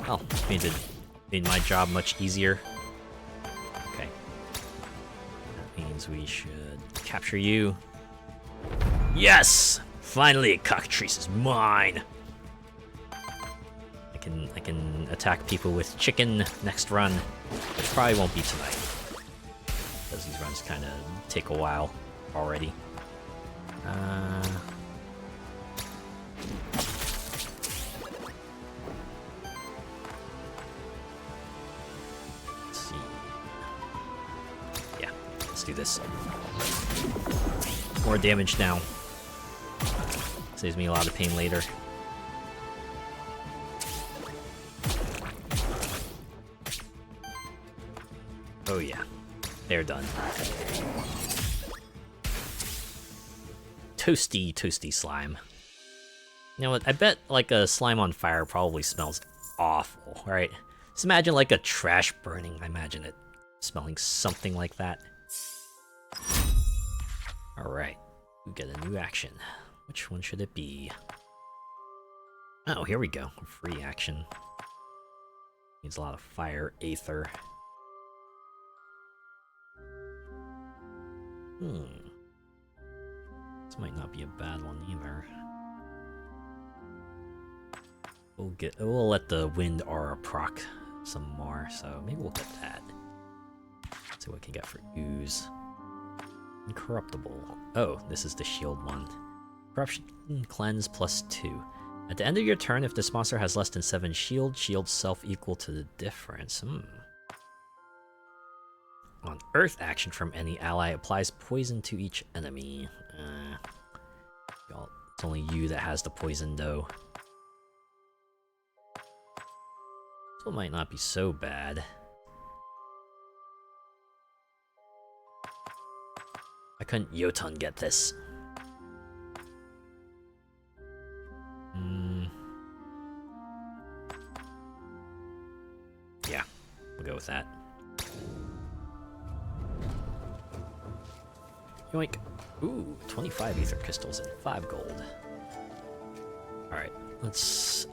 Oh, made my job much easier. Okay. That means we should capture you. Yes! Finally, cockatrice is mine! I can attack people with chicken next run, which probably won't be tonight. Because these runs kind of take a while already. Let's see. Yeah, let's do this. More damage now. Saves me a lot of pain later. Oh yeah, they're done. Toasty, toasty slime. You know what? I bet like a slime on fire probably smells awful, right? Just imagine like a trash burning. I imagine it smelling something like that. Alright, we get a new action. Which one should it be? Oh, here we go. Free action. Needs a lot of fire, aether. This might not be a bad one either. We'll let the wind aura proc some more, so maybe we'll get that. Let's see what we can get for ooze. Incorruptible. Oh, this is the shield one. Corruption cleanse +2. At the end of your turn, if this monster has less than 7 shield, shield self equal to the difference. On earth action from any ally, applies poison to each enemy. It's only you that has the poison though. So it might not be so bad. I couldn't Jotun get this. Yeah, we'll go with that. Yoink. Ooh, 25 ether crystals and 5 gold. Alright, let's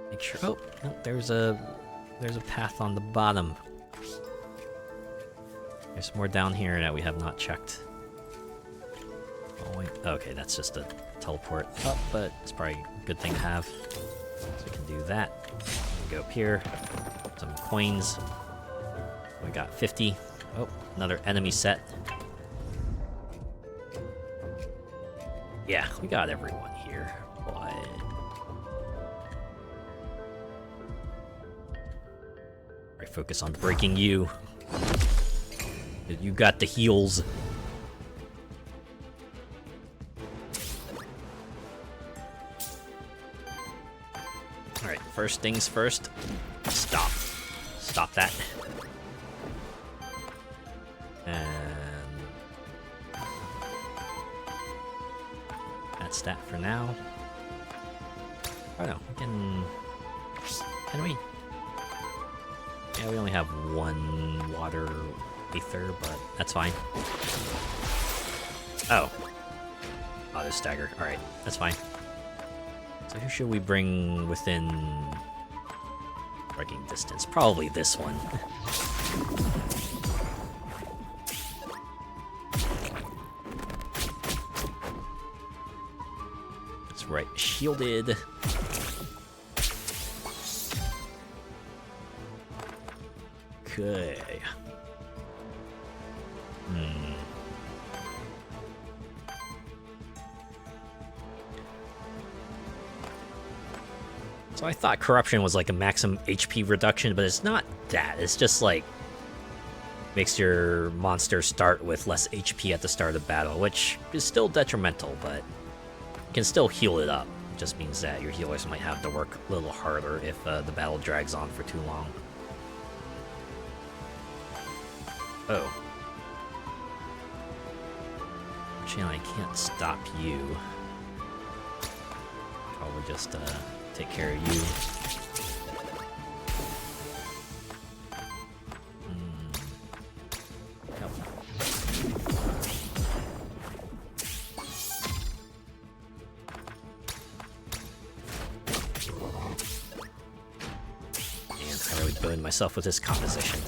make sure. Oh, no, there's a path on the bottom. There's more down here that we have not checked. Oh, wait. Okay, that's just a teleport up, but it's probably a good thing to have. So we can do that. Go up here. Some coins. We got 50. Oh, another enemy set. Yeah, we got everyone here, but... Alright, focus on breaking you. You got the heals. Alright, first things first. Stop. Stop that. And... that's that for now. Oh no, we can... Can we? Yeah, we only have one water ether, but that's fine. Oh. Auto stagger. Alright, that's fine. So who should we bring within striking distance? Probably this one. That's right, shielded. Okay. So I thought corruption was like a maximum HP reduction, but it's not that. It's just like makes your monster start with less HP at the start of battle, which is still detrimental, but you can still heal it up. It just means that your healers might have to work a little harder if the battle drags on for too long. Oh. Unfortunately, I can't stop you. Probably just take care of you. Nope. Man, I really burned myself with this composition.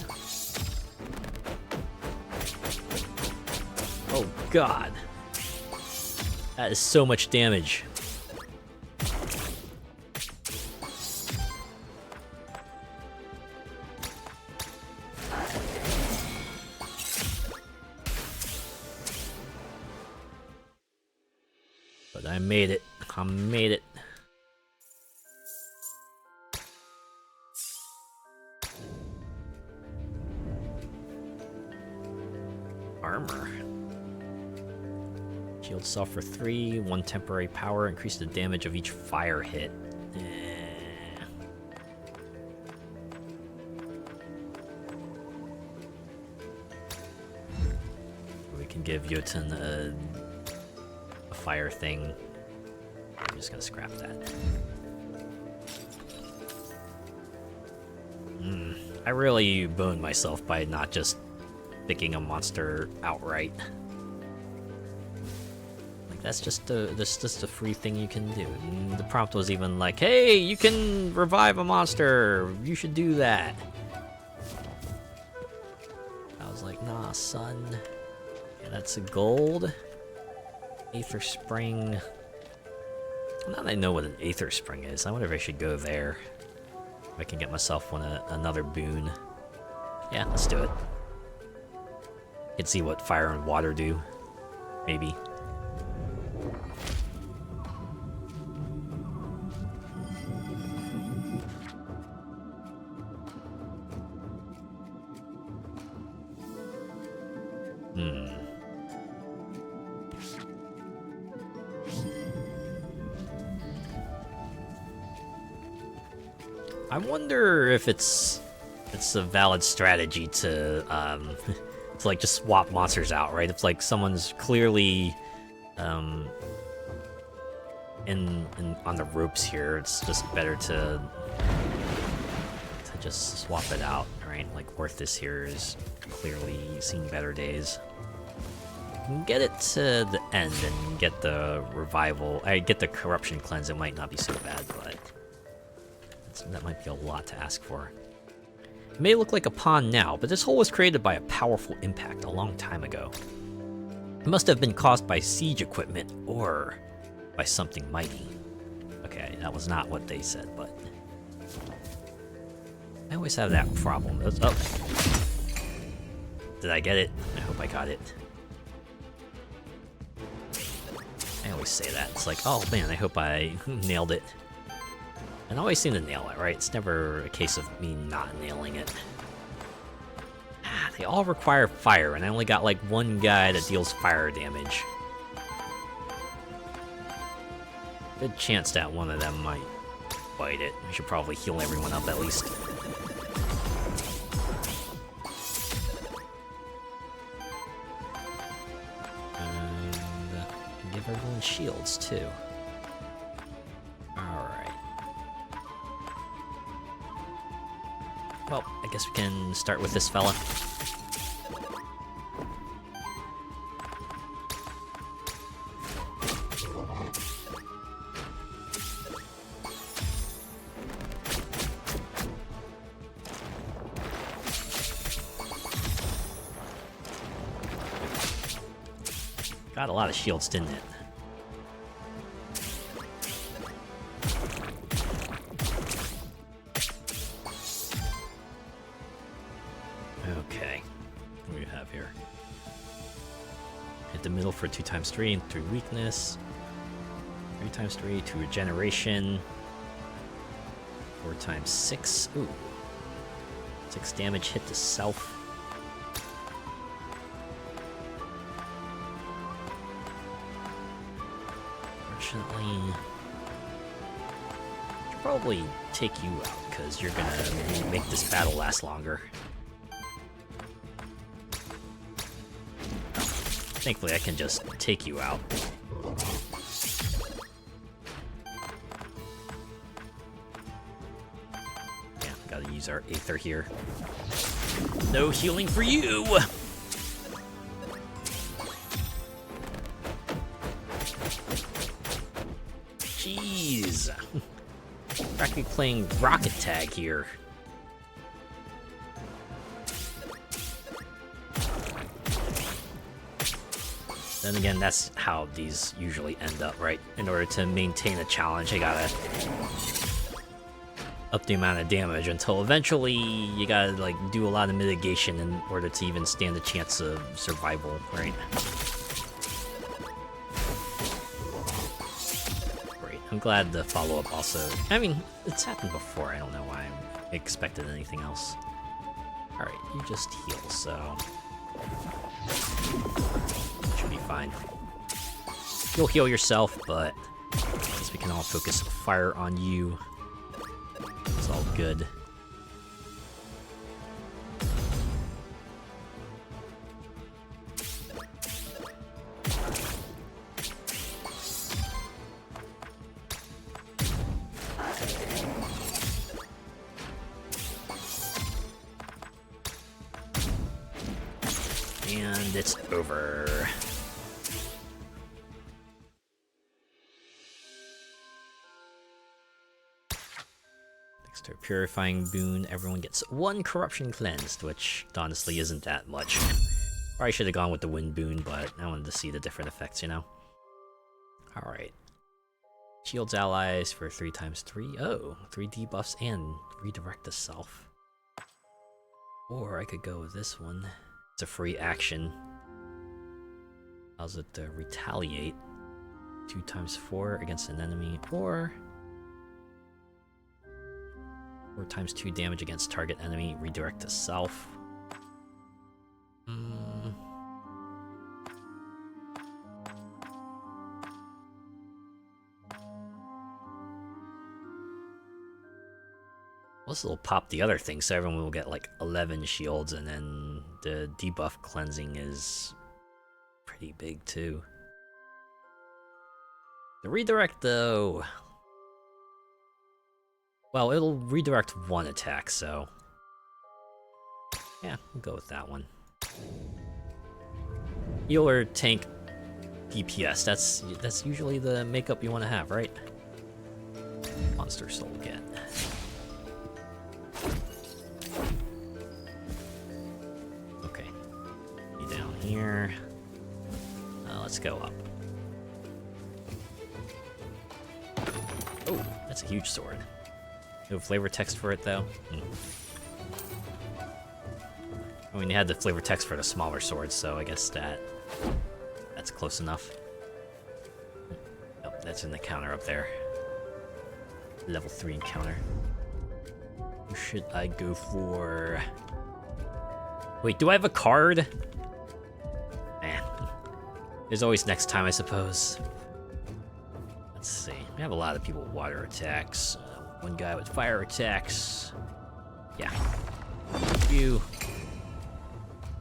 Oh god. That is so much damage. But I made it. I made it. Armor. Shield self for 3, 1 temporary power, increase the damage of each fire hit. We can give Jotun a fire thing. I'm just gonna scrap that. I really boned myself by not just picking a monster outright. That's just a free thing you can do. And the prompt was even like, hey, you can revive a monster. You should do that. I was like, nah, son. Yeah, that's a gold. Aether Spring. Now that I know what an Aether Spring is, I wonder if I should go there. If I can get myself another boon. Yeah, let's do it. You can see what fire and water do. Maybe. I wonder if it's a valid strategy to to like just swap monsters out, right? If like someone's clearly in on the ropes here, it's just better to just swap it out, right? Like Orthus here is clearly seen better days. Get it to the end and get the revival. I get the corruption cleanse. It might not be so bad, but that might be a lot to ask for. It may look like a pond now, but this hole was created by a powerful impact a long time ago. It must have been caused by siege equipment or by something mighty. Okay, that was not what they said, but I always have that problem. Oh. Did I get it? I hope I got it. I always say that. It's like, oh man, I hope I nailed it. And I always seem to nail it, right? It's never a case of me not nailing it. They all require fire, and I only got like one guy that deals fire damage. Good chance that one of them might bite it. We should probably heal everyone up at least. And give everyone shields too. Alright. Well, I guess we can start with this fella. Got a lot of shields, didn't it? Okay, what do we have here? Hit the middle for 2x3 and 3 weakness. 3x3, 2 regeneration. 4x6. Ooh. 6 damage hit to self. Unfortunately, should probably take you out because you're gonna make this battle last longer. Thankfully, I can just take you out. Yeah, gotta use our Aether here. No healing for you! Jeez. Practically playing rocket tag here. Then again, that's how these usually end up, right? In order to maintain a challenge, you gotta up the amount of damage until eventually you gotta like do a lot of mitigation in order to even stand a chance of survival, right? Great. I'm glad the follow-up also. I mean, it's happened before. I don't know why I expected anything else. All right, you just heal, so. Should be fine. You'll heal yourself, but at least we can all focus fire on you. It's all good. And it's over. Thanks to a purifying boon, everyone gets 1 corruption cleansed, which honestly isn't that much. Probably should have gone with the wind boon, but I wanted to see the different effects, you know? Alright. Shields allies for 3 times 3. Oh, 3 debuffs and redirect the self. Or I could go with this one. It's a free action. Allows it to retaliate 2 times 4 against an enemy, or 4 times 2 damage against target enemy, redirect to self. This will pop the other thing, so everyone will get like 11 shields, and then the debuff cleansing is pretty big too. The redirect though, well, it'll redirect 1 attack, so yeah, we'll go with that one. Healer, tank, DPS, that's usually the makeup you want to have, right? Monster soul get. Okay, you down here. Let's go up. Oh, that's a huge sword. No flavor text for it though. I mean, they had the flavor text for the smaller swords, so I guess that's close enough. Oh, that's in the counter up there. Level 3 encounter. Who should I go for? Wait, do I have a card? Man. There's always next time, I suppose. Let's see. We have a lot of people with water attacks. One guy with fire attacks. Yeah. You.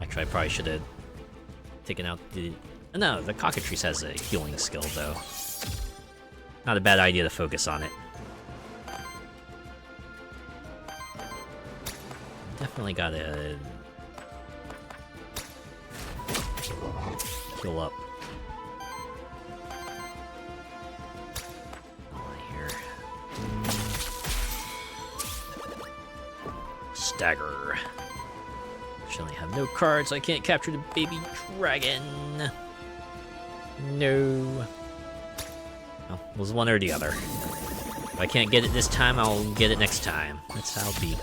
Actually, I probably should have taken out the... No, the cockatrice has a healing skill, though. Not a bad idea to focus on it. Definitely gotta heal up. Here. Stagger. Actually, have no cards, so I can't capture the baby dragon. No. Well, it was one or the other. If I can't get it this time, I'll get it next time. That's how it'll be.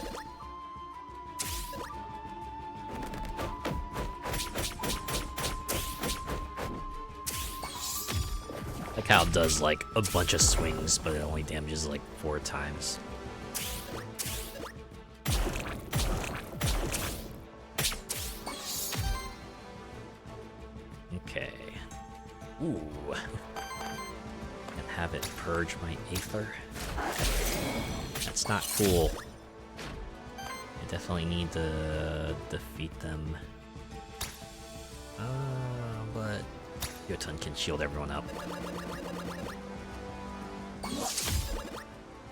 Like how it does like a bunch of swings, but it only damages like 4 times. Okay. Ooh. And have it purge my Aether. That's not cool. I definitely need to defeat them. But Jotun can shield everyone up.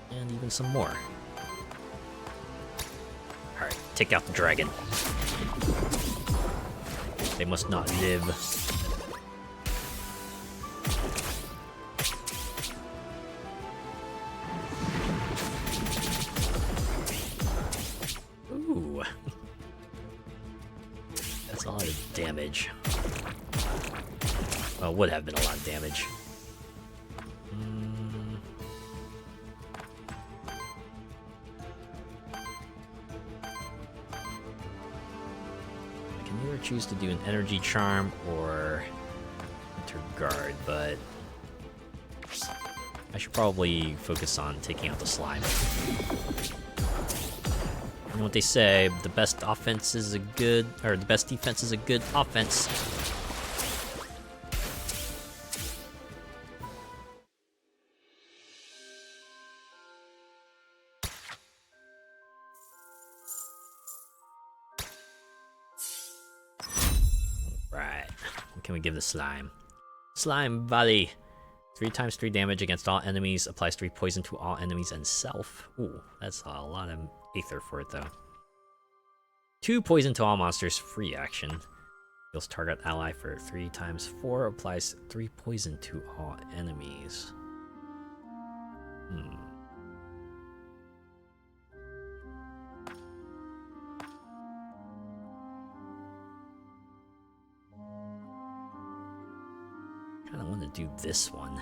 And even some more. Alright, take out the dragon. They must not live. Ooh. That's a lot of damage. Well, would have been a lot of damage. I can either choose to do an energy charm or enter guard, but I should probably focus on taking out the slime. You know what they say, the best offense is a good, or the best defense is a good offense. Right, what can we give the slime? Slime Volley. 3 times 3 damage against all enemies, applies 3 poison to all enemies and self. Ooh, that's a lot of Aether for it though. 2 poison to all monsters, free action. Heals target ally for 3 times 4, applies 3 poison to all enemies. Kinda want to do this one.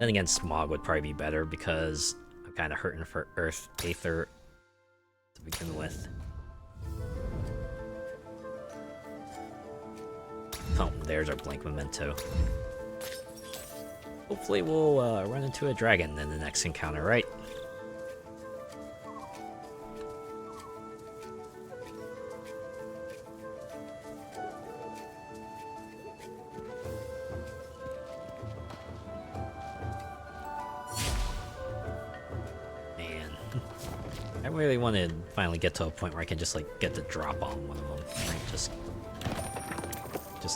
Then again, Smog would probably be better because I'm kinda hurting for Earth Aether to begin with. Oh, there's our blank memento. Hopefully we'll run into a dragon in the next encounter, right? Man, I really want to finally get to a point where I can just like get the drop on one of them. Like, just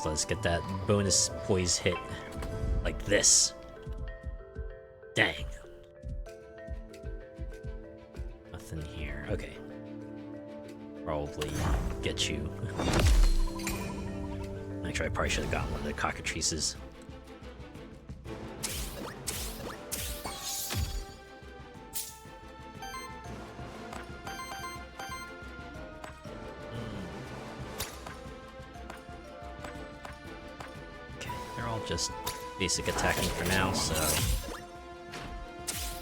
let's get that bonus poise hit like this. Dang. Nothing here. Okay. Probably get you. Actually, I probably should have gotten one of the cockatrices. Okay, they're all just basic attacking for now, so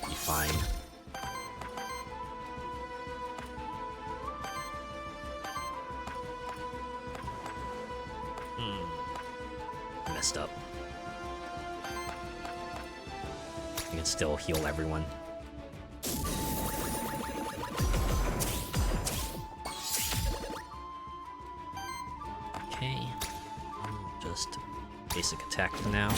be fine. Messed up. I can still heal everyone. Okay, just basic attack for now.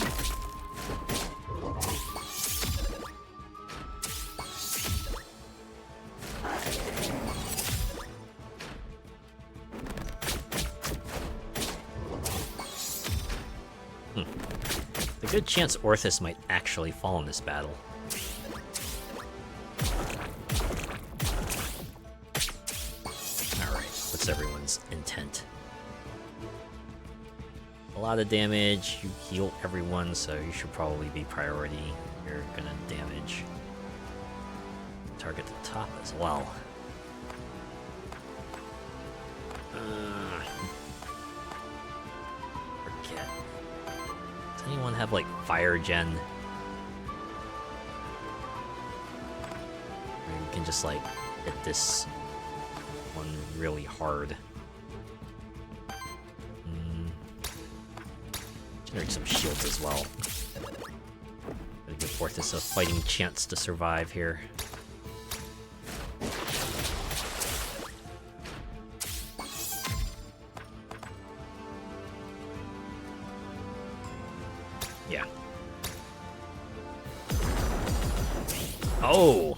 Good chance Orthus might actually fall in this battle. Alright, what's everyone's intent? A lot of damage, you heal everyone, so you should probably be priority. You're gonna damage target the top as well. Forget. Does anyone have like fire gen? Maybe we can just like hit this one really hard. Generate some shields as well. Gotta give Orthus a fighting chance to survive here. Yeah. Oh!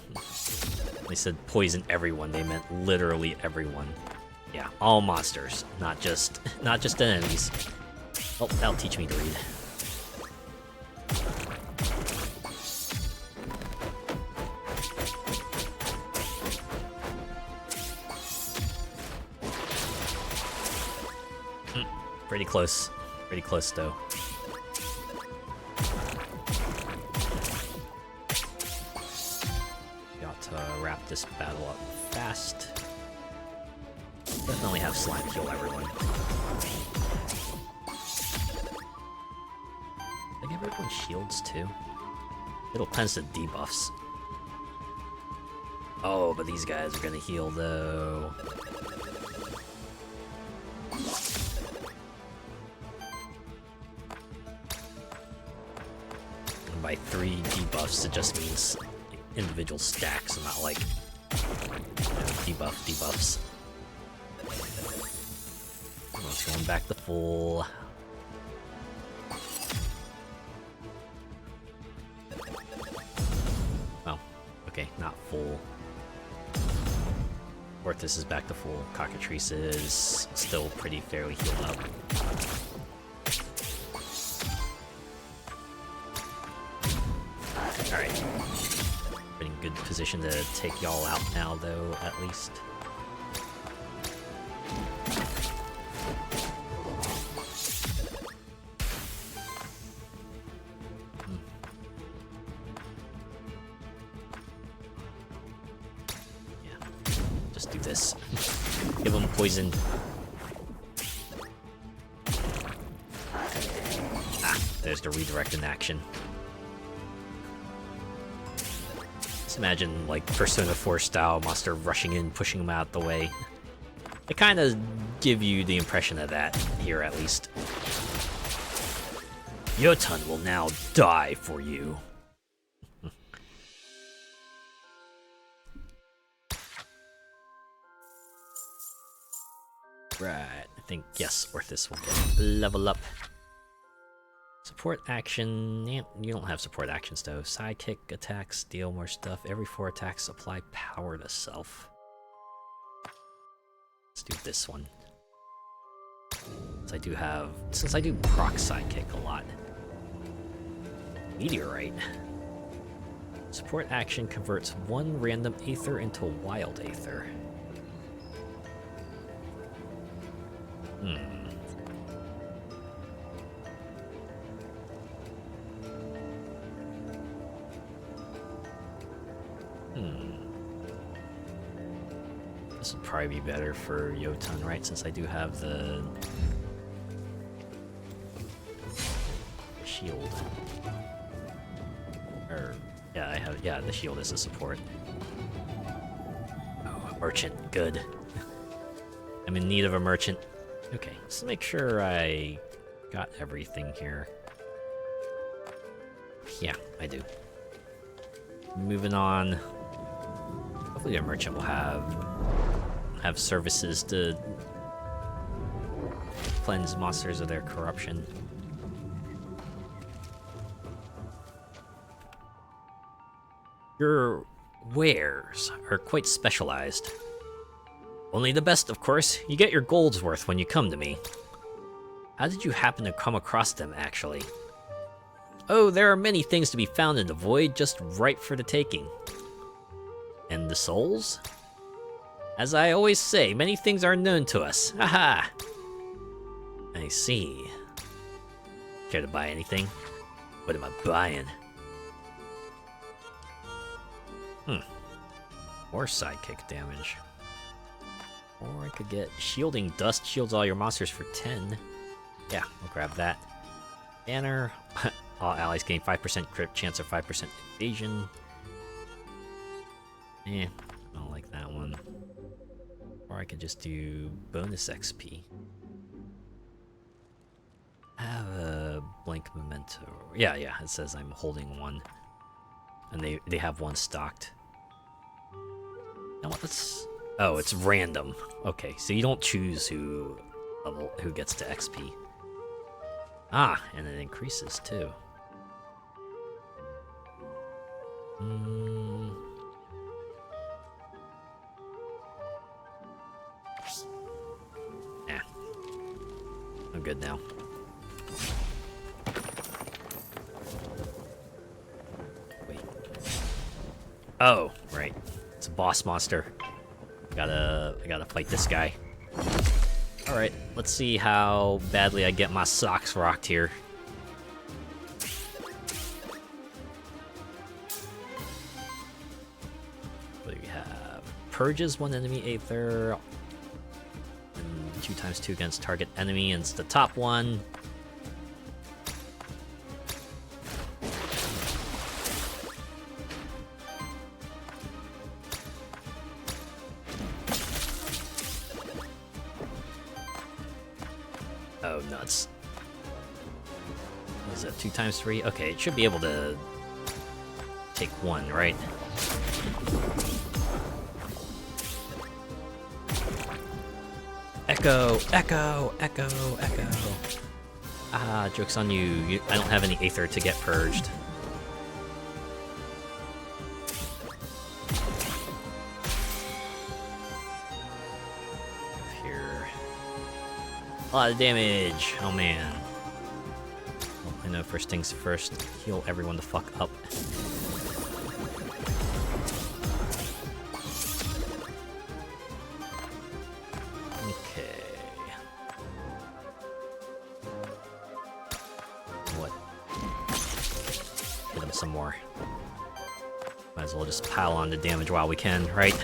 They said poison everyone. They meant literally everyone. Yeah, all monsters, not just enemies. Oh, that'll teach me to read. Pretty close. Pretty close, though. Got to wrap this battle up fast. Definitely have slime heal everyone. I give everyone shields too. It'll tends to debuffs. Oh, but these guys are gonna heal though. And by 3 debuffs, it just means individual stacks, and not like debuffs. It's going back to full. Oh, okay, not full. Orthus is back to full. Cockatrice is still pretty fairly healed up. Alright. Been in good position to take y'all out now, though, at least. Do this. Give him poison. Ah, there's the redirect in action. Just imagine, like, Persona 4 style monster rushing in, pushing him out the way. They kind of give you the impression of that here, at least. Jotun will now die for you. Right, I think, yes, Orthus will get level up. Support action, yeah, you don't have support actions though. Sidekick attacks, deal more stuff. Every 4 attacks, apply power to self. Let's do this one. Since I do proc sidekick a lot. Meteorite. Support action converts 1 random Aether into wild Aether. This would probably be better for Jotun, right? Since I do have the shield. Or, yeah, I have, yeah, the shield is a support. Oh, a merchant, good. I'm in need of a merchant. Okay, let's make sure I got everything here. Yeah, I do. Moving on. Hopefully a merchant will have services to cleanse monsters of their corruption. Your wares are quite specialized. Only the best, of course. You get your gold's worth when you come to me. How did you happen to come across them, actually? Oh, there are many things to be found in the void, just right for the taking. And the souls? As I always say, many things are known to us. Haha! I see. Care to buy anything? What am I buying? More sidekick damage. Or I could get shielding dust, shields all your monsters for 10. Yeah, we'll grab that. Banner. All allies gain 5% crit chance of 5% evasion. I don't like that one. Or I could just do bonus XP. I have a blank memento. Yeah, it says I'm holding one. And they have one stocked. Now let's... Oh, it's random. Okay, so you don't choose who gets to XP. Ah, and it increases too. I'm good now. Oh, right. It's a boss monster. I gotta fight this guy. Alright, let's see how badly I get my socks rocked here. We have purges one enemy Aether, and 2x2 against target enemy, and it's the top one. Oh, nuts. What is that, 2x3? Okay, it should be able to take one, right? Echo, echo, echo, echo. Ah, joke's on you. I don't have any Aether to get purged. Here. A lot of damage. Oh man. Well, I know first things first. Heal everyone the fuck up. Some more. Might as well just pile on the damage while we can, right?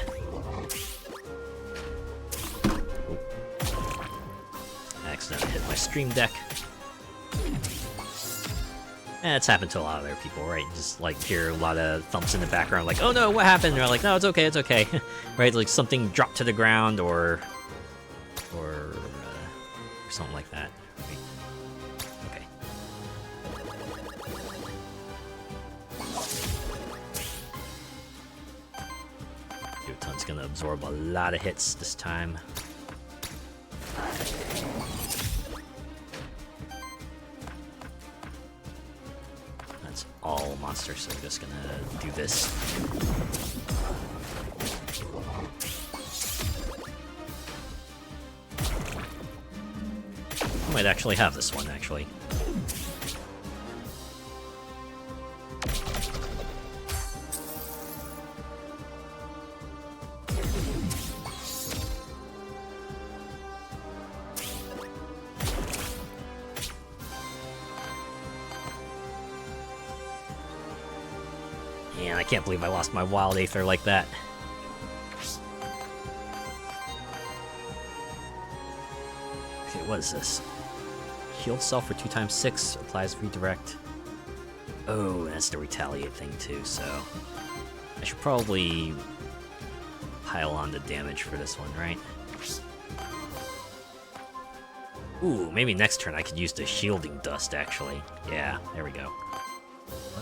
Ooh. I accidentally hit my stream deck. And it's happened to a lot of other people, right? Just like hear a lot of thumps in the background, like, oh no, what happened? And they're like, no, it's okay, it's okay. Right? Like something dropped to the ground or something like that. Right? Okay. Ton's gonna absorb a lot of hits this time. That's all monsters, so I'm just gonna do this. I might actually have this one, actually. Man, I can't believe I lost my wild Aether like that. Okay, what is this? Healed self for 2x6, applies redirect. Oh, that's the retaliate thing too, so... I should probably pile on the damage for this one, right? Ooh, maybe next turn I could use the shielding dust, actually. Yeah, there we go.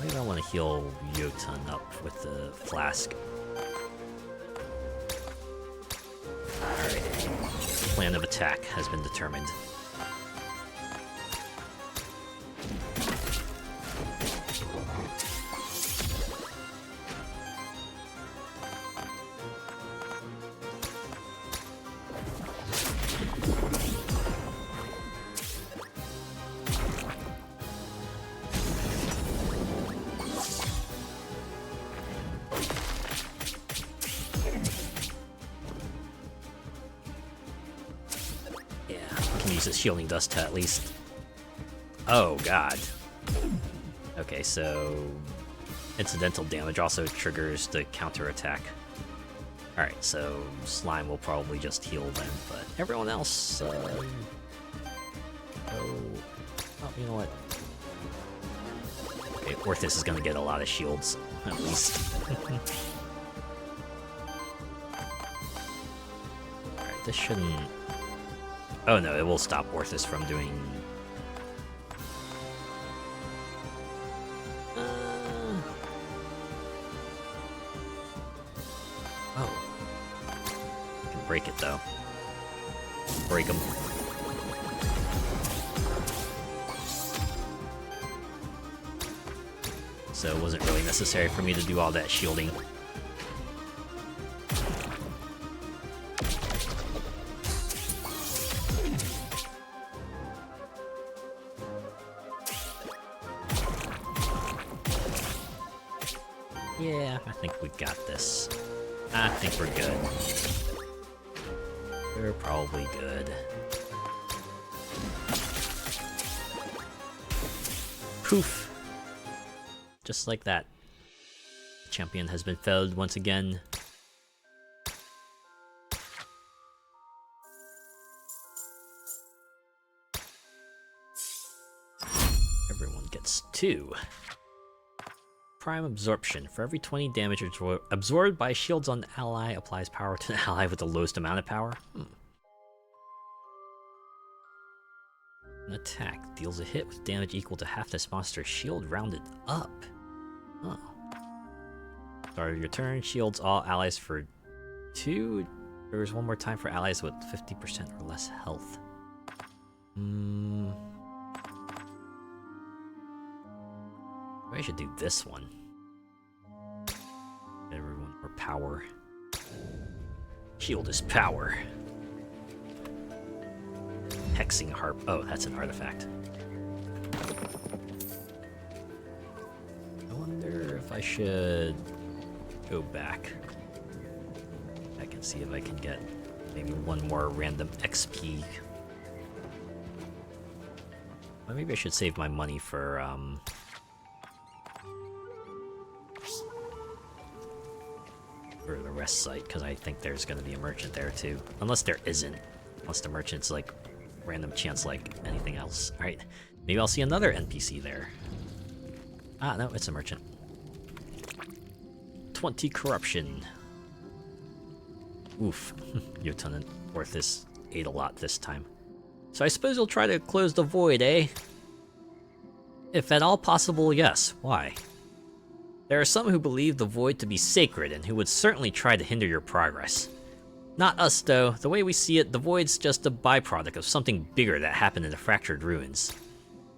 Maybe I want to heal Jotun up with the flask. Alright. Plan of attack has been determined. Use this shielding dust to at least... Oh, God. Okay, so... incidental damage also triggers the counterattack. Alright, so Slime will probably just heal then, but everyone else... Oh, you know what? Okay, Orthus is gonna get a lot of shields, at least. Alright, this shouldn't... Oh no, it will stop Orthus from doing... Oh. I can break it though. Break him. So it wasn't really necessary for me to do all that shielding. Yeah, I think we got this. I think we're good. We're probably good. Poof! Just like that. Champion has been felled once again. Everyone gets 2. Prime absorption. For every 20 damage absorbed by shields on the ally, applies power to the ally with the lowest amount of power. An attack deals a hit with damage equal to half this monster's shield rounded up. Oh. Start of your turn, shields all allies for 2. There's one more time for allies with 50% or less health. Maybe I should do this one. Everyone more power. Shield is power. Hexing harp. Oh, that's an artifact. I wonder if I should go back. I can see if I can get maybe one more random XP. Well, maybe I should save my money for the rest site, because I think there's going to be a merchant there too. Unless there isn't. Unless the merchant's like random chance like anything else. Alright, maybe I'll see another NPC there. Ah, no, it's a merchant. 20 corruption. Oof. Lieutenant Orthus ate a lot this time. So I suppose you'll try to close the void, eh? If at all possible, yes. Why? There are some who believe the void to be sacred and who would certainly try to hinder your progress. Not us, though. The way we see it, the void's just a byproduct of something bigger that happened in the fractured ruins.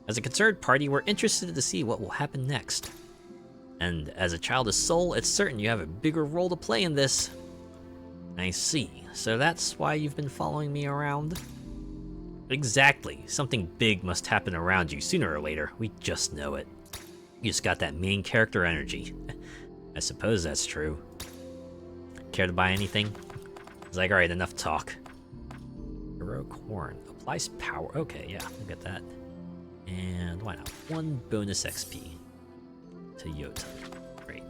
As a concerned party, we're interested to see what will happen next. And as a child of soul, it's certain you have a bigger role to play in this. I see. So that's why you've been following me around? Exactly. Something big must happen around you sooner or later. We just know it. You just got that main character energy. I suppose that's true. Care to buy anything? It's like, alright, enough talk. Heroic Horn. Applies power. Okay, yeah, we'll get that. And why not? 1 bonus XP to Yota. Great.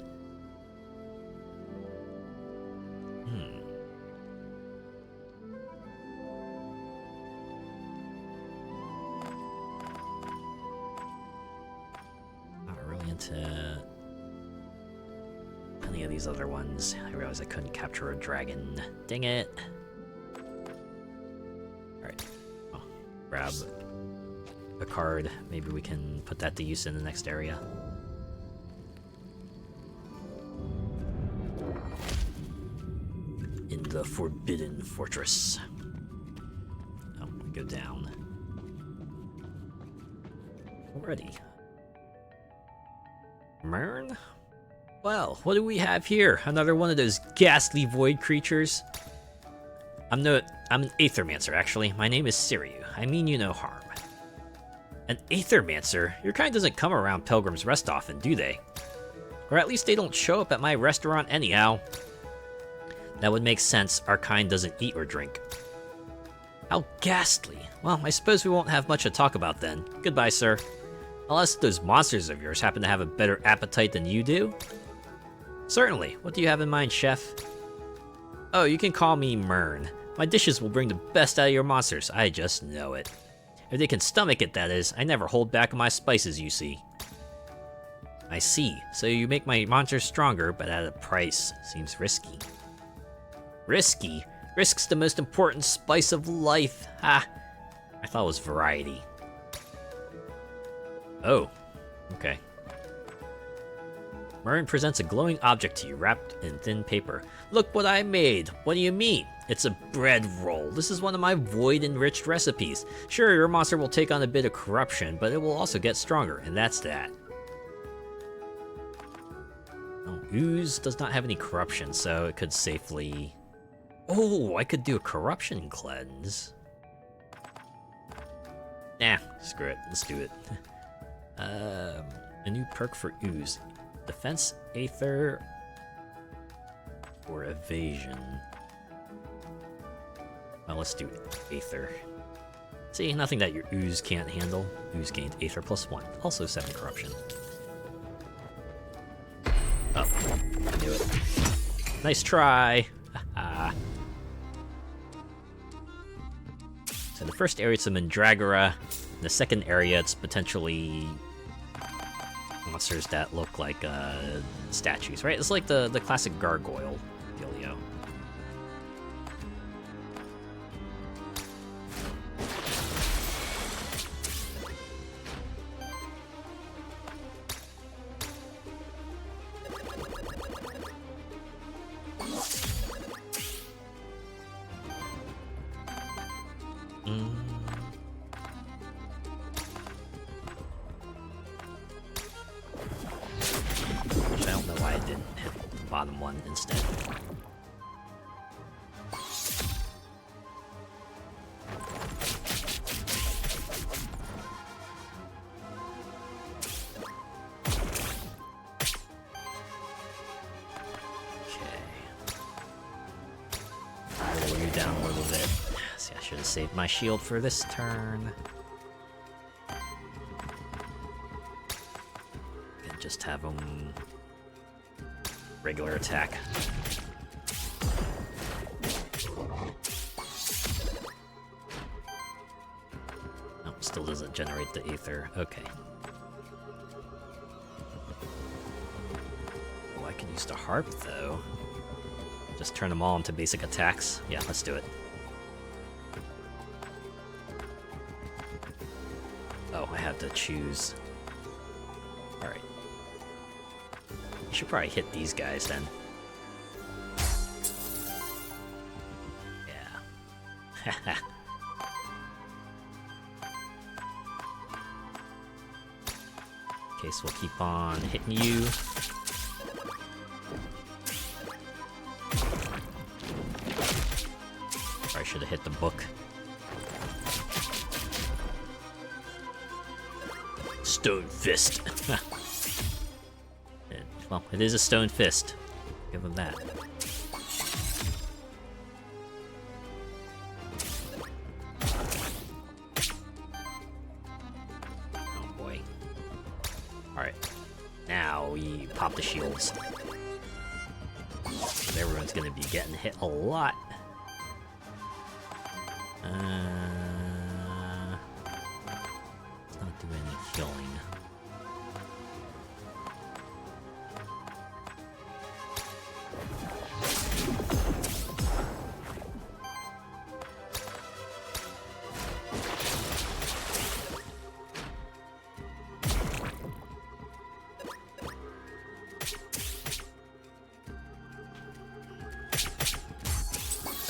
Not really into any of these other ones. I realized I couldn't capture a dragon. Dang it. Alright. Oh, grab a card. Maybe we can put that to use in the next area. In the Forbidden Fortress. Oh, we go down. Already. Mern? Well, what do we have here? Another one of those ghastly void creatures? I'm an Aethermancer, actually. My name is Siriu. I mean you no harm. An Aethermancer? Your kind doesn't come around Pilgrim's Rest often, do they? Or at least they don't show up at my restaurant anyhow. That would make sense. Our kind doesn't eat or drink. How ghastly. Well, I suppose we won't have much to talk about then. Goodbye, sir. Unless those monsters of yours happen to have a better appetite than you do? Certainly. What do you have in mind, chef? Oh, you can call me Mern. My dishes will bring the best out of your monsters. I just know it. If they can stomach it, that is. I never hold back on my spices, you see. I see. So you make my monsters stronger, but at a price. Seems risky. Risky? Risk's the most important spice of life. Ha! I thought it was variety. Oh. Okay. Mern presents a glowing object to you, wrapped in thin paper. Look what I made! What do you mean? It's a bread roll. This is one of my void-enriched recipes. Sure, your monster will take on a bit of corruption, but it will also get stronger, and that's that. Oh, ooze does not have any corruption, so it could safely... Oh, I could do a corruption cleanse. Nah, screw it. Let's do it. A new perk for ooze. Defense, Aether, or Evasion? Well, let's do Aether. See, nothing that your ooze can't handle. Ooze gained Aether +1, also 7 corruption. Oh, I knew it. Nice try! So the first area, it's a Mandragora. The second area, it's potentially monsters that look like statues, right? It's like the classic gargoyle dealio. I don't know why I didn't hit the bottom one instead. Lower you down a little bit. See, I should have saved my shield for this turn. And just have them regular attack. Oh, still doesn't generate the Aether. Okay. Oh, I can use the harp though. Just turn them all into basic attacks. Yeah, let's do it. Oh, I have to choose. Alright. You should probably hit these guys then. Yeah. Okay, so we'll keep on hitting you. Probably should have hit the book. Stone fist. Well, it is a stone fist. Give him that. Oh boy. Alright. Now we pop the shields. Everyone's gonna be getting hit a lot. Let's not do any healing.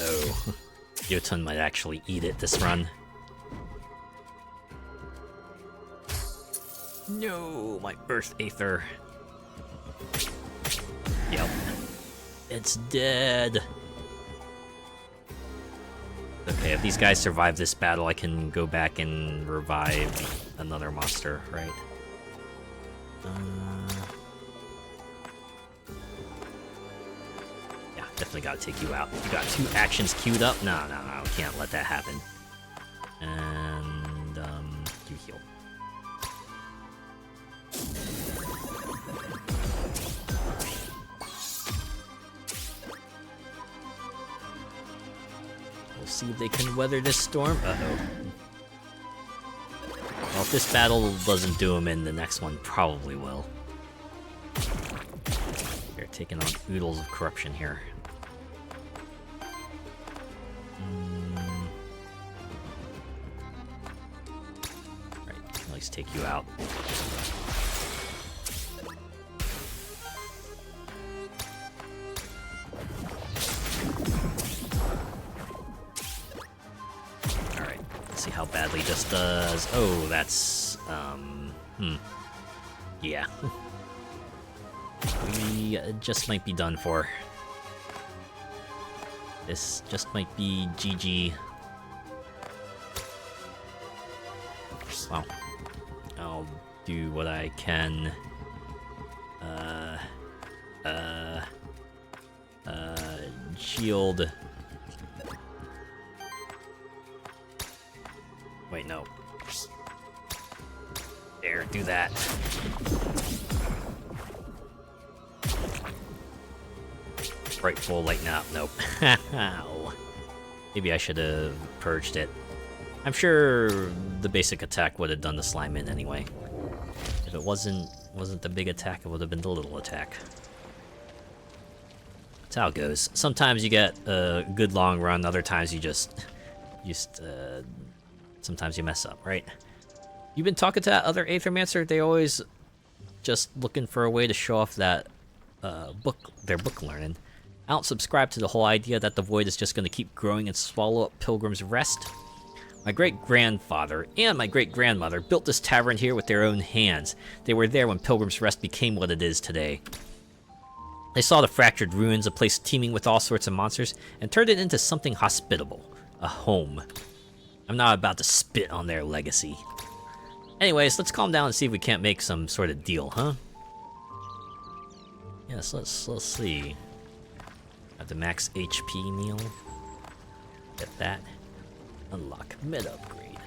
Oh, Jotun might actually eat it this run. No, my Earth Aether. Yep. It's dead. Okay, if these guys survive this battle, I can go back and revive another monster, right? Yeah, definitely gotta take you out. You got 2 actions queued up? No, can't let that happen. And, you heal. We'll see if they can weather this storm. Uh-oh. Well, if this battle doesn't do them in, the next one probably will. They're taking on oodles of corruption here. Alright, at least take you out. Alright, let's see how badly this does. Oh, that's, yeah. We just might be done for. This just might be GG. Well, I'll do what I can. Shield. Wait, no. There, do that. Bright full lighten up. Nope. Ow. Maybe I should have purged it. I'm sure the basic attack would have done the slime in anyway. If it wasn't the big attack, it would have been the little attack. That's how it goes. Sometimes you get a good long run, other times you just sometimes you mess up, right? You've been talking to that other Aethermancer? They always just looking for a way to show off that their book learning. I don't subscribe to the whole idea that the void is just going to keep growing and swallow up Pilgrim's Rest. My great-grandfather and my great-grandmother built this tavern here with their own hands. They were there when Pilgrim's Rest became what it is today. They saw the fractured ruins, a place teeming with all sorts of monsters, and turned it into something hospitable. A home. I'm not about to spit on their legacy. Anyways, let's calm down and see if we can't make some sort of deal, huh? Yes, let's see. Have the max HP meal. Get that. Unlock mid upgrade.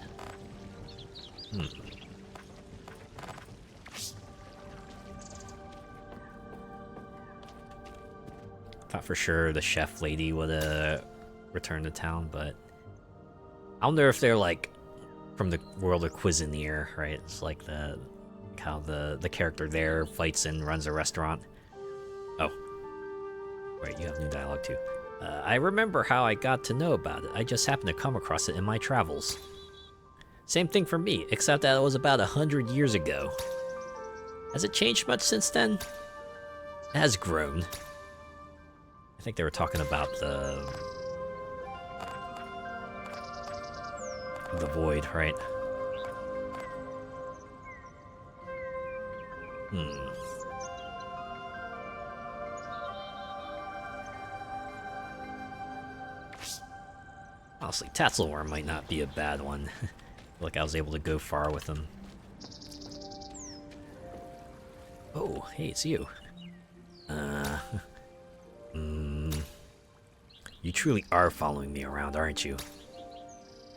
Thought for sure the chef lady would return to town, but I wonder if they're like from the world of Cuisinier, right? It's like how the character there fights and runs a restaurant. Oh, right, you have new dialogue too. I remember how I got to know about it. I just happened to come across it in my travels. Same thing for me, except that it was about 100 years ago. Has it changed much since then? It has grown. I think they were talking about the void, right? Honestly, Tatzelworm might not be a bad one. I feel like I was able to go far with him. Oh, hey, it's you. You truly are following me around, aren't you?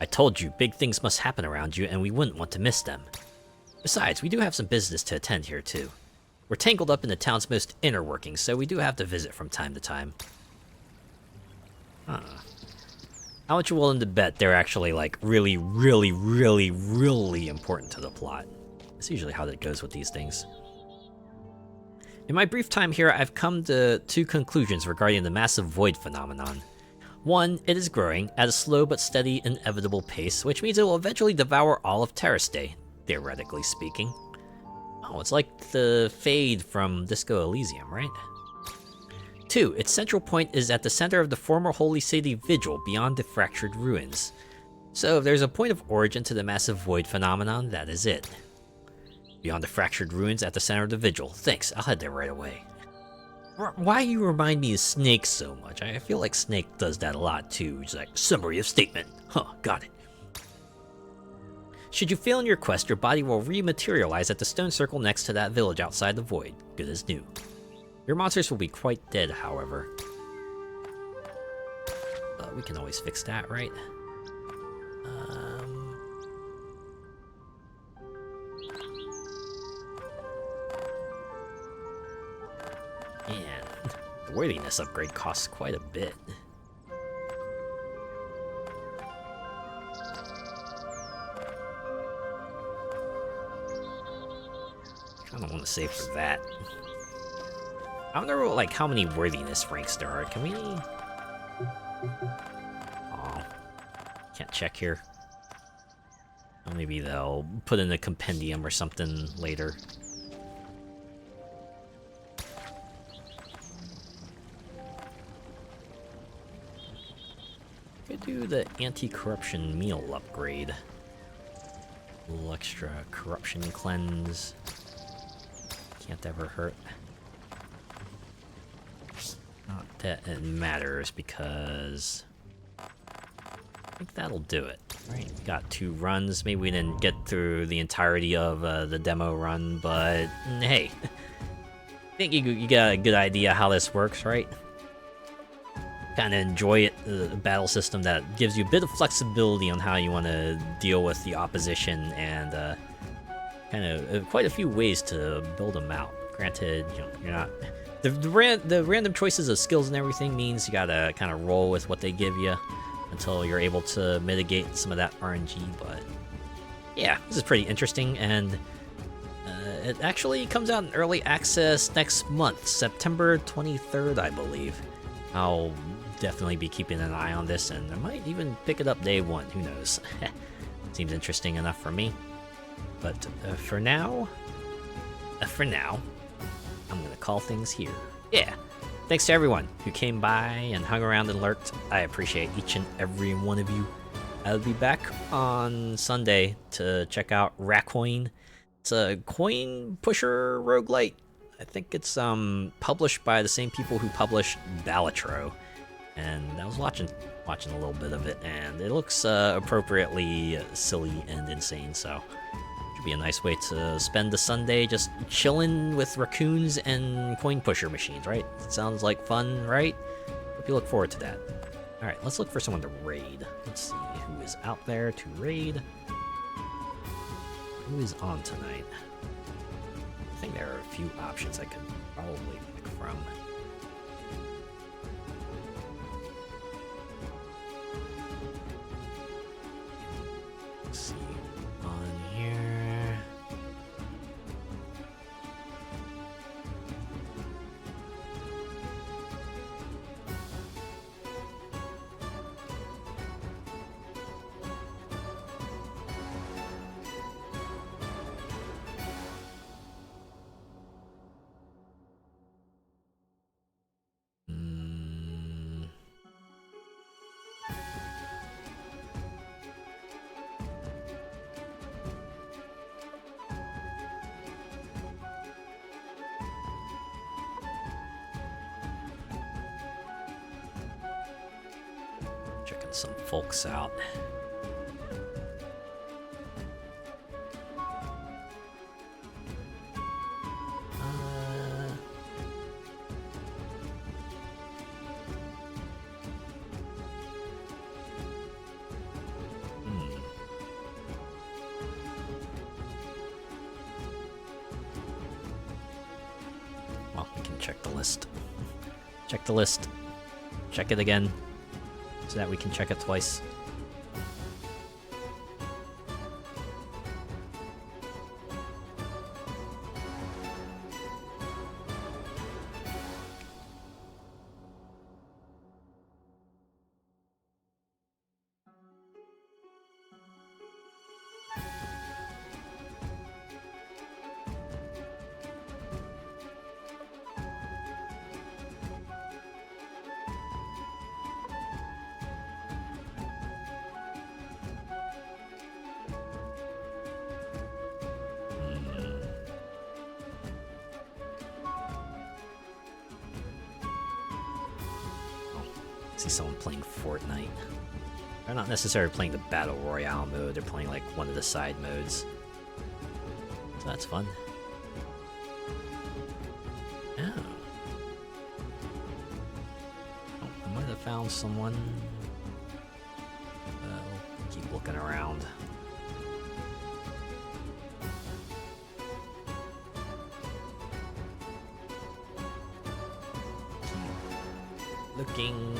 I told you, big things must happen around you, and we wouldn't want to miss them. Besides, we do have some business to attend here, too. We're tangled up in the town's most inner workings, so we do have to visit from time to time. Huh. How much you willing to bet they're actually, like, really, really, really, really important to the plot? That's usually how that goes with these things. In my brief time here, I've come to two conclusions regarding the massive void phenomenon. One, it is growing at a slow but steady, inevitable pace, which means it will eventually devour all of Terrace Day, theoretically speaking. Oh, it's like the Fade from Disco Elysium, right? Two, its central point is at the center of the former holy city Vigil beyond the fractured ruins. So if there's a point of origin to the massive void phenomenon, that is it. Beyond the fractured ruins at the center of the Vigil. Thanks, I'll head there right away. Why you remind me of Snake so much? I feel like Snake does that a lot too. He's like, summary of statement. Huh, got it. Should you fail in your quest, your body will rematerialize at the stone circle next to that village outside the void. Good as new. Your monsters will be quite dead, however. We can always fix that, right? Man, the worthiness upgrade costs quite a bit. Kinda wanna save for that. I wonder like how many worthiness ranks there are. Can we? Oh, can't check here. Well, maybe they'll put in a compendium or something later. Could do the anti-corruption meal upgrade. A little extra corruption cleanse. Can't ever hurt. Not that it matters because I think that'll do it. Right, we got 2 runs. Maybe we didn't get through the entirety of the demo run, but hey, think you got a good idea how this works, right? Kind of enjoy it, the battle system that gives you a bit of flexibility on how you want to deal with the opposition, and kind of quite a few ways to build them out. Granted, you know, you're not the random choices of skills and everything means you gotta kind of roll with what they give you until you're able to mitigate some of that RNG. But yeah, this is pretty interesting, and it actually comes out in early access next month, September 23rd, I believe. I'll definitely be keeping an eye on this, and I might even pick it up day one. Who knows? Seems interesting enough for me. But for now, I'm gonna call things here. Yeah. Thanks to everyone who came by and hung around and lurked. I appreciate each and every one of you. I'll be back on Sunday to check out Racoin. It's a coin pusher roguelite. I think it's published by the same people who published Balatro. And I was watching a little bit of it, and it looks appropriately silly and insane, so should be a nice way to spend the Sunday just chilling with raccoons and coin pusher machines, right? It sounds like fun, right? Hope you look forward to that. Alright, let's look for someone to raid. Let's see who is out there to raid. Who is on tonight? I think there are a few options I could probably pick from. Let's see, on here. Checking some folks out. Well, we can check the list. Check the list. Check it again, so that we can check it twice. See someone playing Fortnite. They're not necessarily playing the Battle Royale mode, they're playing like one of the side modes. So that's fun. Oh. Oh, I might have found someone. We'll keep looking around. Looking.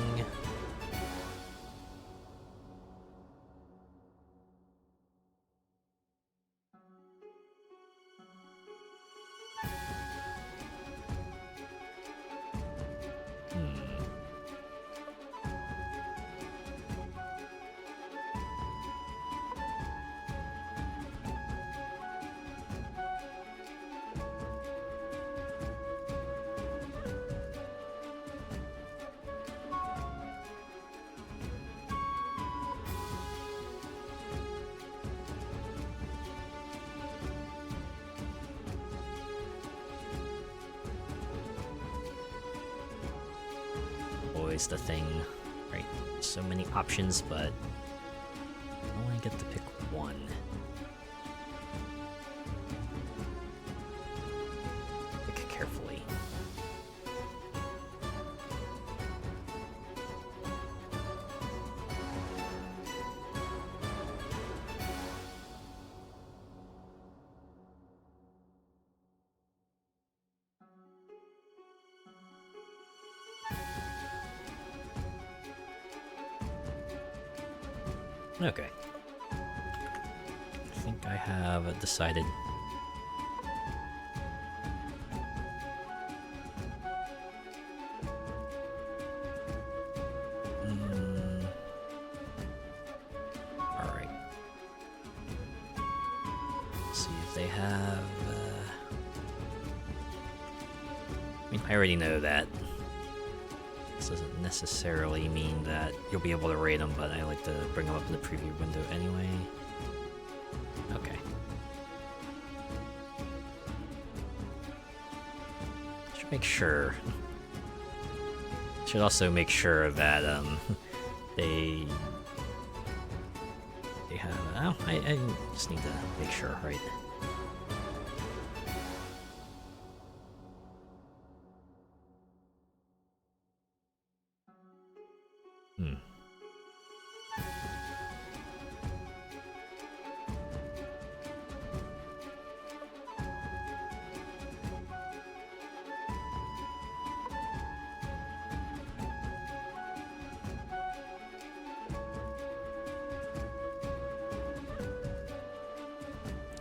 Always the thing, right? So many options, but I only get to pick one. Pick carefully. Okay. I think I have decided. Alright. See if they have... I mean, I already know that. This doesn't necessarily mean that you'll be able to raid them, but I like to bring them up in the preview window anyway. Okay. Should make sure. Should also make sure that they have. Oh, I just need to make sure, right?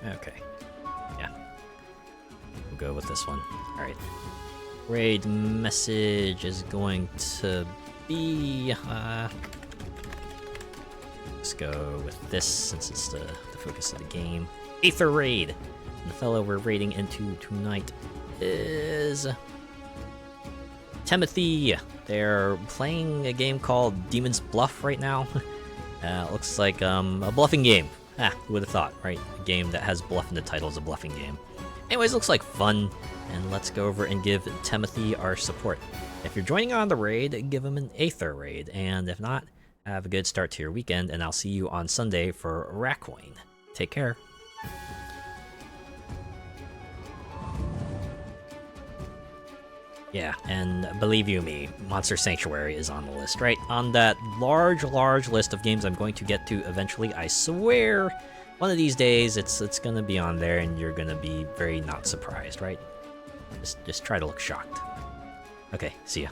Okay. Yeah. We'll go with this one. Alright. Raid message is going to be... let's go with this since it's the focus of the game. Aether Raid! And the fellow we're raiding into tonight is... Timothy! They're playing a game called Demon's Bluff right now. Looks like a bluffing game. Who would have thought, right? A game that has bluff in the title is a bluffing game. Anyways, looks like fun, and let's go over and give Timothy our support. If you're joining on the raid, give him an Aether raid, and if not, have a good start to your weekend, and I'll see you on Sunday for Racoin. Take care. Yeah, and believe you me, Monster Sanctuary is on the list, right? On that large list of games I'm going to get to eventually, I swear, one of these days it's gonna be on there and you're gonna be very not surprised, right? Just try to look shocked. Okay, see ya.